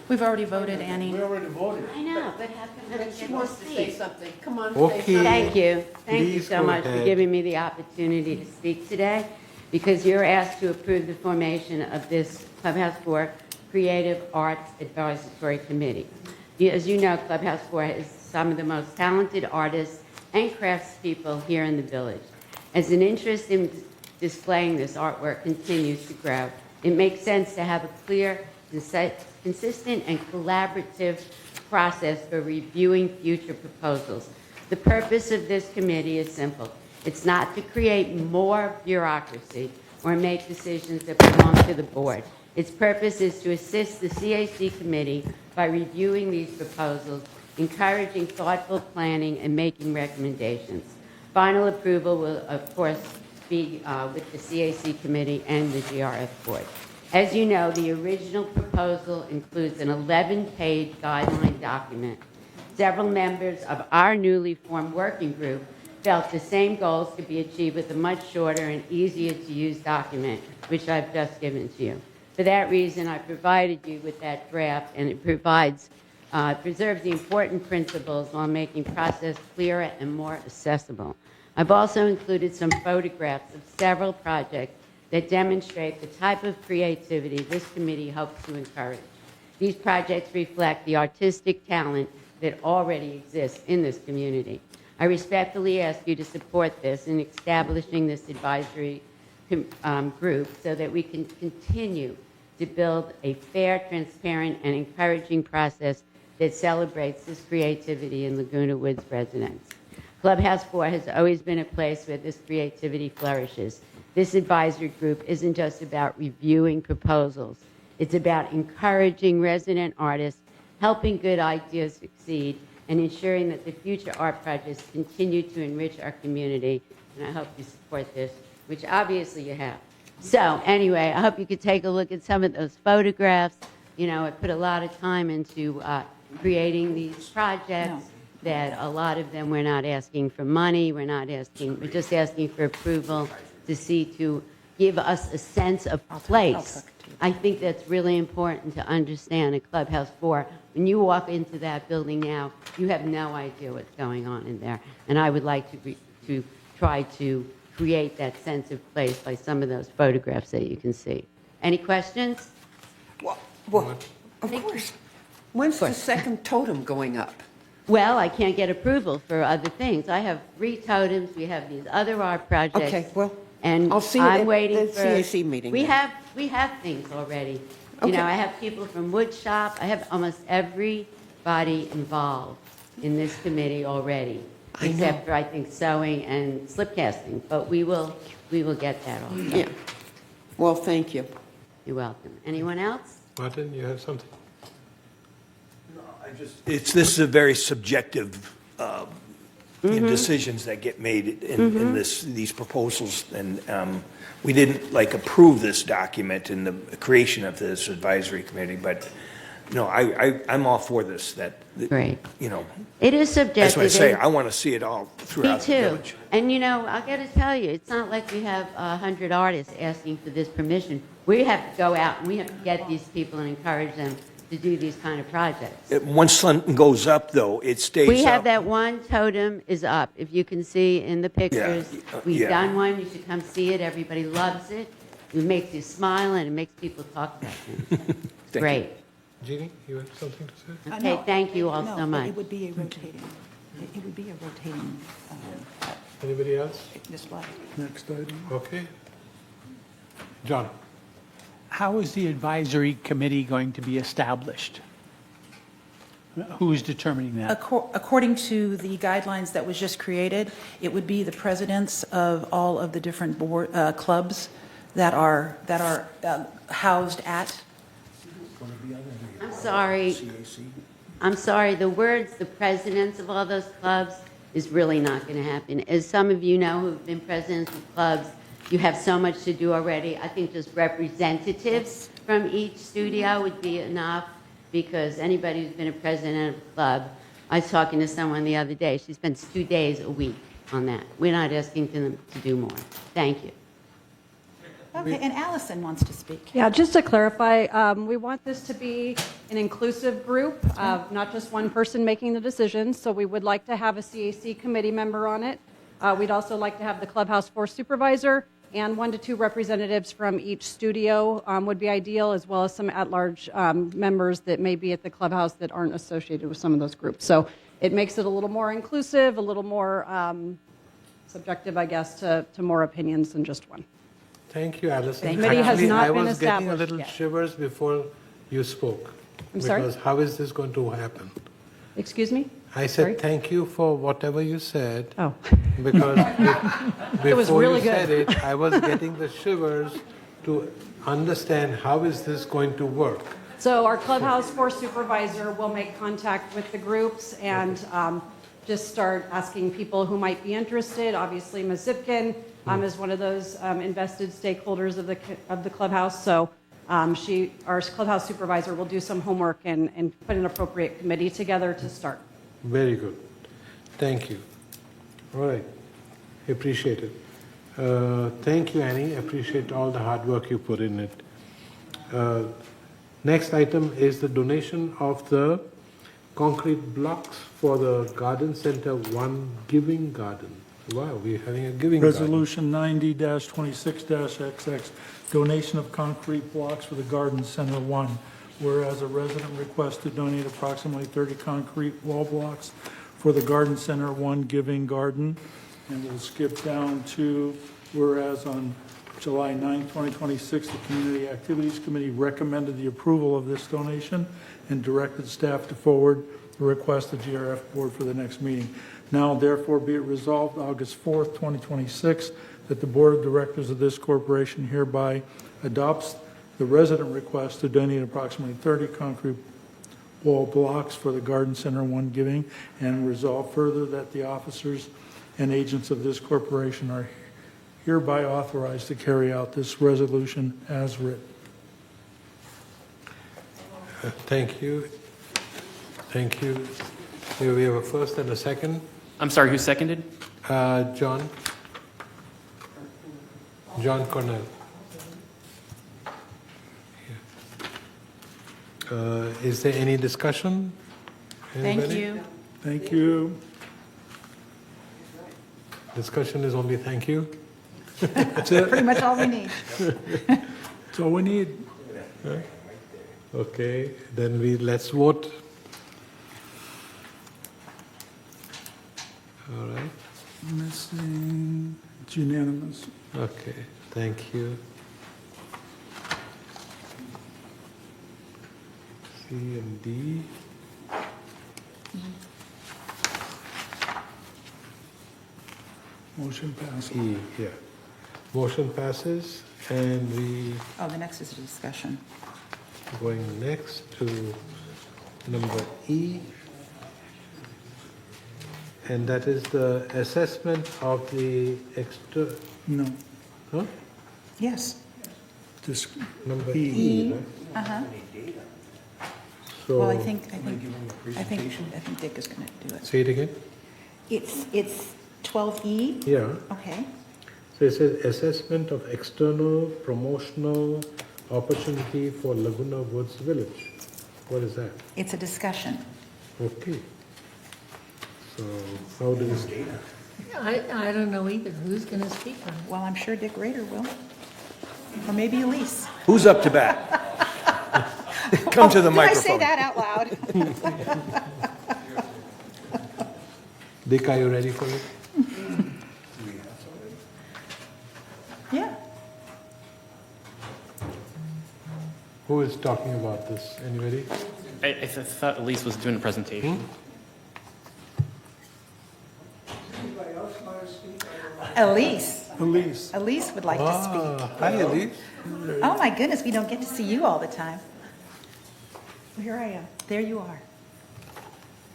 We've already voted, Annie. already voted. I know, but how come She wants to say something. Come on. Okay. Thank you. Thank you Please so go much for ahead. giving me the opportunity to speak today, because you're asked to approve the formation of this Clubhouse 4 Creative Arts Advisory Committee. As you know, Clubhouse 4 is some of the most talented artists and craftspeople here in the village. As an interest in displaying this artwork continues to grow, it makes sense to have a clear, consistent, and collaborative process for reviewing future proposals. The purpose of this committee is simple. It's not to create more bureaucracy or make decisions that belong to the board. Its purpose is to assist the CAC committee by reviewing these proposals, encouraging thoughtful planning, and making recommendations. Final approval will, of course, be with the CAC committee and the GRF board. As you know, the original proposal includes an 11-page guideline document. Several members of our newly formed working group felt the same goals could be achieved with a much shorter and easier-to-use document, which I've just given to you. For that reason, I provided you with that draft, and it preserves the important principles while making process clearer and more accessible. I've also included some photographs of several projects that demonstrate the type of creativity this committee hopes to encourage. These projects reflect the artistic talent that already exists in this community. I respectfully ask you to support this in establishing this advisory group so that we can continue to build a fair, transparent, and encouraging process that celebrates this creativity in Laguna Woods residents. Clubhouse 4 has always been a place where this creativity flourishes. This advisory group isn't just about reviewing proposals. It's about encouraging resident artists, helping good ideas succeed, and ensuring that the future art projects continue to enrich our community. And I hope you support this, which obviously you have. So anyway, I hope you could take a look at some of those photographs. You know, I put a lot of time into creating these projects, that a lot of them we're not asking for money, we're just asking for approval to give us a sense of place. I think that's really important to understand at Clubhouse 4. When you walk into that building now, you have no idea what's going on in there. And I would like to try to create that sense of place by some of those photographs that you can see. Any questions? Well, of course. When's the second totem going up? Well, I can't get approval for other things. I have 3 totems. We have these other art projects. Okay, well, and I'll see you I'm at waiting the for CAC meeting We then. have things already. Okay. You know, I have people from wood shop. I have almost everybody involved in this committee already, I know. except for I think sewing and slip casting. But we will get that all. Yeah. Well, thank you. You're welcome. Anyone else? Martin, you have something? This is a very subjective decisions that get made in these proposals, and we didn't approve this document in the creation of this advisory committee, but no, I'm all for this. Great. You know, It is subjective. that's what I say. I want to see it all throughout Me the too. village. And you know, I got to tell you, it's not like we have 100 artists asking for this permission. We have to go out and we have to get these people and encourage them to do these kind of projects. Once something goes up, though, it stays We have up. that one totem is up. If you can see in the pictures, we've yeah. done one. You should come see it. Everybody loves it. It makes you smile and it makes people talk about things. Great. Jeannie, you have something to say? Okay, No, thank you all no, so much. It would be a rotating, it would be a rotating Anybody else? display. Next item. Okay. John? How is the advisory committee going to be established? Who is determining that? According to the guidelines that was just created, it would be the presidents of all of the different clubs that are housed at. I'm sorry, the words, the presidents of all those clubs, is really not going to happen. As some of you know who've been presidents of clubs, you have so much to do already. I think just representatives from each studio would be enough, because anybody who's been a president of a club, I was talking to someone the other day, she spends 2 days a week on that. We're not asking them to do more. Thank you. Okay, and Allison wants to speak. Yeah, just to clarify, we want this to be an inclusive group, not just one person making the decisions. So we would like to have a CAC committee member on it. We'd also like to have the Clubhouse 4 supervisor, and 1 to 2 representatives from each studio would be ideal, as well as some at-large members that may be at the clubhouse that aren't associated with some of those groups. So it makes it a little more inclusive, a little more subjective, I guess, to more opinions than just one. Thank you, Alison. The committee has not I been was getting a established little yet. shivers before you spoke. I'm sorry? Because how is this going to happen? Excuse me? I said Sorry? thank you for whatever you said. Oh. Because It was before really you said good. it, I was getting the shivers to understand how is this going to work. So our Clubhouse 4 supervisor will make contact with the groups and just start asking people who might be interested. Obviously, Ms. Zipkin is one of those invested stakeholders of the clubhouse. So our clubhouse supervisor will do some homework and put an appropriate committee together to start. Very good. Thank you. All right. Appreciate it. Thank you, Annie. Appreciate all the hard work you put in it. Next item is the donation of the concrete blocks for the Garden Center 1 Giving Garden. Wow, we're having a giving garden. Resolution 90-26-XX, donation of concrete blocks for the Garden Center 1. Whereas a resident requests to donate approximately 30 concrete wall blocks for the Garden Center 1 Giving Garden. And we'll skip down to whereas on July 9, 2026, the Community Activities Committee recommended the approval of this donation and directed staff to forward the request to GRF Board for the next meeting. Now, therefore, be it resolved August 4th, 2026, that the Board of Directors of this corporation hereby adopts the resident request to donate approximately 30 concrete wall blocks for the Garden Center 1 Giving, and resolve further that the officers and agents of this corporation are hereby authorized to carry out this resolution as written. Thank you. Thank you. Here we have a first and a second. I'm sorry, who seconded? John. John Cornell. Is there any discussion? Thank Anybody? you. Thank you. Discussion is only thank you. That's it. Pretty much all we need. That's all we need. Okay, then let's vote. All right. Missing, it's unanimous. Okay, thank you. C and D. Motion passes. E, yeah. Motion passes, and we Oh, the next is a discussion. going next to number E, and that is the assessment of the No, Huh? Yes. just Number E. E, right? Uh-huh. So, Well, I think Dick is going to do it. say it again? It's 12E? Yeah. Okay. So it says assessment of external promotional opportunity for Laguna Woods Village. What is that? It's a discussion. Okay. So how do we? I don't know either. Who's going to speak on it? Well, I'm sure Dick Rader will. Or maybe Elise. Who's up to bat? Come to the Did I microphone. say that out loud? Dick, are you ready for it? Yeah. Who is talking about this? Anybody? I thought Elise was doing a presentation. Elise. Elise. Elise would like to speak. Hi, Elise. Oh, my goodness, we don't get to see you all the time. Well, here I am. There you are.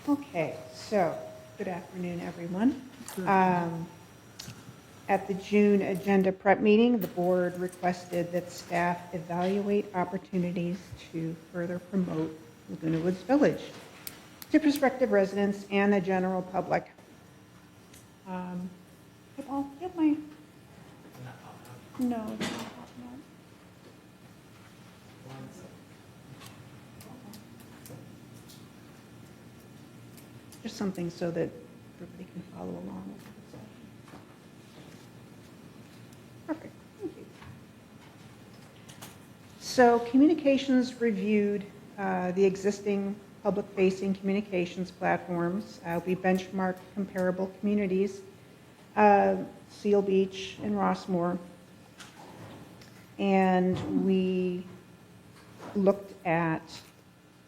Okay, so, good afternoon, everyone. At the June agenda prep meeting, the board requested that staff evaluate opportunities to further promote Laguna Woods Village to prospective residents and the general public. Hey, Paul, you have my... No, it's not popping up. Just something so that everybody can follow along with the discussion. Perfect, thank you. So communications reviewed the existing public-facing communications platforms. We benchmarked comparable communities, Seal Beach and Rossmore, and we looked at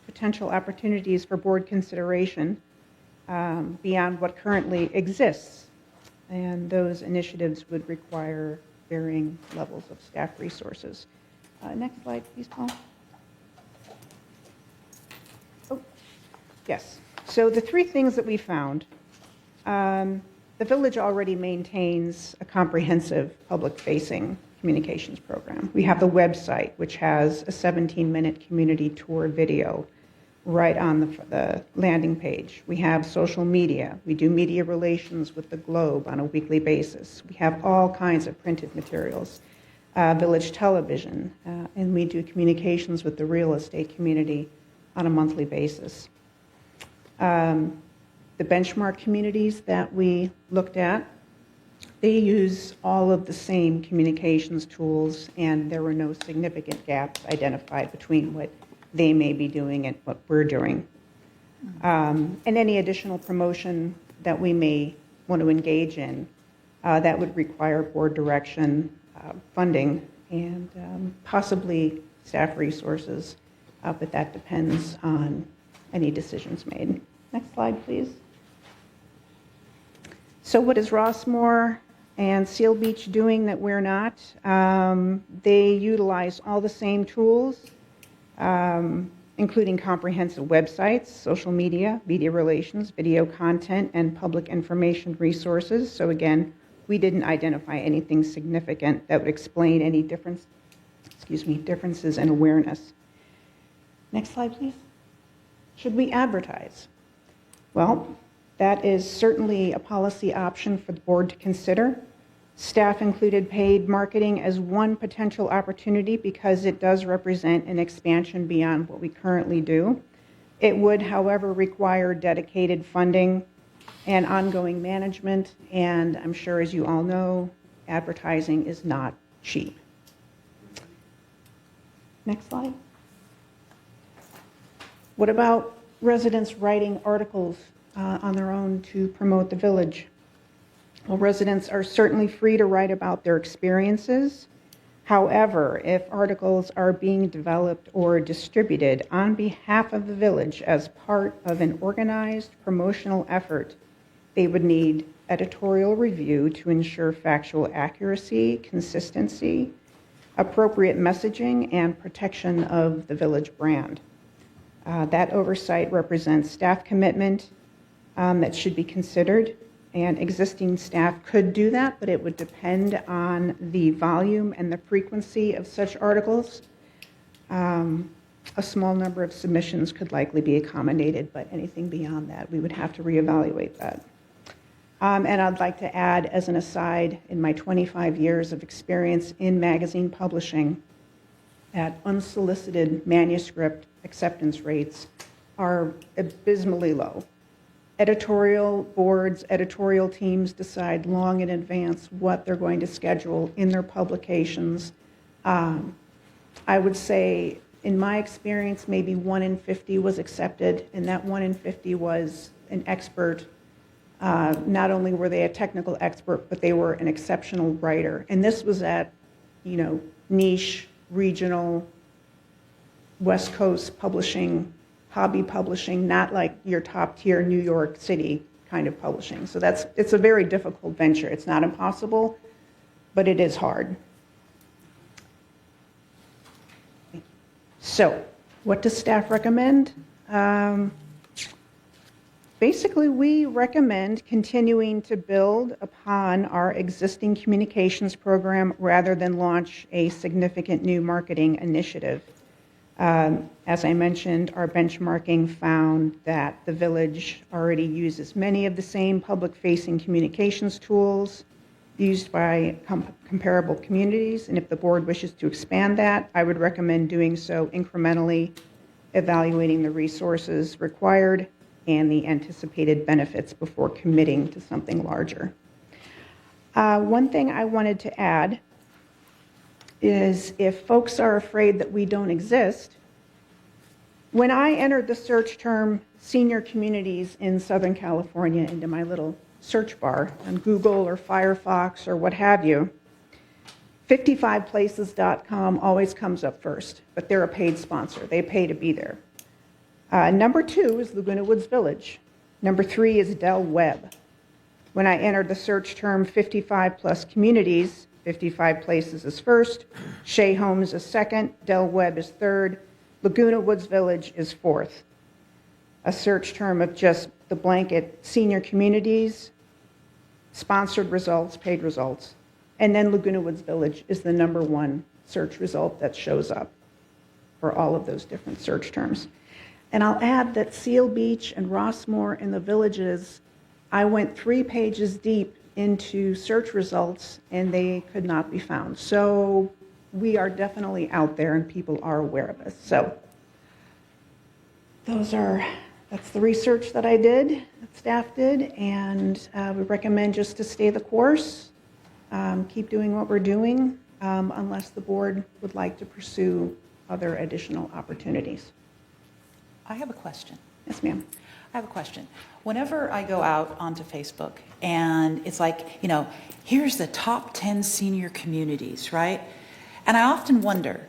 potential opportunities for board consideration beyond what currently exists. And those initiatives would require varying levels of staff resources. Next slide, please, Paul. Oh, yes. So the three things that we found, the village already maintains a comprehensive public-facing communications program. We have the website, which has a 17-minute community tour video right on the landing page. We have social media. We do media relations with the Globe on a weekly basis. We have all kinds of printed materials, village television, and we do communications with the real estate community on a monthly basis. The benchmark communities that we looked at, they use all of the same communications tools, and there were no significant gaps identified between what they may be doing and what we're doing. And any additional promotion that we may want to engage in, that would require board direction, funding, and possibly staff resources, but that depends on any decisions made. Next slide, please. So what is Rossmore and Seal Beach doing that we're not? They utilize all the same tools, including comprehensive websites, social media, media relations, video content, and public information resources. So again, we didn't identify anything significant that would explain any differences in awareness. Next slide, please. Should we advertise? Well, that is certainly a policy option for the board to consider. Staff included paid marketing as one potential opportunity because it does represent an expansion beyond what we currently do. It would, however, require dedicated funding and ongoing management, and I'm sure, as you all know, advertising is not cheap. Next slide. What about residents writing articles on their own to promote the village? Well, residents are certainly free to write about their experiences. However, if articles are being developed or distributed on behalf of the village as part of an organized promotional effort, they would need editorial review to ensure factual accuracy, consistency, appropriate messaging, and protection of the village brand. That oversight represents staff commitment that should be considered, and existing staff could do that, but it would depend on the volume and the frequency of such articles. A small number of submissions could likely be accommodated, but anything beyond that, we would have to reevaluate that. And I'd like to add, as an aside, in my 25 years of experience in magazine publishing, that unsolicited manuscript acceptance rates are abysmally low. Editorial boards, editorial teams decide long in advance what they're going to schedule in their publications. I would say, in my experience, maybe 1 in 50 was accepted, and that 1 in 50 was an expert. Not only were they a technical expert, but they were an exceptional writer. And this was at, niche, regional, West Coast publishing, hobby publishing, not like your top tier New York City kind of publishing. So it's a very difficult venture. It's not impossible, but it is hard. So what does staff recommend? Basically, we recommend continuing to build upon our existing communications program rather than launch a significant new marketing initiative. As I mentioned, our benchmarking found that the village already uses many of the same public-facing communications tools used by comparable communities, and if the board wishes to expand that, I would recommend doing so incrementally, evaluating the resources required and the anticipated benefits before committing to something larger. One thing I wanted to add is if folks are afraid that we don't exist, when I entered the search term senior communities in Southern California into my little search bar on Google or Firefox or what have you, 55places.com always comes up first, but they're a paid sponsor. They pay to be there. Number 2 is Laguna Woods Village. Number 3 is Del Webb. When I entered the search term 55 plus communities, 55 Places is first, Shea Homes is second, Del Webb is third, Laguna Woods Village is fourth. A search term of just the blanket senior communities, sponsored results, paid results, and then Laguna Woods Village is the number 1 search result that shows up for all of those different search terms. And I'll add that Seal Beach and Rossmore and the villages, I went 3 pages deep into search results and they could not be found. So we are definitely out there and people are aware of us. So that's the research that I did, that staff did, and we recommend just to stay the course, keep doing what we're doing, unless the board would like to pursue other additional opportunities. I have a question. Yes, ma'am. I have a question. Whenever I go out onto Facebook and it's like, here's the top 10 senior communities, right? And I often wonder,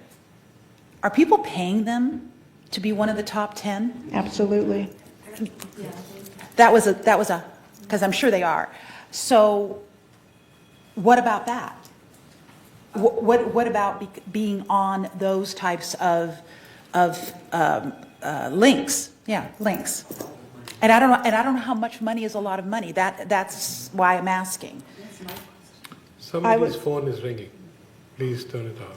are people paying them to be one of the top 10? Absolutely. That was a, because I'm sure they are. So what about that? What about being on those types of links? Yeah, links. And I don't know how much money is a lot of money. That's why I'm asking. Somebody's phone is ringing. Please turn it off.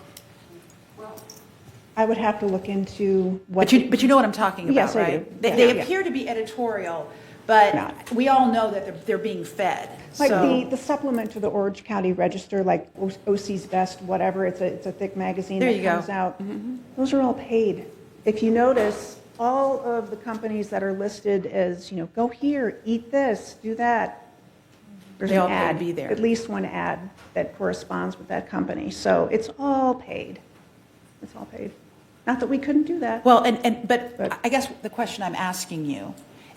I would have to look into what. But you know what I'm talking about, Yes, I right? do. They Yeah. appear to be editorial, but we all know that they're being fed. Like So- the supplement to the Orange County Register, like OC's Best, whatever, it's a thick magazine There that you go. comes out. Those are all paid. If you notice, all of the companies that are listed as, go here, eat this, do that. There's They an all pay to ad, be there. at least one ad that corresponds with that company. So it's all paid. It's all paid. Not that we couldn't do that. Well, but I guess the question I'm asking you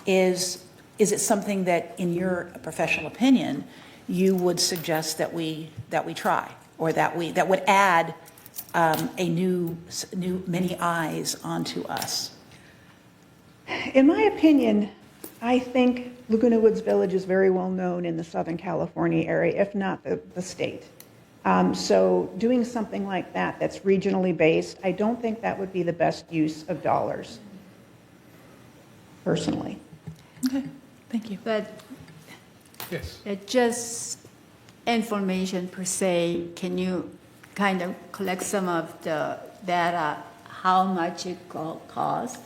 is it something that, in your professional opinion, you would suggest that we try, or that would add a new many eyes onto us? In my opinion, I think Laguna Woods Village is very well known in the Southern California area, if not the state. So doing something like that that's regionally based, I don't think that would be the best use of dollars, personally. Okay, thank you. But Yes. just information per se, can you kind of collect some of the data, how much it costs?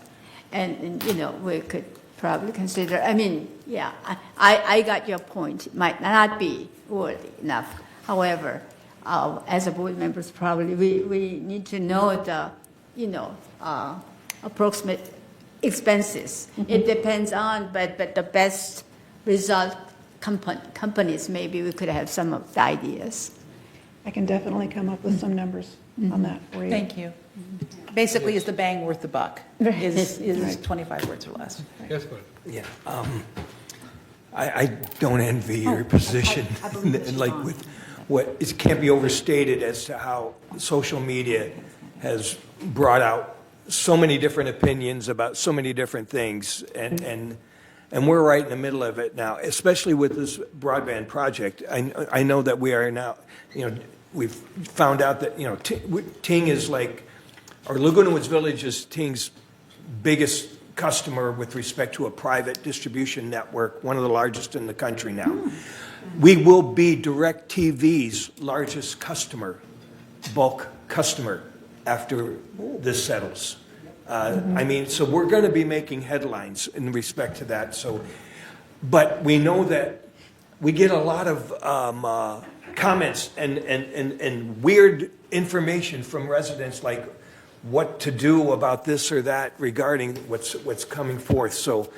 And we could probably consider, I got your point. It might not be worthy enough. However, as a board members, probably we need to know the, approximate expenses. It depends on, but the best result companies, maybe we could have some of the ideas. I can definitely come up with some numbers on that for you. Thank you. Basically, is the bang worth the buck? Is 25 words or less? Yes, Gordon. Yeah. I don't envy your position, I believe Mr. like Vaughn. with what, it can't be overstated as to how social media has brought out so many different opinions about so many different things, and we're right in the middle of it now, especially with this broadband project. I know that we are now, we've found out that, Ting is like, or Laguna Woods Village is Ting's biggest customer with respect to a private distribution network, one of the largest in the country now. We will be DirecTV's largest customer, bulk customer, after this settles. So we're going to be making headlines in respect to that. So, but we know that we get a lot of comments and weird information from residents, like what to do about this or that regarding what's coming forth. So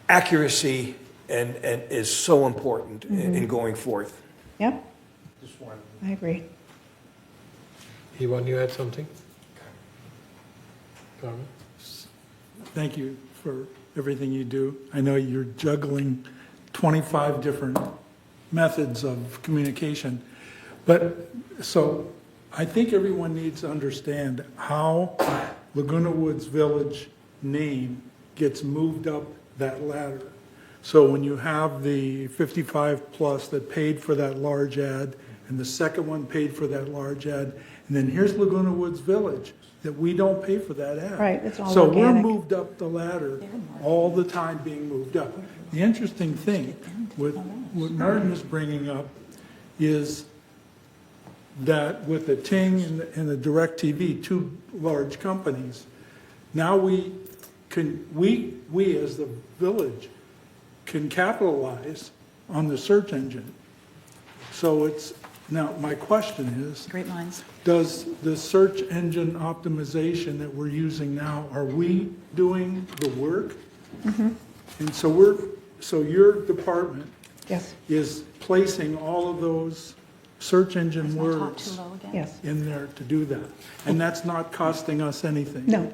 accuracy and is so important in going forth. Yep. I agree. Yvonne, you had something? Carmen? Thank you for everything you do. I know you're juggling 25 different methods of communication. But, so, I think everyone needs to understand how Laguna Woods Village name gets moved up that ladder. So when you have the 55 plus that paid for that large ad, and the second one paid for that large ad, and then here's Laguna Woods Village, that we don't pay for that ad. Right, it's all So organic. we're moved up the ladder, all the time being moved up. The interesting thing with what Martin is bringing up is that with the Ting and the DirecTV, two large companies, now we as the village can capitalize on the search engine. So it's, now my question is, Great minds. does the search engine optimization that we're using now, are we doing the work? And so your department Yes. is placing all of those search engine words Yes. in there to do that. And that's not costing us anything. No.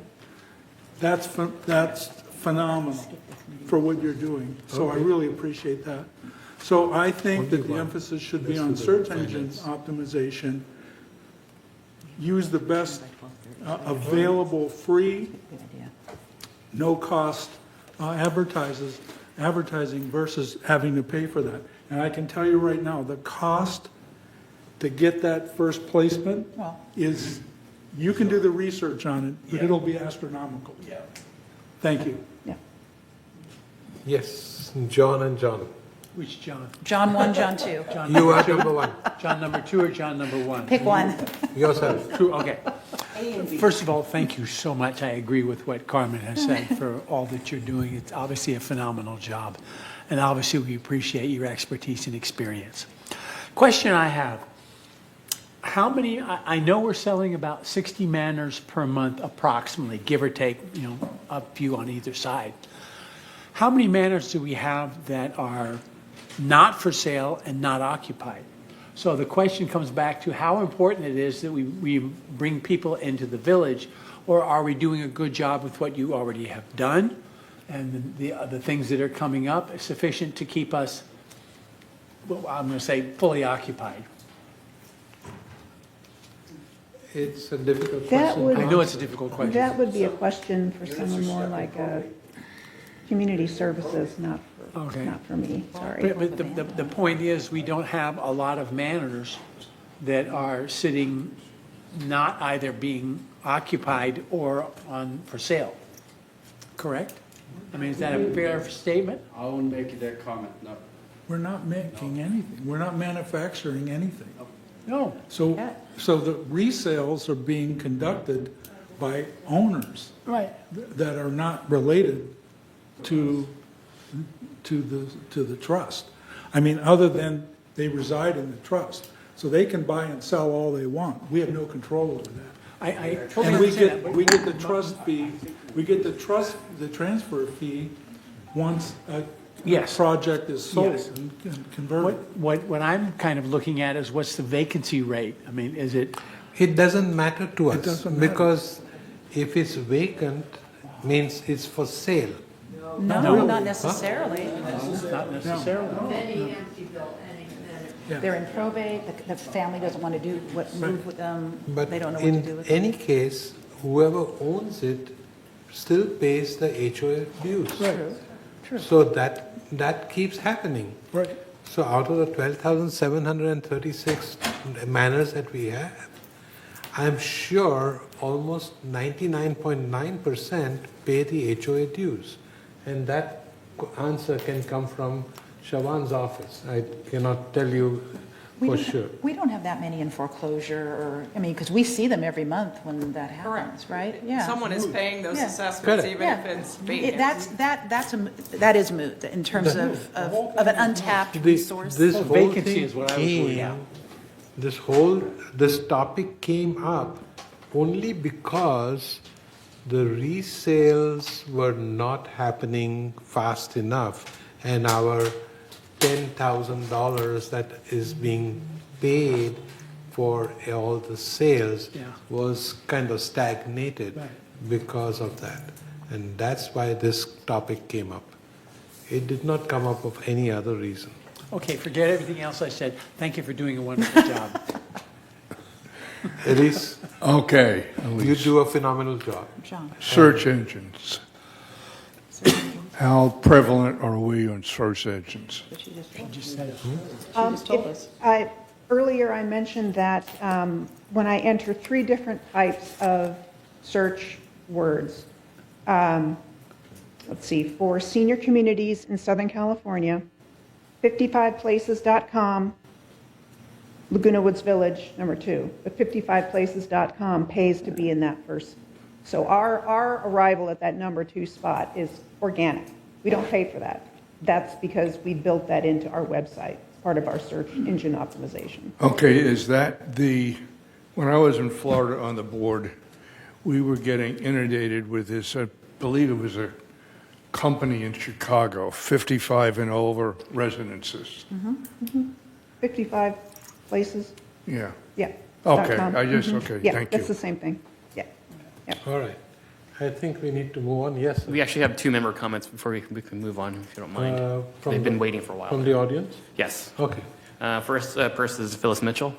That's phenomenal for what you're doing. So I really appreciate that. So I think that the emphasis should be on search engine optimization. Use the best available free, no-cost advertising versus having to pay for that. And I can tell you right now, the cost to get that first placement is, you can do the research on it, but it'll be astronomical. Thank you. Yes, John and John. Which John? John 1, John 2. John You are two? number one. John number 2 or John number 1? Pick one. Yourself. Two, okay. A and B. First of all, thank you so much. I agree with what Carmen has said for all that you're doing. It's obviously a phenomenal job. And obviously, we appreciate your expertise and experience. Question I have, how many, I know we're selling about 60 manners per month approximately, give or take, a few on either side. How many manners do we have that are not for sale and not occupied? So the question comes back to how important it is that we bring people into the village, or are we doing a good job with what you already have done? And the things that are coming up is sufficient to keep us, well, I'm going to say, fully occupied. It's a difficult That question. would- I know it's a difficult question. That would be a question for someone more like community services, not for me, sorry. But the point is, we don't have a lot of manors that are sitting not either being occupied or on for sale, correct? I mean, is that a fair statement? I won't make that comment, no. We're not making anything. We're not manufacturing anything. No. So the resales are being conducted by owners. Right. That are not related to the trust. I mean, other than they reside in the trust. So they can buy and sell all they want. We have no control over that. I totally And we understand get, we get the trust fee, we get the transfer fee once a Yes. project is sold Yes. and converted. What I'm kind of looking at is what's the vacancy rate? I mean, is it? It doesn't matter to us. doesn't matter. Because if it's vacant, means it's for sale. No, not necessarily. Not necessarily. They're in probate, the family doesn't want to do move with them, But they don't know what to do in with them. any case, whoever owns it still pays the HOA dues. True. So that keeps happening. Right. So out of the 12,736 manors that we have, I'm sure almost 99.9% pay the HOA dues. And that answer can come from Shawan's office. I cannot tell you for sure. We don't have that many in foreclosure, because we see them every month when that happens, right? Yeah. Someone is paying those Yeah. assessments, Correct. even if it's vacant. That is moot in terms of an untapped resource. This Oh, whole vacancy thing is what I was worried about. this topic came up only because the resales were not happening fast enough, and our $10,000 that is being paid for all the sales was kind of stagnated because of that. And that's why this topic came up. It did not come up of any other reason. Okay, forget everything else I said. Thank you for doing a wonderful job. Elise, Okay, you Elise. do a phenomenal job. John. Search engines. How prevalent are we on search engines? Earlier I mentioned that when I enter 3 different types of search words, let's see, for senior communities in Southern California, 55places.com, Laguna Woods Village, number 2. But 55places.com pays to be in that first. So our arrival at that number 2 spot is organic. We don't pay for that. That's because we built that into our website. It's part of our search engine optimization. Okay, is that when I was in Florida on the board, we were getting inundated with this, I believe it was a company in Chicago, 55 and over residences. 55 places? Yeah. Yeah. Okay, .com. okay, Yeah, thank that's you. the same thing. Yeah. All right. I think we need to move on. Yes, sir. We actually have 2 member comments before we can move on, if you don't mind. They've been waiting for a while. From the audience? Yes. Okay. First person is Phyllis Mitchell.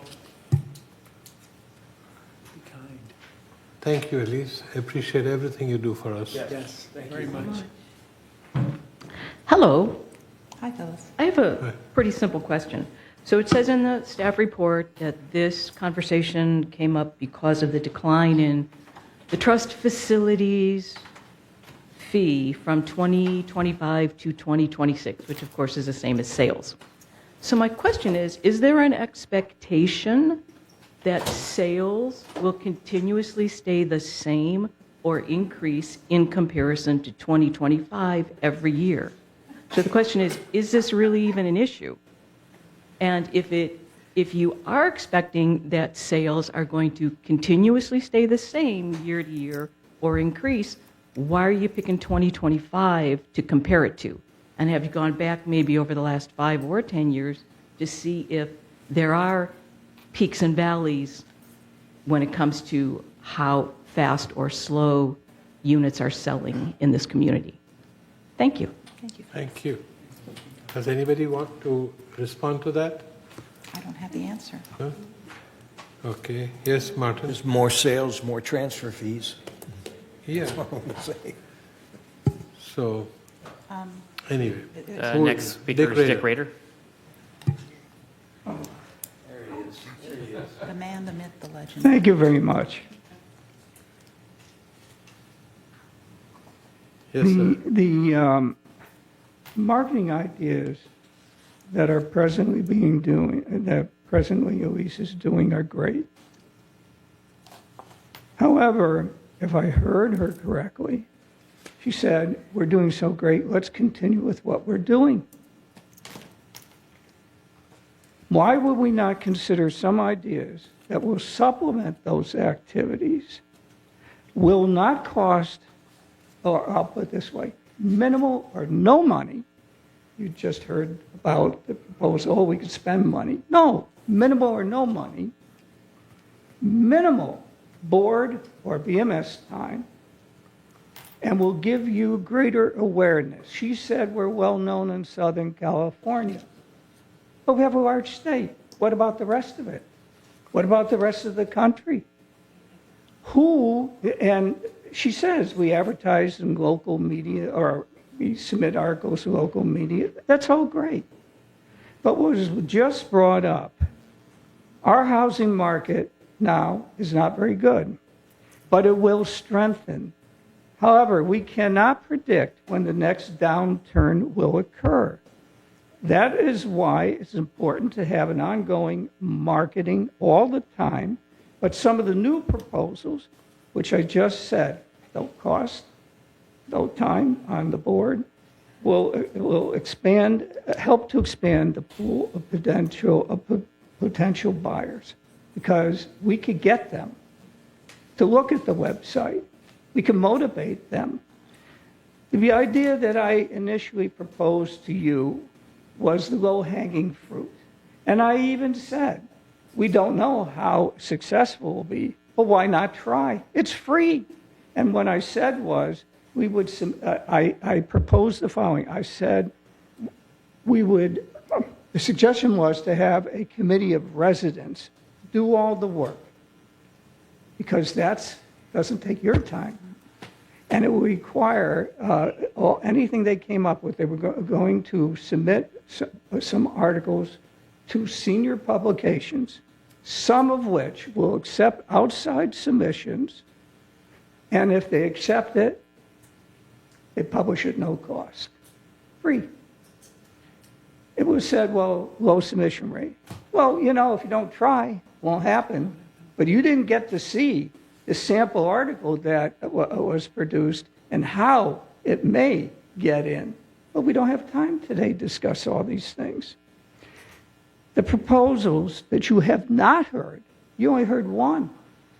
Thank you, Elise. I appreciate everything you do for us. Yes, thank you very much. Hello. Hi, Phyllis. I have a pretty simple question. So it says in the staff report that this conversation came up because of the decline in the trust facilities fee from 2025 to 2026, which of course is the same as sales. So my question is there an expectation that sales will continuously stay the same or increase in comparison to 2025 every year. So the question is this really even an issue? And if you are expecting that sales are going to continuously stay the same year to year or increase, why are you picking 2025 to compare it to? And have you gone back maybe over the last 5 or 10 years to see if there are peaks and valleys when it comes to how fast or slow units are selling in this community? Thank you. Thank you. Thank you. Does anybody want to respond to that? I don't have the answer. Huh? Okay. Yes, Martin? There's more sales, more transfer fees. Yeah. That's what I'm gonna say. So, anyway. Next speaker is Dick Rader. The man, the myth, the legend. Thank you very much. Yes, sir. The marketing ideas that are presently that presently Elise is doing are great. However, if I heard her correctly, she said, we're doing so great, let's continue with what we're doing. Why would we not consider some ideas that will supplement those activities, will not cost, or I'll put it this way, minimal or no money? You just heard about the proposal, oh, we could spend money. No, minimal or no money, minimal board or BMS time, and will give you greater awareness. She said we're well known in Southern California, but we have a large state. What about the rest of it? What about the rest of the country? And she says we advertise in local media, or we submit articles to local media. That's all great. But what was just brought up, our housing market now is not very good, but it will strengthen. However, we cannot predict when the next downturn will occur. That is why it's important to have an ongoing marketing all the time. But some of the new proposals, which I just said, don't cost, no time on the board, will expand, help to expand the pool of potential buyers, because we could get them to look at the website. We can motivate them. The idea that I initially proposed to you was the low-hanging fruit. And I even said, we don't know how successful it will be, but why not try? It's free. And what I said was, I proposed the following. I said the suggestion was to have a committee of residents do all the work, because that doesn't take your time. And it would require anything they came up with. They were going to submit some articles to senior publications, some of which will accept outside submissions, and if they accept it, they publish at no cost, free. It was said, well, low submission rate. Well, if you don't try, it won't happen. But you didn't get to see the sample article that was produced and how it may get in. But we don't have time today to discuss all these things. The proposals that you have not heard, you only heard one.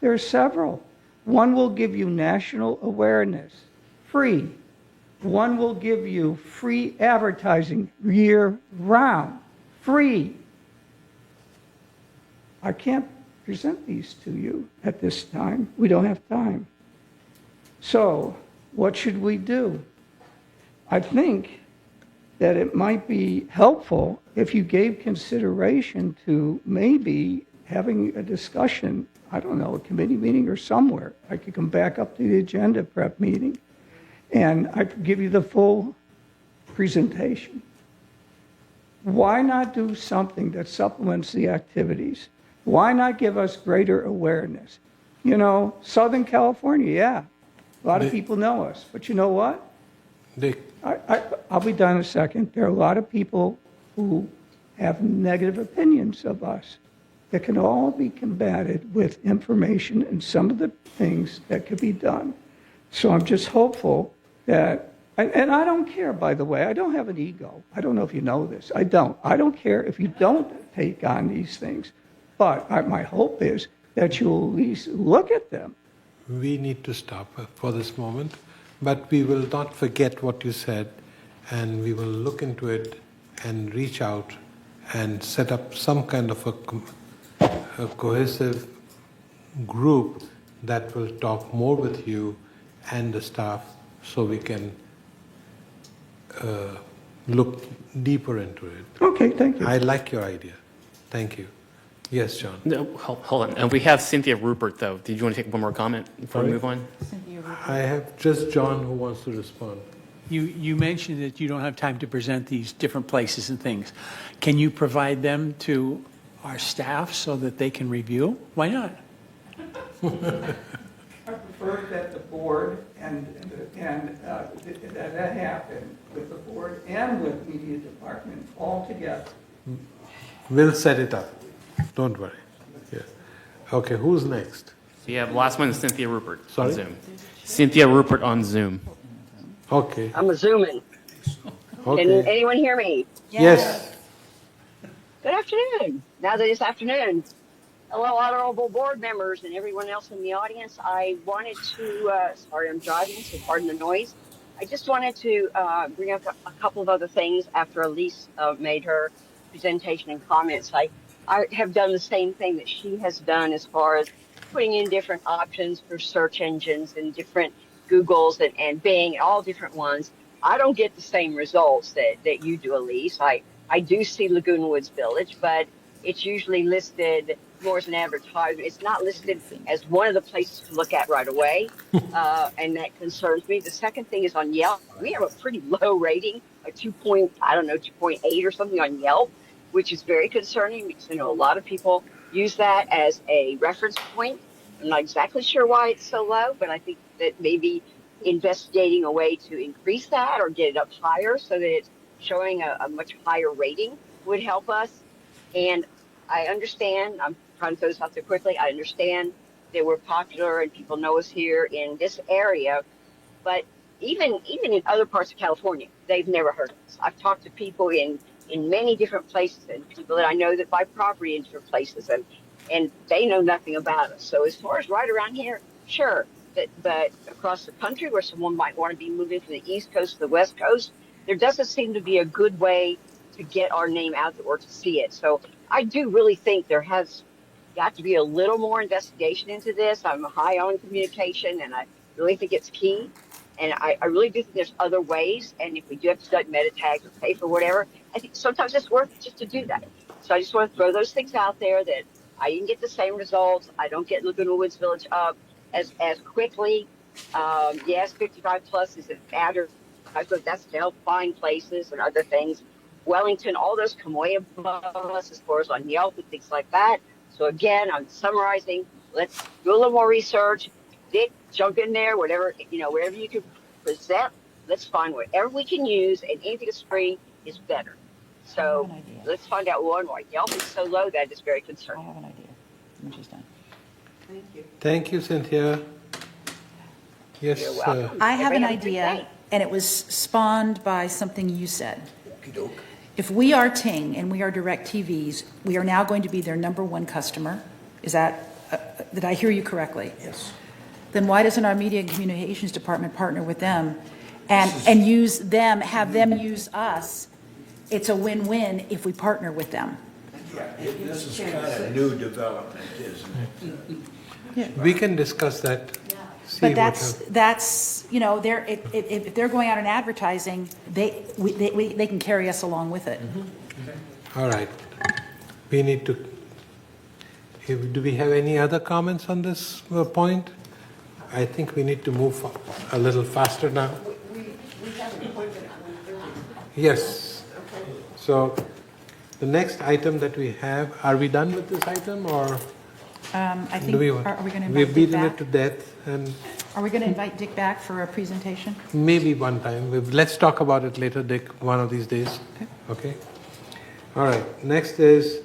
There are several. One will give you national awareness, free. One will give you free advertising year-round, free. I can't present these to you at this time. We don't have time. So, what should we do? I think that it might be helpful if you gave consideration to maybe having a discussion, I don't know, a committee meeting or somewhere. I could come back up to the agenda prep meeting, and I could give you the full presentation. Why not do something that supplements the activities? Why not give us greater awareness? Southern California, yeah, a lot of people know us. But you know what? I'll be done in a second. There are a lot of people who have negative opinions of us. that can all be combated with information and some of the things that could be done. So I'm just hopeful that, and I don't care, by the way, I don't have an ego. I don't know if you know this. I don't. I don't care if you don't take on these things. But my hope is that you'll at least look at them. We need to stop for this moment, but we will not forget what you said, and we will look into it and reach out and set up some kind of a cohesive group that will talk more with you and the staff so we can look deeper into it. Okay, thank you. I like your idea. Thank you. Yes, John. No, hold on. And we have Cynthia Rupert, though. Did you want to take one more comment before we move on? I have just John who wants to respond. You mentioned that you don't have time to present these different places and things. Can you provide them to our staff so that they can review? Why not? I prefer that the board and that happen with the board and with media department all together. We'll set it up. Don't worry. Yeah. Okay, who's next? We have last one is Cynthia Rupert Sorry? on Zoom. Cynthia Rupert on Zoom. Okay. I'm a zooming. Okay. Can anyone hear me? Yes. Good afternoon. Now that it's afternoon. Hello, honorable board members and everyone else in the audience. I wanted to, sorry, I'm driving, so pardon the noise. I just wanted to bring up a couple of other things after Elise made her presentation and comments. I have done the same thing that she has done as far as putting in different options for search engines and different Googles and Bing, all different ones. I don't get the same results that you do, Elise. I do see Laguna Woods Village, but it's usually listed more as an advertisement. It's not listed as one of the places to look at right away, and that concerns me. The second thing is on Yelp. We have a pretty low rating, a 2.8 or something on Yelp, which is very concerning because I know a lot of people use that as a reference point. I'm not exactly sure why it's so low, but I think that maybe investigating a way to increase that or get it up higher so that it's showing a much higher rating would help us. And I understand, I'm trying to throw this out there quickly, I understand that we're popular and people know us here in this area, but even in other parts of California, they've never heard of us. I've talked to people in many different places and people that I know that buy property in different places and they know nothing about us. So as far as right around here, sure, but across the country where someone might want to be moving from the East Coast to the West Coast, there doesn't seem to be a good way to get our name out there or to see it. So I do really think there has got to be a little more investigation into this. I'm high on communication and I really think it's key. And I really do think there's other ways. And if we do have to start meta tags or pay for whatever, I think sometimes it's worth it just to do that. So I just want to throw those things out there that I didn't get the same results. I don't get Laguna Woods Village up as quickly. Yes, 55 plus is an advertisement. That's to help find places and other things. Wellington, all those come way above us as far as on Yelp and things like that. So again, I'm summarizing. Let's do a little more research. Jump in there, whatever you can present. Let's find whatever we can use, and anything that's free is better. So let's find out why Yelp is so low. That is very concerning. I have an idea when she's done. Thank you. Thank you, Cynthia. Yes. You're welcome. I have an Everybody a great idea, day. and it was spawned by something you said. If we are Ting and we are DirecTVs, we are now going to be their #1 customer. Is that, did I hear you correctly? Yes. Then why doesn't our media and communications department partner with them and use them, have them use us? It's a win-win if we partner with them. This is kind of new development, isn't it? We can discuss that. See But what that's if they're going out and advertising, they can carry us along with it. All right. We need to. Do we have any other comments on this point? I think we need to move a little faster now. We have an appointment at 1:30. Yes. So the next item that we have, are we done with this item or? I think, do we are we going to We've invite Dick beaten it back? to death and Are we going to invite Dick back for a presentation? maybe one time. Let's talk about it later, Dick, one of these days. Okay? All right. Next is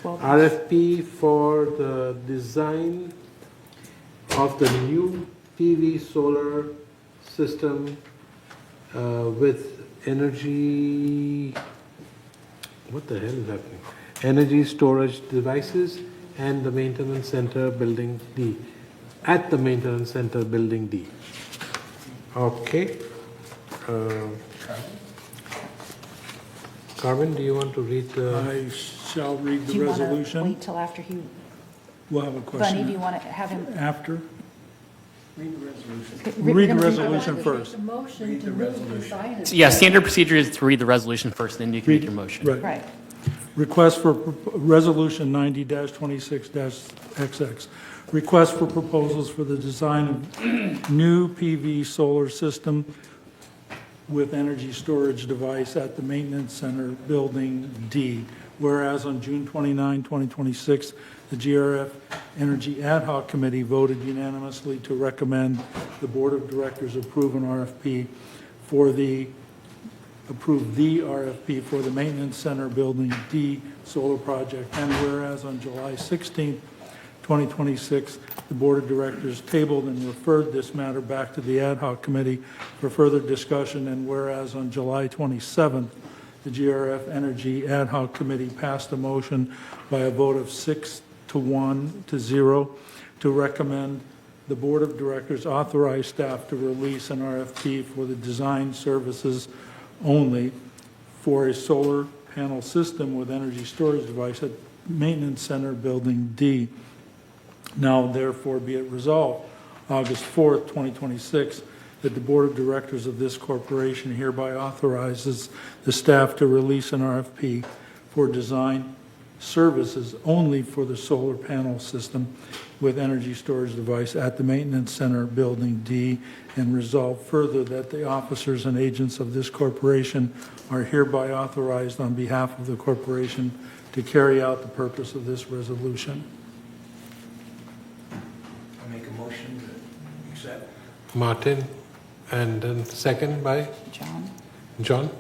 RFP for the design of the new PV solar system with energy, what the hell is happening? Energy storage devices and the maintenance center building D. At the maintenance center building D. Okay. Carmen, do you want to read the? I shall read Do the you want to resolution. wait till after he, We'll have a question. Bunny, do you want to have him? After? Read the resolution. Read the resolution Make first. a motion to move the sign. Yeah, standard procedure is to read the resolution first, then you can make your motion. Right. Request for Resolution 90-26-XX. Request for proposals for the design of new PV solar system with energy storage device at the Maintenance Center Building D. Whereas on June 29, 2026, the GRF Energy Ad Hoc Committee voted unanimously to recommend the Board of Directors approve an RFP for the RFP for the Maintenance Center Building D solar project. And whereas on July 16, 2026, the Board of Directors tabled and referred this matter back to the Ad Hoc Committee for further discussion. And whereas on July 27th, the GRF Energy Ad Hoc Committee passed a motion by a vote of 6-1 to 0 to recommend the Board of Directors authorize staff to release an RFP for the design services only for a solar panel system with energy storage device at Maintenance Center Building D. Now therefore be it resolved, August 4th, 2026, that the Board of Directors of this corporation hereby authorizes the staff to release an RFP for design services only for the solar panel system with energy storage device at the Maintenance Center Building D, and resolve further that the officers and agents of this corporation are hereby authorized on behalf of the corporation to carry out the purpose of this resolution. I make a motion to accept. Martin, and then second by? John. John?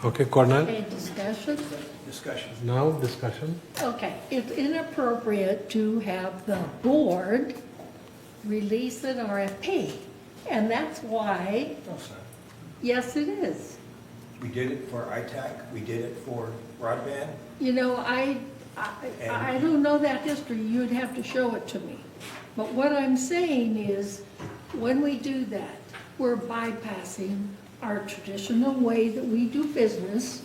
Okay, Cornell? Any discussion? Discussion. Now discussion. Okay, it's inappropriate to have the board release an RFP. And that's why, No, it's not. yes, it is. We did it for ITAC, we did it for broadband. You know, I don't know that history. You'd have to show it to me. But what I'm saying is, when we do that, we're bypassing our traditional way that we do business,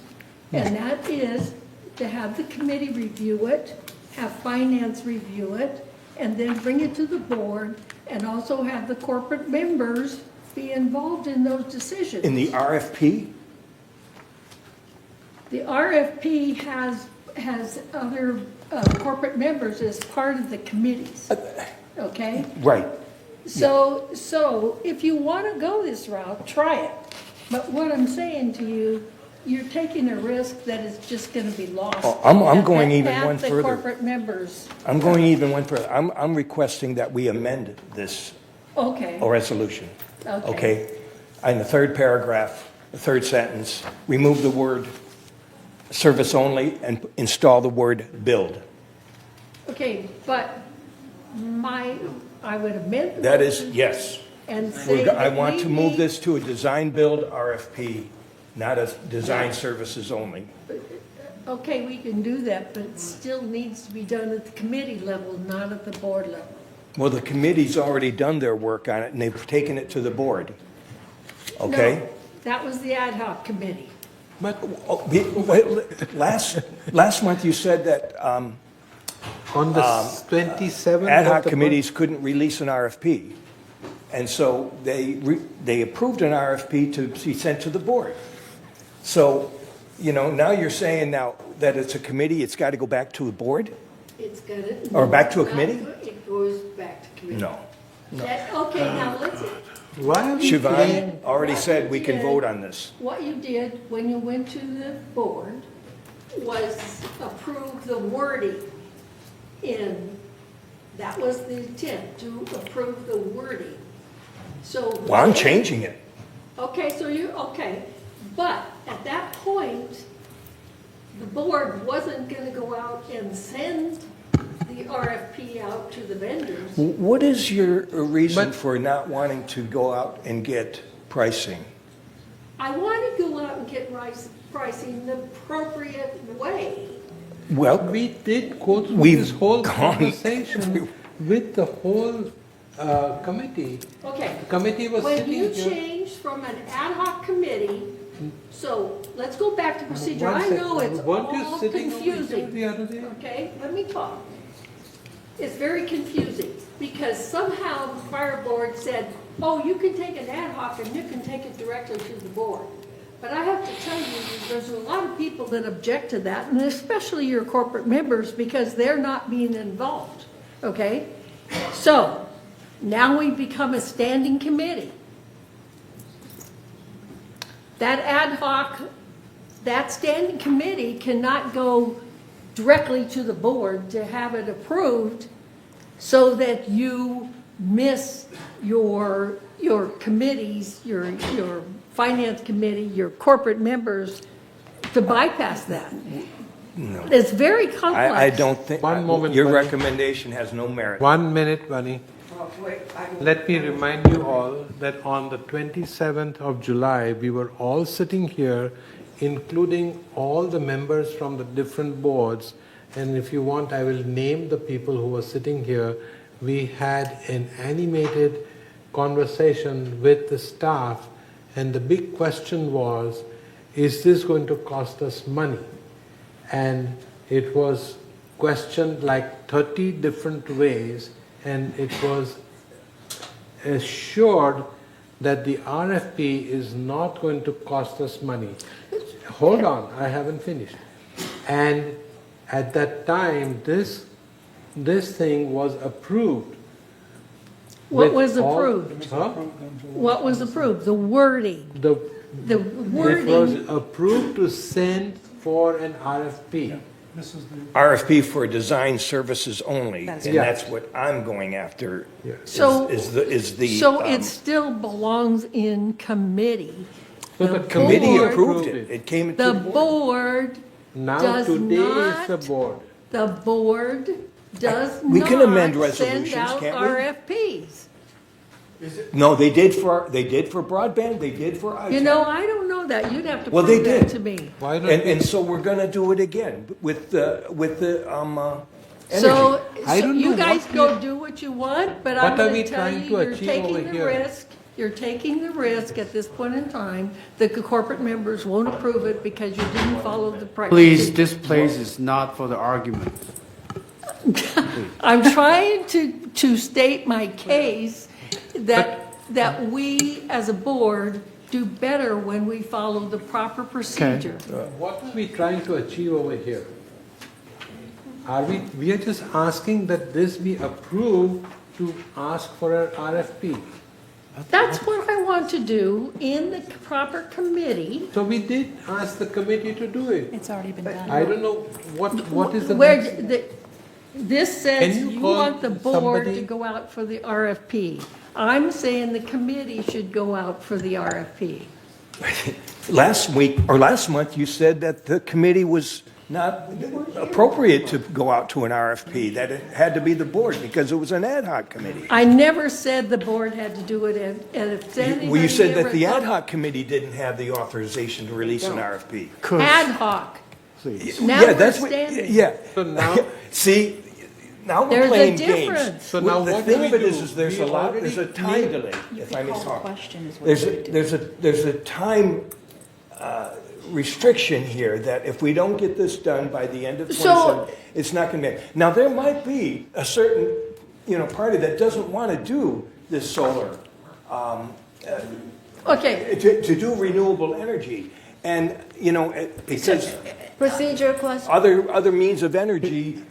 and that is to have the committee review it, have finance review it, and then bring it to the board, and also have the corporate members be involved in those decisions. In the RFP? The RFP has other corporate members as part of the committees, okay? Right. So if you want to go this route, try it. But what I'm saying to you, you're taking a risk that it's just going to be lost. Oh, I'm going even Half one the further. corporate members. I'm going even one further. I'm requesting that we amend this Okay. resolution. Okay. Okay? In the third paragraph, the third sentence, remove the word service only and install the word build. Okay, but I would amend. the That is, motion yes. And say I that want we to move need- this to a design build RFP, not a design services only. Okay, we can do that, but it still needs to be done at the committee level, not at the board level. Well, the committee's already done their work on it, and they've taken it to the board. Okay? No, that was the ad hoc committee. But, last month you said that On the 27th ad of hoc the committees couldn't release an RFP. And so they approved an RFP to be sent to the board. So, now you're saying now that it's a committee, it's got to go back to a board? It's gonna. Or back to a committee? It goes back to committee. No. Okay, now listen. Why are we Siobhan already What said you we can did- vote on this. What you did when you went to the board was approve the wording that was the intent, to approve the wording. So. Well, I'm changing it. Okay, okay. But at that point, the board wasn't going to go out and send the RFP out to the vendors. What is your reason for not wanting to go out and get pricing? I want to go out and get pricing the appropriate way. Well, We did go through We've this whole gone- conversation with the whole committee. Okay. The committee was When sitting you here. changed from an ad hoc committee, so let's go back to procedure. One I know second. it's Weren't you all sitting over here confusing. the other day? Okay, let me talk. It's very confusing because somehow the fire board said, oh, you can take an ad hoc and you can take it directly to the board. But I have to tell you, there's a lot of people that object to that, and especially your corporate members, because they're not being involved, okay? So, now we become a standing committee. That ad hoc, that standing committee cannot go directly to the board to have it approved so that you miss your committees, your finance committee, your corporate members to bypass that. No. It's very complex. I don't think, One moment, your Bunny. recommendation has no merit. 1 minute, Bunny. Let me remind you all that on the 27th of July, we were all sitting here, including all the members from the different boards. And if you want, I will name the people who were sitting here. We had an animated conversation with the staff, and the big question was, is this going to cost us money? And it was questioned like 30 different ways, and it was assured that the RFP is not going to cost us money. Hold on, I haven't finished. And at that time, this thing was approved. What with was all- approved? Huh? What was approved? The wording. The The It wording. was approved to send for an RFP. RFP for design services only, and That's- Yeah. that's what I'm going after. So- is the So it still belongs in committee. So the committee board- approved it. It came to The the board. board Now does today is the not, board. the board does We can amend not send resolutions, out can't we? RFPs. No, they did for broadband, they did for ITEL. You know, I don't know that. You'd have to Well, they prove that did. to me. Why don't And so we're gonna do it again with the energy. So, I don't you know guys what go do what you want, but What I'm are gonna we tell trying you, to you're achieve over taking the here? risk. You're taking the risk at this point in time that the corporate members won't approve it because you didn't follow the practice. Please, this place is not for the argument. I'm trying to state my case that we as a board do better when we follow the proper procedure. What are we trying to achieve over here? We are just asking that this be approved to ask for an RFP. That's what I want to do in the proper committee. So we did ask the committee to do it. It's already been done. I don't know what is the Where next. this says Can you you call want the board somebody? to go out for the RFP. I'm saying the committee should go out for the RFP. Last week, or last month, you said that the committee was not appropriate to go out to an RFP, that it had to be the board because it was an ad hoc committee. I never said the board had to do it, and if anybody Well, you said ever that the ad thought- hoc committee didn't have the authorization to release an RFP. Ad hoc. Please. Now Yeah, we're that's what, standing. yeah. So now, See, now we're There's a playing games. difference. So now The what thing do of we it is, do? there's We a lot, already there's a time made- delay, if I may call the talk. question is what There's you a, do. there's a time restriction here that if we don't get this done by the end of So- 27, it's not gonna be. Now, there might be a certain, party that doesn't want to do this solar, Okay, to do renewable energy. And, because Procedure question. other means of energy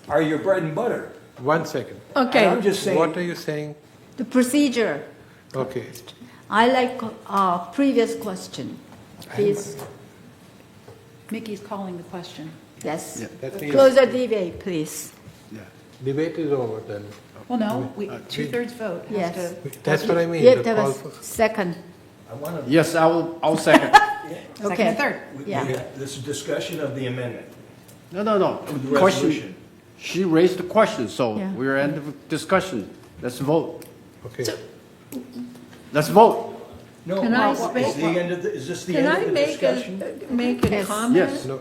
are your bread and butter. 1 second. okay. And I'm just saying. What are you saying? The procedure. Okay. I like previous question. Please. Mickey's calling the question. Yes. That means Close the debate, please. debate is over then. Well, no, two-thirds vote has Yes. to. That's what I mean. You the have call a for- second. Yes, I'll second. Second Okay. and third. Yeah. This is discussion of the amendment. No, no, no. The Question. resolution. She raised the question, so Yeah. we're end of discussion. Let's vote. Okay. Let's vote. No, Can I is speak? the end of the, is this the Can end I of the discussion? make a Yes. comment? Yes. No,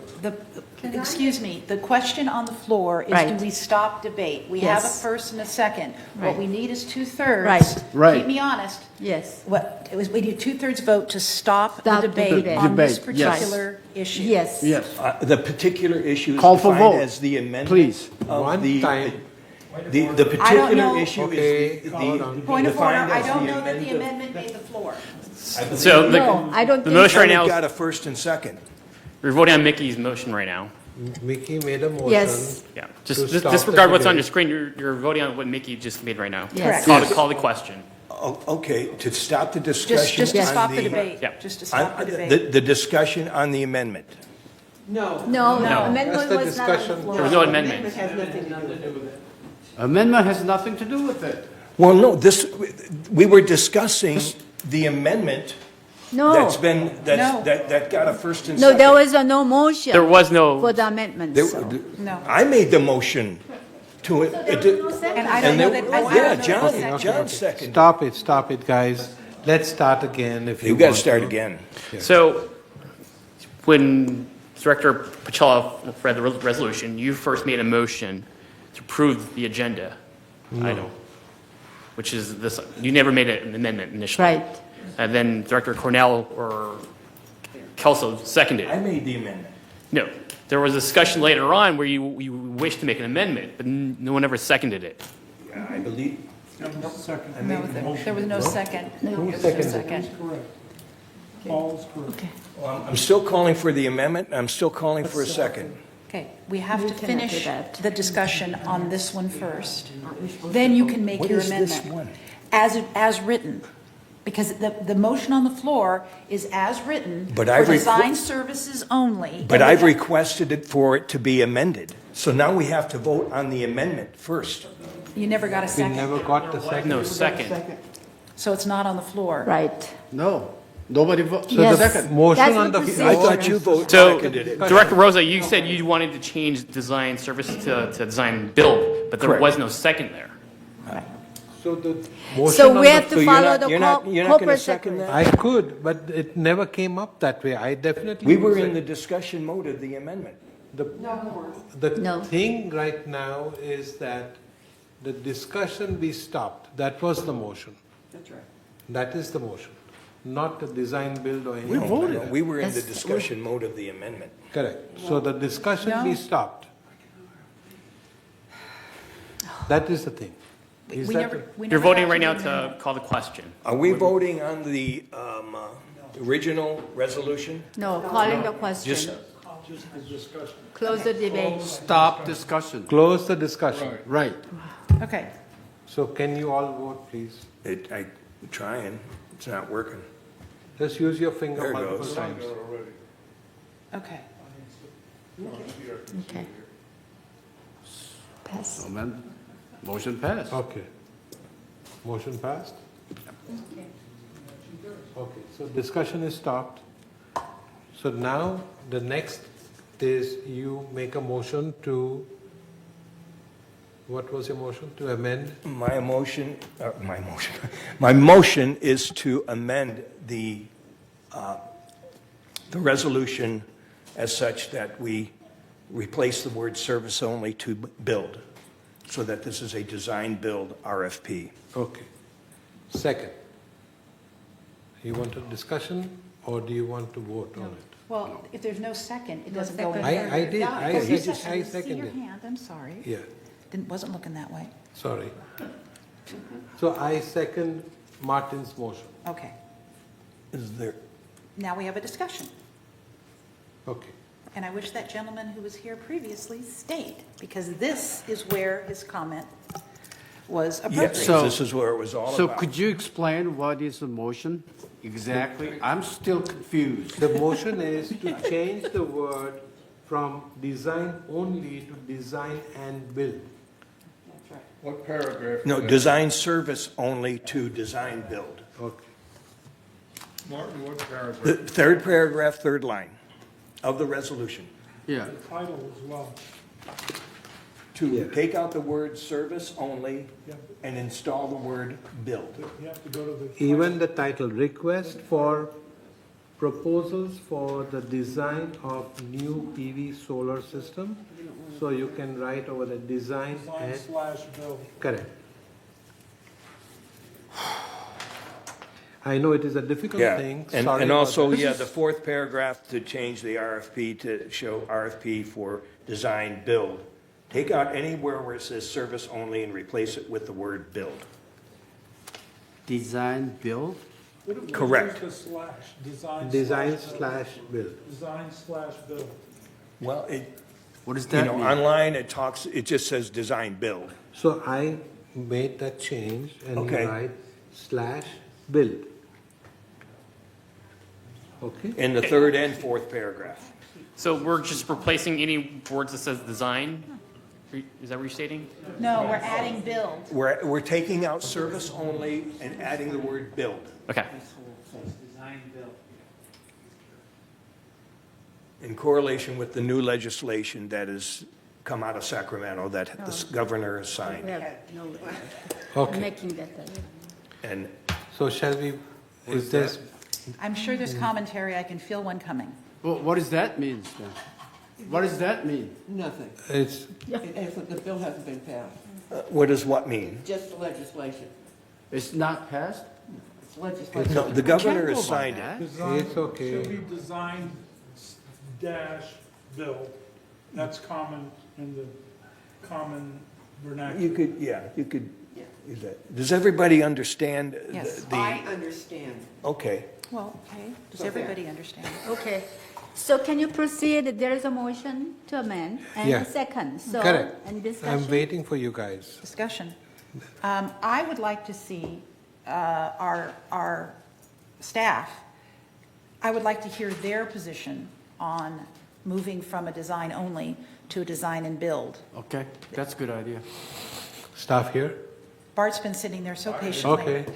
Excuse me, the question on the floor is, do Right. we stop debate? We have a Yes. first and a second. What Right. we need is two-thirds. Right. Right. Keep me honest. Yes. We need two-thirds vote to stop the Stop the debate debate. on this Debate, yes. particular issue. Yes. Yes. The particular issue is Call for defined vote. as the amendment. Please. of One the- time. The I don't particular know. issue Okay, is hold on. Point of order, defined I as don't the know that the amendment. amendment made the floor. So No, I don't the think motion right We've now, got a first and second. we're voting on Mickey's motion right now. Mickey made a motion. Yes. Yeah, To just stop disregard the what's on debate. your screen. You're voting on what Mickey just made right now. Yes. Call the question. Oh, okay, to stop the discussion Just to on stop the debate. Yeah. Just to stop the on debate. the discussion on the amendment. No. No, No. amendment That's the was not on the discussion. There floor. was no amendment. Has nothing to do with it. Amendment has nothing to do with it. Well, no, we were discussing the amendment No. that's been, No. that got a first and No, second. there was no motion. There was no. For the amendment, There- so. No. I made the motion to it. And I don't know that, I don't Yeah, know John, that John seconded. Stop it, guys. Let's start again if you You gotta want start to. again. So, when Director Pacella read the resolution, you first made a motion to approve the agenda item, which is this. You never made an amendment initially. Right. And then Director Cornell or Kelso seconded. I made the amendment. No, there was a discussion later on where you wished to make an amendment, but no one ever seconded it. I believe, No, there was no second. There was no second. Paul's correct. I'm still calling for the amendment, I'm still calling for a second. Okay, we have We to cannot do finish that. the discussion on this one first. Then you can make What your is this amendment. one? As written. Because the motion on the floor is as written But for I've design services only. But And we I've have- requested it for it to be amended. So now we have to vote on the amendment first. You never got a We second. never got the second. No, second. So it's not on the floor. Right. No. Nobody voted. So Yes. the That's motion the on the procedure. floor. I thought you voted, So, seconded it. Director Rosa, you said you wanted to change design service to design build, but there Correct. was no second there. So the motion So on we the have to follow the you're not gonna corporate second secretary. that? I could, but it never came up that way. I definitely. We were would in say- the discussion mode of the amendment. The No. thing right now is that the discussion be stopped. That was the motion. That's right. That is the motion, not the design build or We anything. voted. We were in the That's- discussion mode of the amendment. Correct. So the discussion No. be stopped. That is the thing. Is We that never. the- we You're never voting got right to now the to amendment. call the question. Are we voting on the original resolution? No, calling the Just, question. Close the debate. Stop discussion. Close the discussion. Right. Okay. So can you all vote, please? I'm trying, it's not working. Just use your finger There it multiple goes. times. Okay. Okay. Pass. Amendment. Motion passed. Okay. Motion passed? Okay, so discussion is stopped. So now the next is you make a motion to, what was your motion? To amend? My motion is to amend the resolution as such that we replace the word service only to build, so that this is a design-build RFP. Okay. Second. You want a discussion or do you want to vote on it? Well, if there's no second, it No doesn't go second. any I further. did. Yeah, I- there's he no just- second. I See your seconded. hand, I'm sorry. Yeah, Wasn't looking that way. sorry. So I second Martin's motion. Okay. Is there, Now we have a discussion. Okay. And I wish that gentleman who was here previously stayed, because this is where his comment was appropriate. yes, So- this is where it was all So about. could you explain what is the motion exactly? I'm still confused. The motion is to change the word from design only to design and build. What paragraph? No, is that? design service only to design-build. Okay. Martin, what paragraph? The third paragraph, third line of the resolution. Yeah. The title as well. To take out the word service only Yep. and install the word build. You have to go to the. Even the title, request for proposals for the design of new PV solar system. So you can write over the design and, Design/build. correct. I know it is a difficult Yeah, thing. and, Sorry and about also, that. yeah, the fourth paragraph to change the RFP to show RFP for design build. Take out anywhere where it says service only and replace it with the word build. Design, build? What if we Correct. use the slash, design. Design/build. Design/build. Well, it, What does you that know, mean? online it just says design build. So I made that change and you Okay. write /build. Okay? In the third and fourth paragraph. So we're just replacing any words that says design? Is that what you're stating? No, we're adding build. We're taking out service only and adding the word build. Okay. In correlation with the new legislation that has come out of Sacramento that the governor has signed. We have no way. Okay. Making that. And So shall we, is this, I'm sure there's commentary, I can feel one coming. Well, what does that mean, then? What does that mean? Nothing. it's, The bill hasn't been passed, what does what mean? just the legislation. It's not passed? It's legislation. No, the governor has signed it. that. Design It's okay. Should be design dash build. That's common in the common vernacular. You could use that. Does everybody understand Yes. I understand. Okay. Well, okay, does everybody understand? Okay. So can you proceed? There is a motion to amend and Yeah. a second. So, correct. and I'm discussion. waiting for you guys. Discussion. I would like to see our staff, I would like to hear their position on moving from a design only to a design and build. Okay, that's a good idea. Staff here? Bart's been sitting there so patiently. Okay.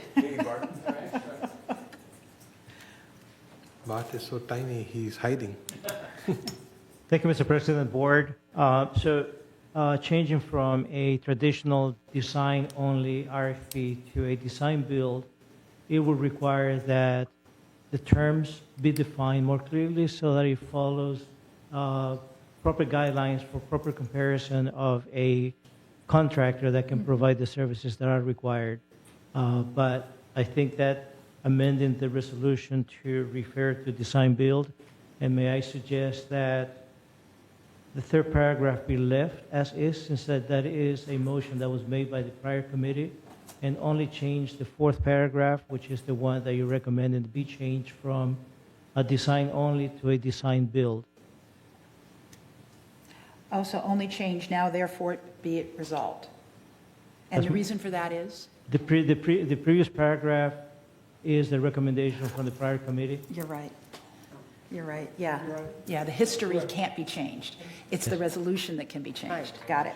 Bart is so tiny, he's hiding. Thank you, Mr. President, Board. Changing from a traditional design-only RFP to a design-build, it will require that the terms be defined more clearly so that it follows proper guidelines for proper comparison of a contractor that can provide the services that are required. But I think that amending the resolution to refer to design-build, and may I suggest that the third paragraph be left as is, since that is a motion that was made by the prior committee, and only change the fourth paragraph, which is the one that you recommended to be changed from a design only to a design build. Oh, so only change now, therefore be it resolved. And the That's- reason for that is? The previous paragraph is the recommendation from the prior committee. You're right. You're right, yeah. Yeah, the history can't be changed. It's the resolution that can be changed. Got it.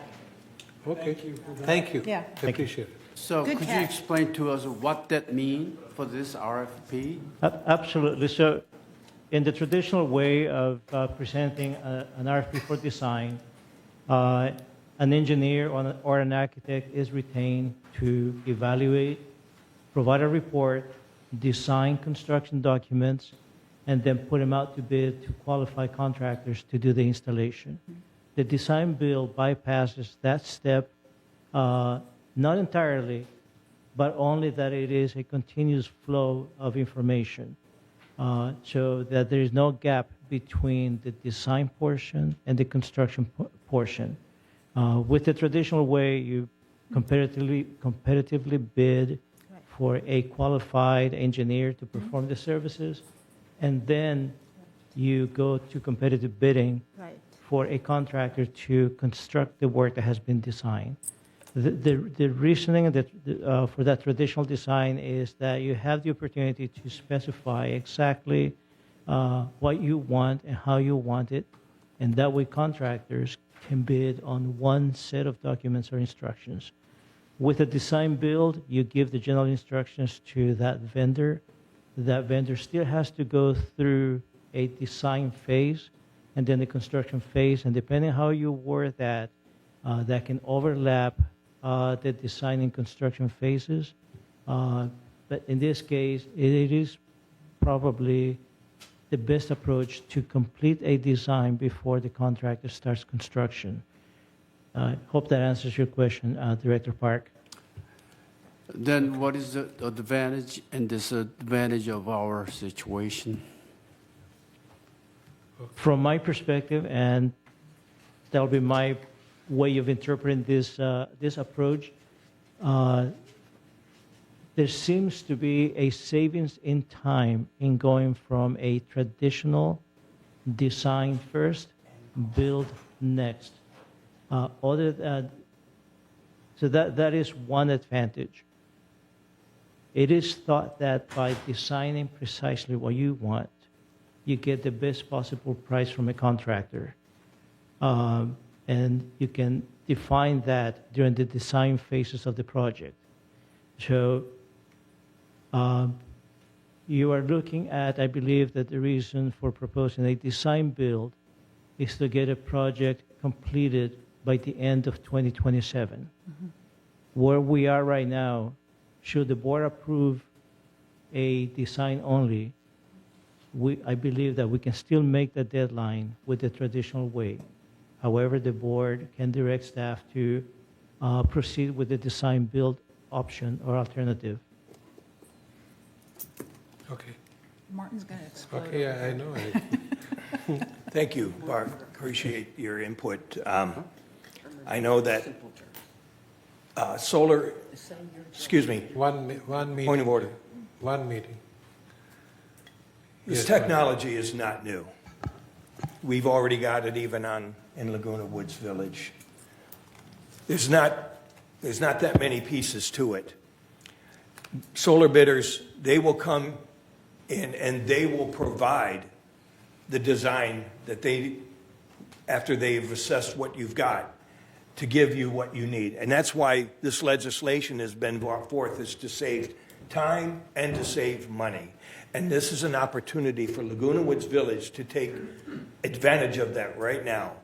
Okay. Thank you. Yeah. I appreciate it. So Good could you catch. explain to us what that means for this RFP? Absolutely. So in the traditional way of presenting an RFP for design, an engineer or an architect is retained to evaluate, provide a report, design construction documents, and then put them out to bid to qualified contractors to do the installation. The design build bypasses that step, not entirely, but only that it is a continuous flow of information, so that there is no gap between the design portion and the construction portion. With the traditional way, you competitively bid for a qualified engineer to perform the services, and then you go to competitive bidding Right. for a contractor to construct the work that has been designed. The reasoning for that traditional design is that you have the opportunity to specify exactly what you want and how you want it, and that way contractors can bid on one set of documents or instructions. With a design build, you give the general instructions to that vendor, that vendor still has to go through a design phase and then the construction phase, and depending how you word that, that can overlap the design and construction phases. But in this case, it is probably the best approach to complete a design before the contractor starts construction. I hope that answers your question, Director Park. Then what is the advantage and disadvantage of our situation? From my perspective, and that'll be my way of interpreting this approach, there seems to be a savings in time in going from a traditional design first, build next. So that is one advantage. It is thought that by designing precisely what you want, you get the best possible price from a contractor. And you can define that during the design phases of the project. So you are looking at, I believe that the reason for proposing a design build is to get a project completed by the end of 2027. Mm-hmm. Where we are right now, should the board approve a design only, I believe that we can still make the deadline with the traditional way. However, the board can direct staff to proceed with the design build option or alternative. Okay. Martin's going to explode. Okay, I know. Thank you, Bart. Appreciate your input. I know that solar, excuse me. One meeting. Point of order. One meeting. This Yes, technology is not new. We've already got it even in Laguna Woods Village. There's not that many pieces to it. Solar bidders, they will come in and they will provide the design that after they've assessed what you've got, to give you what you need. And that's why this legislation has been brought forth, is to save time and to save money. And this is an opportunity for Laguna Woods Village to take advantage of that right now.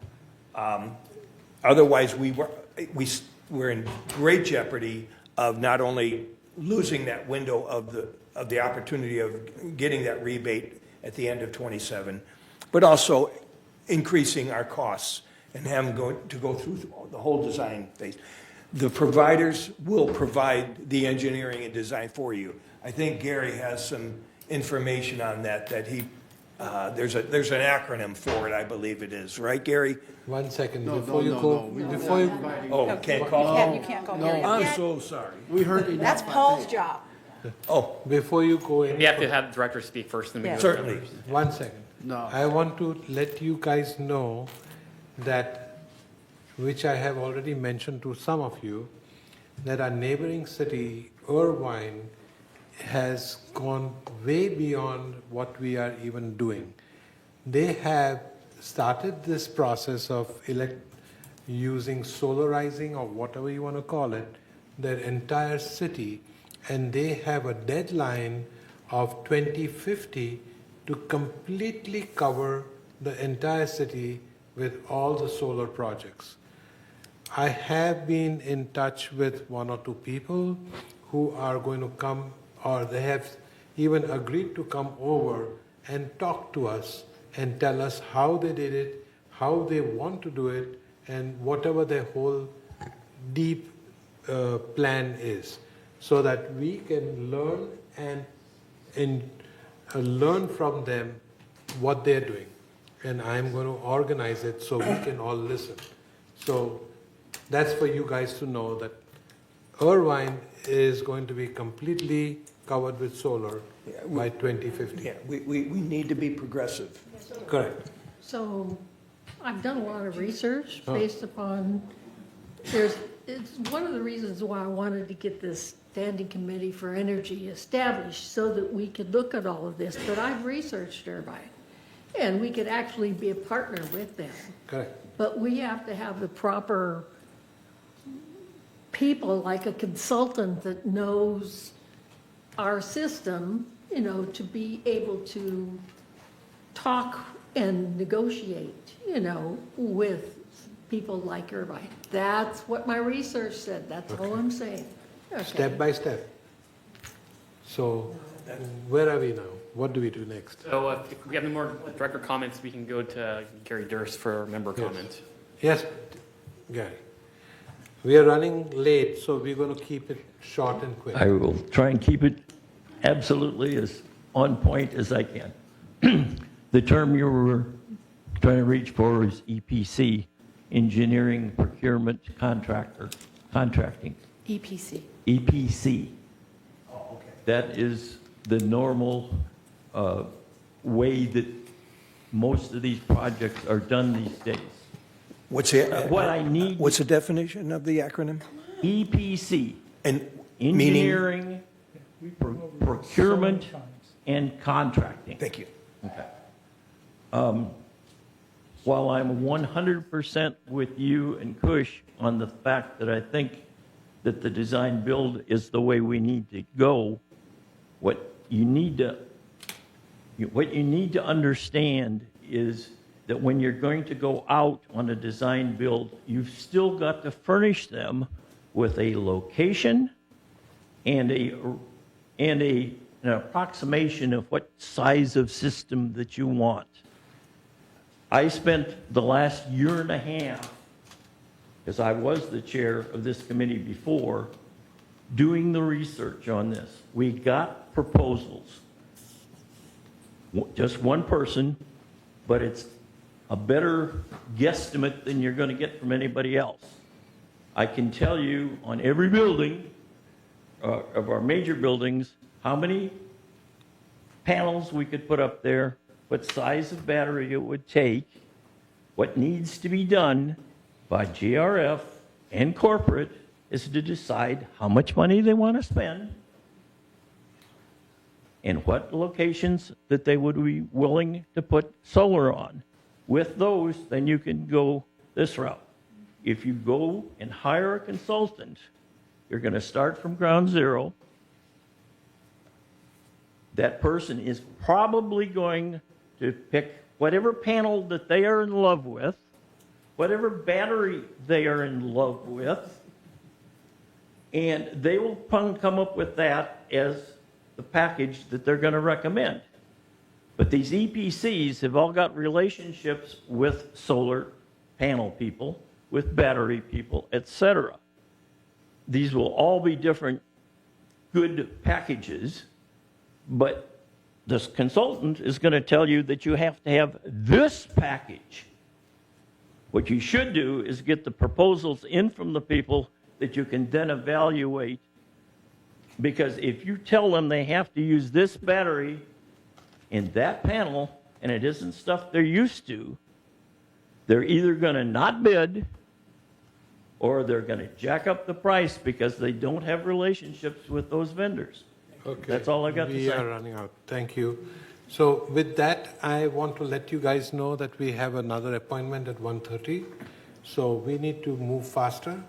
Otherwise, we're in great jeopardy of not only losing that window of the opportunity of getting that rebate at the end of 27, but also increasing our costs and having to go through the whole design phase. The providers will provide the engineering and design for you. I think Gary has some information on that he, there's an acronym for it, I believe it is. Right, Gary? 1 second. No, before no, you no, go, no. before you, Oh, can't call? You can't go No. here. I'm so sorry. we heard enough. That's Paul's job. Oh, before you go in. We have to have the director speak first, then we go to certainly. members. 1 second. No. I want to let you guys know that, which I have already mentioned to some of you, that our neighboring city, Irvine, has gone way beyond what we are even doing. They have started this process of using solarizing, or whatever you want to call it, their entire city, and they have a deadline of 2050 to completely cover the entire city with all the solar projects. I have been in touch with 1 or 2 people who are going to come, or they have even agreed to come over and talk to us and tell us how they did it, how they want to do it, and whatever their whole deep plan is, so that we can learn and learn from them what they're doing. And I'm going to organize it so we can all listen. So that's for you guys to know that Irvine is going to be completely covered with solar by 2050. Yeah, we need to be progressive. Correct. So I've done a lot of research based upon, it's one of the reasons why I wanted to get this standing committee for energy established, so that we could look at all of this. But I've researched Irvine, and we could actually be a partner with them. Correct. But we have to have the proper people, like a consultant that knows our system, you know, to be able to talk and negotiate, you know, with people like Irvine. That's what my research said. That's all I'm saying. Okay. Step by step. So where are we now? What do we do next? So if we have any more director comments, we can go to Gary Durst for member Yes. comment. Yes, Gary. We are running late, so we're going to keep it short and quick. I will try and keep it absolutely as on point as I can. The term you were trying to reach for is EPC, Engineering Procurement Contracting. EPC. EPC. That is the normal way that most of these projects are done these days. What's the, What I need, what's the definition of the acronym? EPC, And Engineering, Procurement, and Contracting. Thank you. Okay. While I'm 100% with you and Kush on the fact that I think that the design build is the way we need to go, what you need to understand is that when you're going to go out on a design build, you've still got to furnish them with a location and an approximation of what size of system that you want. I spent the last year and a half, because I was the chair of this committee before, doing the research on this. We got proposals. Just one person, but it's a better guesstimate than you're going to get from anybody else. I can tell you on every building of our major buildings how many panels we could put up there, what size of battery it would take, what needs to be done by GRF and corporate is to decide how much money they want to spend and what locations that they would be willing to put solar on. With those, then you can go this route. If you go and hire a consultant, you're going to start from ground zero. That person is probably going to pick whatever panel that they are in love with, whatever battery they are in love with, and they will come up with that as the package that they're going to recommend. But these EPCs have all got relationships with solar panel people, with battery people, etc. These will all be different good packages, but this consultant is going to tell you that you have to have this package. What you should do is get the proposals in from the people that you can then evaluate, because if you tell them they have to use this battery in that panel and it isn't stuff they're used to, they're either going to not bid or they're going to jack up the price because they don't have relationships with those vendors. Okay. That's all I got to say. We are running out. Thank you. So with that, I want to let you guys know that we have another appointment at 1:30. So we need to move faster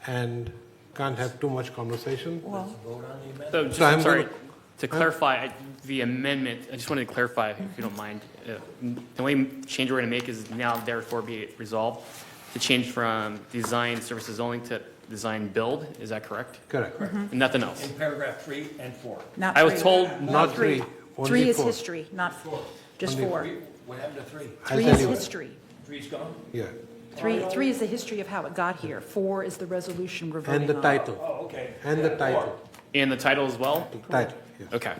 and can't have too much conversation. Well, So just, So I'm sorry, gonna- to clarify, the amendment, I just wanted to clarify, if you don't mind. The only change we're going to make is now therefore be it resolved to change from design services only to design build. Is that correct? Correct. And nothing else? In paragraph 3 and 4. not I was three. told Not three. Only 3 is 4. history, not 4. Just Only 4. What happened to 3? I'll 3 tell is you what. history. 3's gone? Yeah. 3 is the history of how it got here. 4 is the resolution we're voting And the on. title. Oh, okay. And the title. And the title as well? Title, yes. Okay.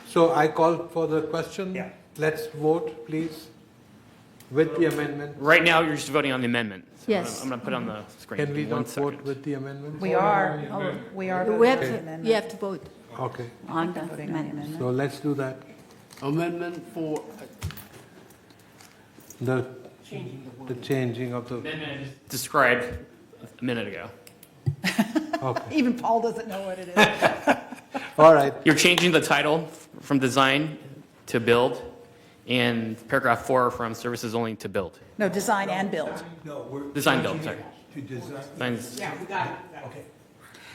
So I call for the question. Yeah. Let's vote, please, with the amendment. Right now, you're just voting on the amendment. So Yes. I'm going to put it on the screen. Can we One not vote second. with the amendment? We are voting We on have the to, amendment. you have to vote Okay, on the Voting on the amendment. so let's do that. Amendment 4, The changing of the, Amendment I just described a minute ago. okay, Even Paul doesn't know what it is. all right. You're changing the title from design to build, and paragraph 4 from services only to build. No, design and build. No, we're Design changing build, sorry. it to design. Designs- we got it. Okay.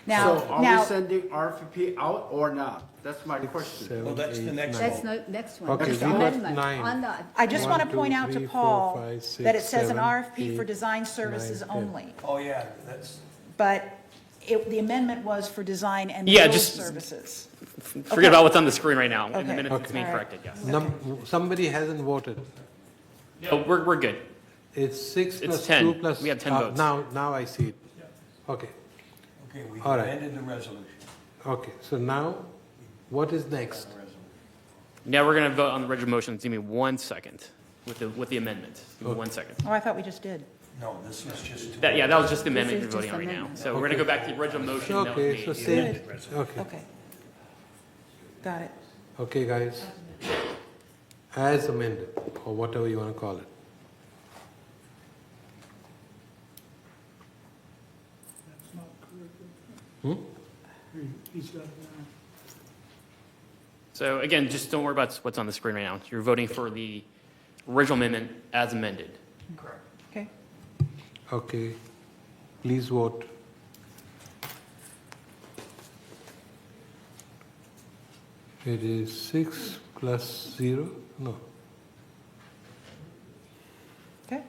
Now, So are now, we sending RFP out or not? That's my question. Well, that's the next That's one. no, next one. Okay, That's we got amendment 9. on the. I just want to 1, 2, point out to 3, 4, Paul 5, 6, that it says an 7, RFP for 8, design services 9, 10. only. Oh, yeah, that's, But the amendment was for design and Yeah, build just- services. Forget about what's on the screen right now. In the Okay. minutes, it's Okay. being All right. corrected, yes. Somebody hasn't voted. No, we're good. It's 6 It's plus 10. 2 plus... We have 10 votes. Now I see it. Okay, okay, we All right. amended the resolution. okay. So now, what is next? Now we're going to vote on the original motion. Give me 1 second with the amendment. Give me 1 second. Oh, I thought we just did. No, this is just. That was just the amendment is you're voting just on right now. amendment. So we're going to go back to the original motion that was Okay, so made. same, okay. Okay. Got it. Okay, guys. As amended, or whatever you want to call it. Hmm? So again, just don't worry about what's on the screen right now. You're voting for the original amendment as amended. Okay. Okay, please vote. It is 6 plus 0, no. Okay.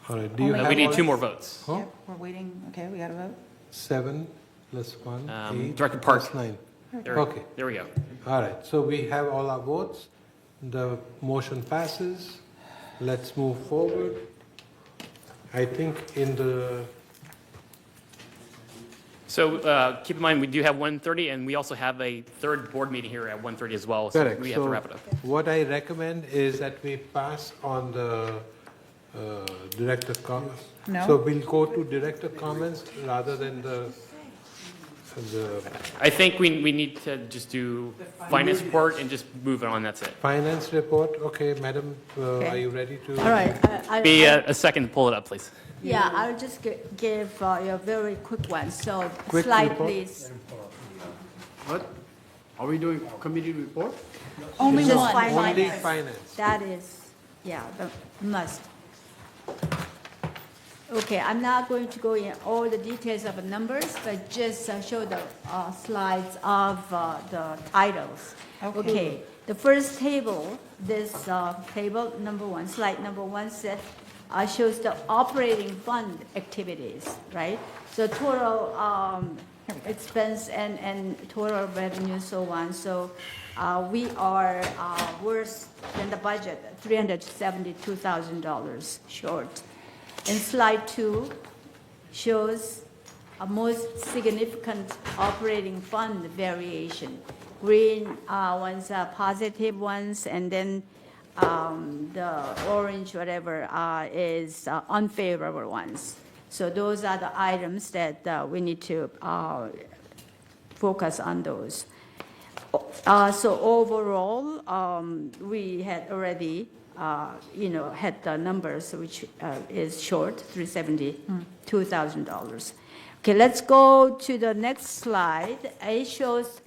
All right, do you Only- have We need all- 2 more votes. Huh? Yep, we're waiting. Okay, we got to vote. 7 plus 1, 8 Director Park. plus 9. There, Okay, there we go. all right, so we have all our votes. The motion passes. Let's move forward. I think in the, So keep in mind, we do have 1:30, and we also have a third board meeting here at 1:30 as well. So correct. we have to So wrap it up. what I recommend is that we pass on the director comments. No. So we'll go to director comments rather than the I think we need to just do finance report and just move it on. That's it. finance report. Okay, madam, Okay. are you ready to? All right. Be a second to pull it up, please. Yeah, I'll just give you a very quick one. So Quick slide, report. please. What? Are we doing committee report? Only Just one. Only finance. finance. That is, yeah, the must. Okay, I'm not going to go in all the details of the numbers, but just show the slides of the titles. Okay, the first table, this table number 1, slide number 1 set, shows the operating fund activities, right? So total expense and total revenue, so on. So we are worse than the budget, $372,000 short. And slide 2 shows a most significant operating fund variation. Green ones are positive ones, and then the orange, whatever, is unfavorable ones. So those are the items that we need to focus on those. So overall, we had already, had the numbers, which is short, $372,000. Okay, let's go to the next slide. It shows.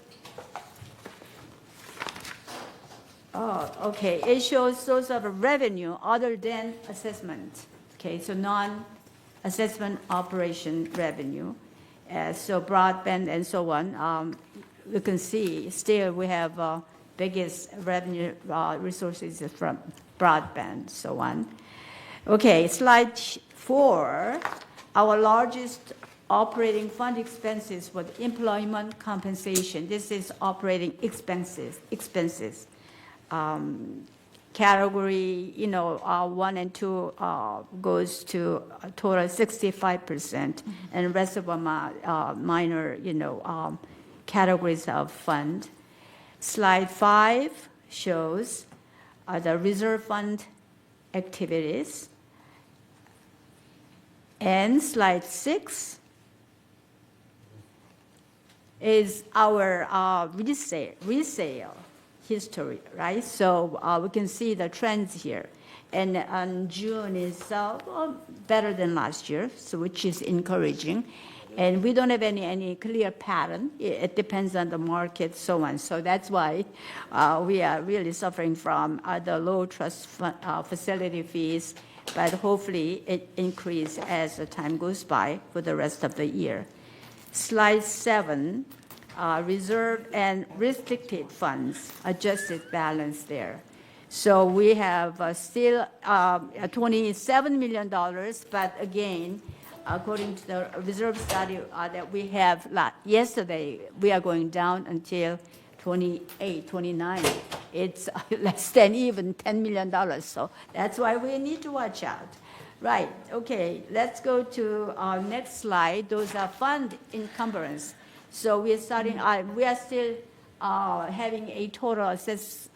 It shows source of revenue other than assessment. Okay, so non-assessment operation revenue. So broadband and so on. You can see still we have biggest revenue resources from broadband, so on. Okay, slide 4. Our largest operating fund expenses was employment compensation. This is operating expenses. Category, 1 and 2 goes to a total 65%, and the rest of them are minor, categories of fund. Slide 5 shows the reserve fund activities. And slide 6 is our resale history, right? So we can see the trends here. And on June is better than last year, so which is encouraging. And we don't have any clear pattern. It depends on the market, so on. So that's why we are really suffering from the low trust facility fees, but hopefully it increases as the time goes by for the rest of the year. slide 7, reserve and restricted funds, adjusted balance there. So we have still $27 million, but again, according to the reserve study that we have yesterday, we are going down until 28, 29. It's less than even $10 million. So that's why we need to watch out. Right, okay, let's go to our next slide. Those are fund encumbrance. So we are starting, we are still having a total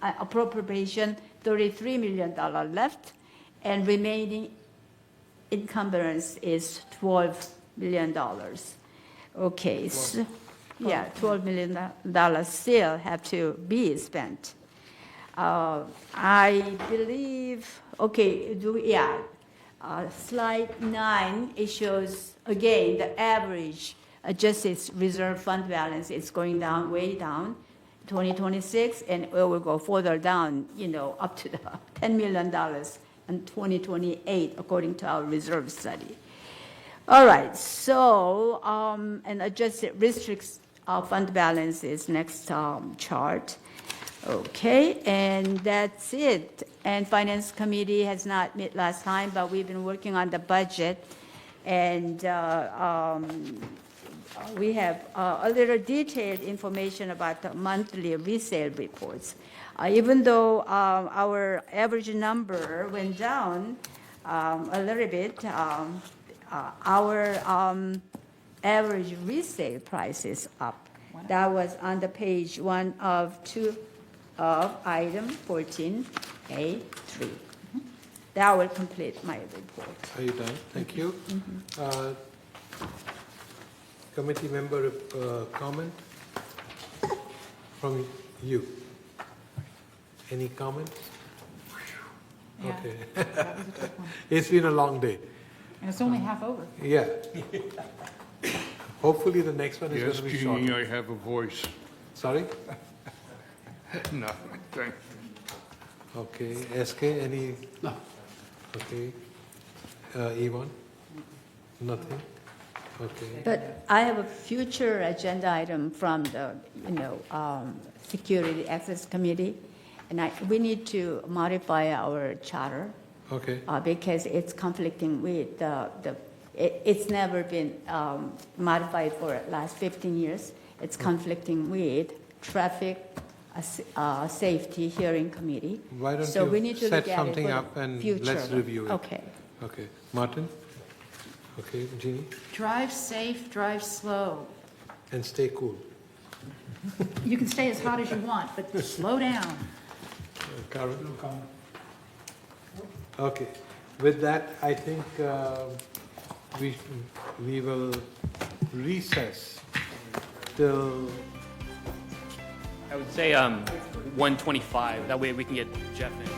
appropriation, $33 million left, and remaining encumbrance is $12 million. Okay, so, yeah, $12 million still have to be spent. I believe, okay, slide 9, it shows, again, the average adjusted reserve fund balance is going down, way down, 2026, and it will go further down, up to the $10 million in 2028, according to our reserve study. All right, so an adjusted restricted fund balance is next chart. Okay, and that's it. And Finance Committee has not met last time, but we've been working on the budget, and we have a little detailed information about the monthly resale reports. Even though our average number went down a little bit, our average resale price is up. That was on the page 1 of 2 of item 14A3. That will complete my report. Are you done? Thank you. Committee member comment from you. Any comments? Yeah, Okay. that was a tough one. It's been a long day. And it's only half over. Yeah. Hopefully the next one is going Yes, to be Jeannie, shorter. I have a voice. Sorry? No, thank Okay. SK, any? No. Okay. Yvonne? Nothing? Okay. But I have a future agenda item from the, Security Access Committee, and we need to modify our charter. Okay. Because it's conflicting with it's never been modified for the last 15 years. It's conflicting with Traffic Safety Hearing Committee. Why don't so you we need to set look at something it for up and future. let's review it. Okay. Okay. Martin? Okay. Jeannie? Drive safe, drive slow. And stay cool. You can stay as hot as you want, but slow down. Karen? Okay. With that, I think we will recess till... I would say 125. That way we can get Jeff in.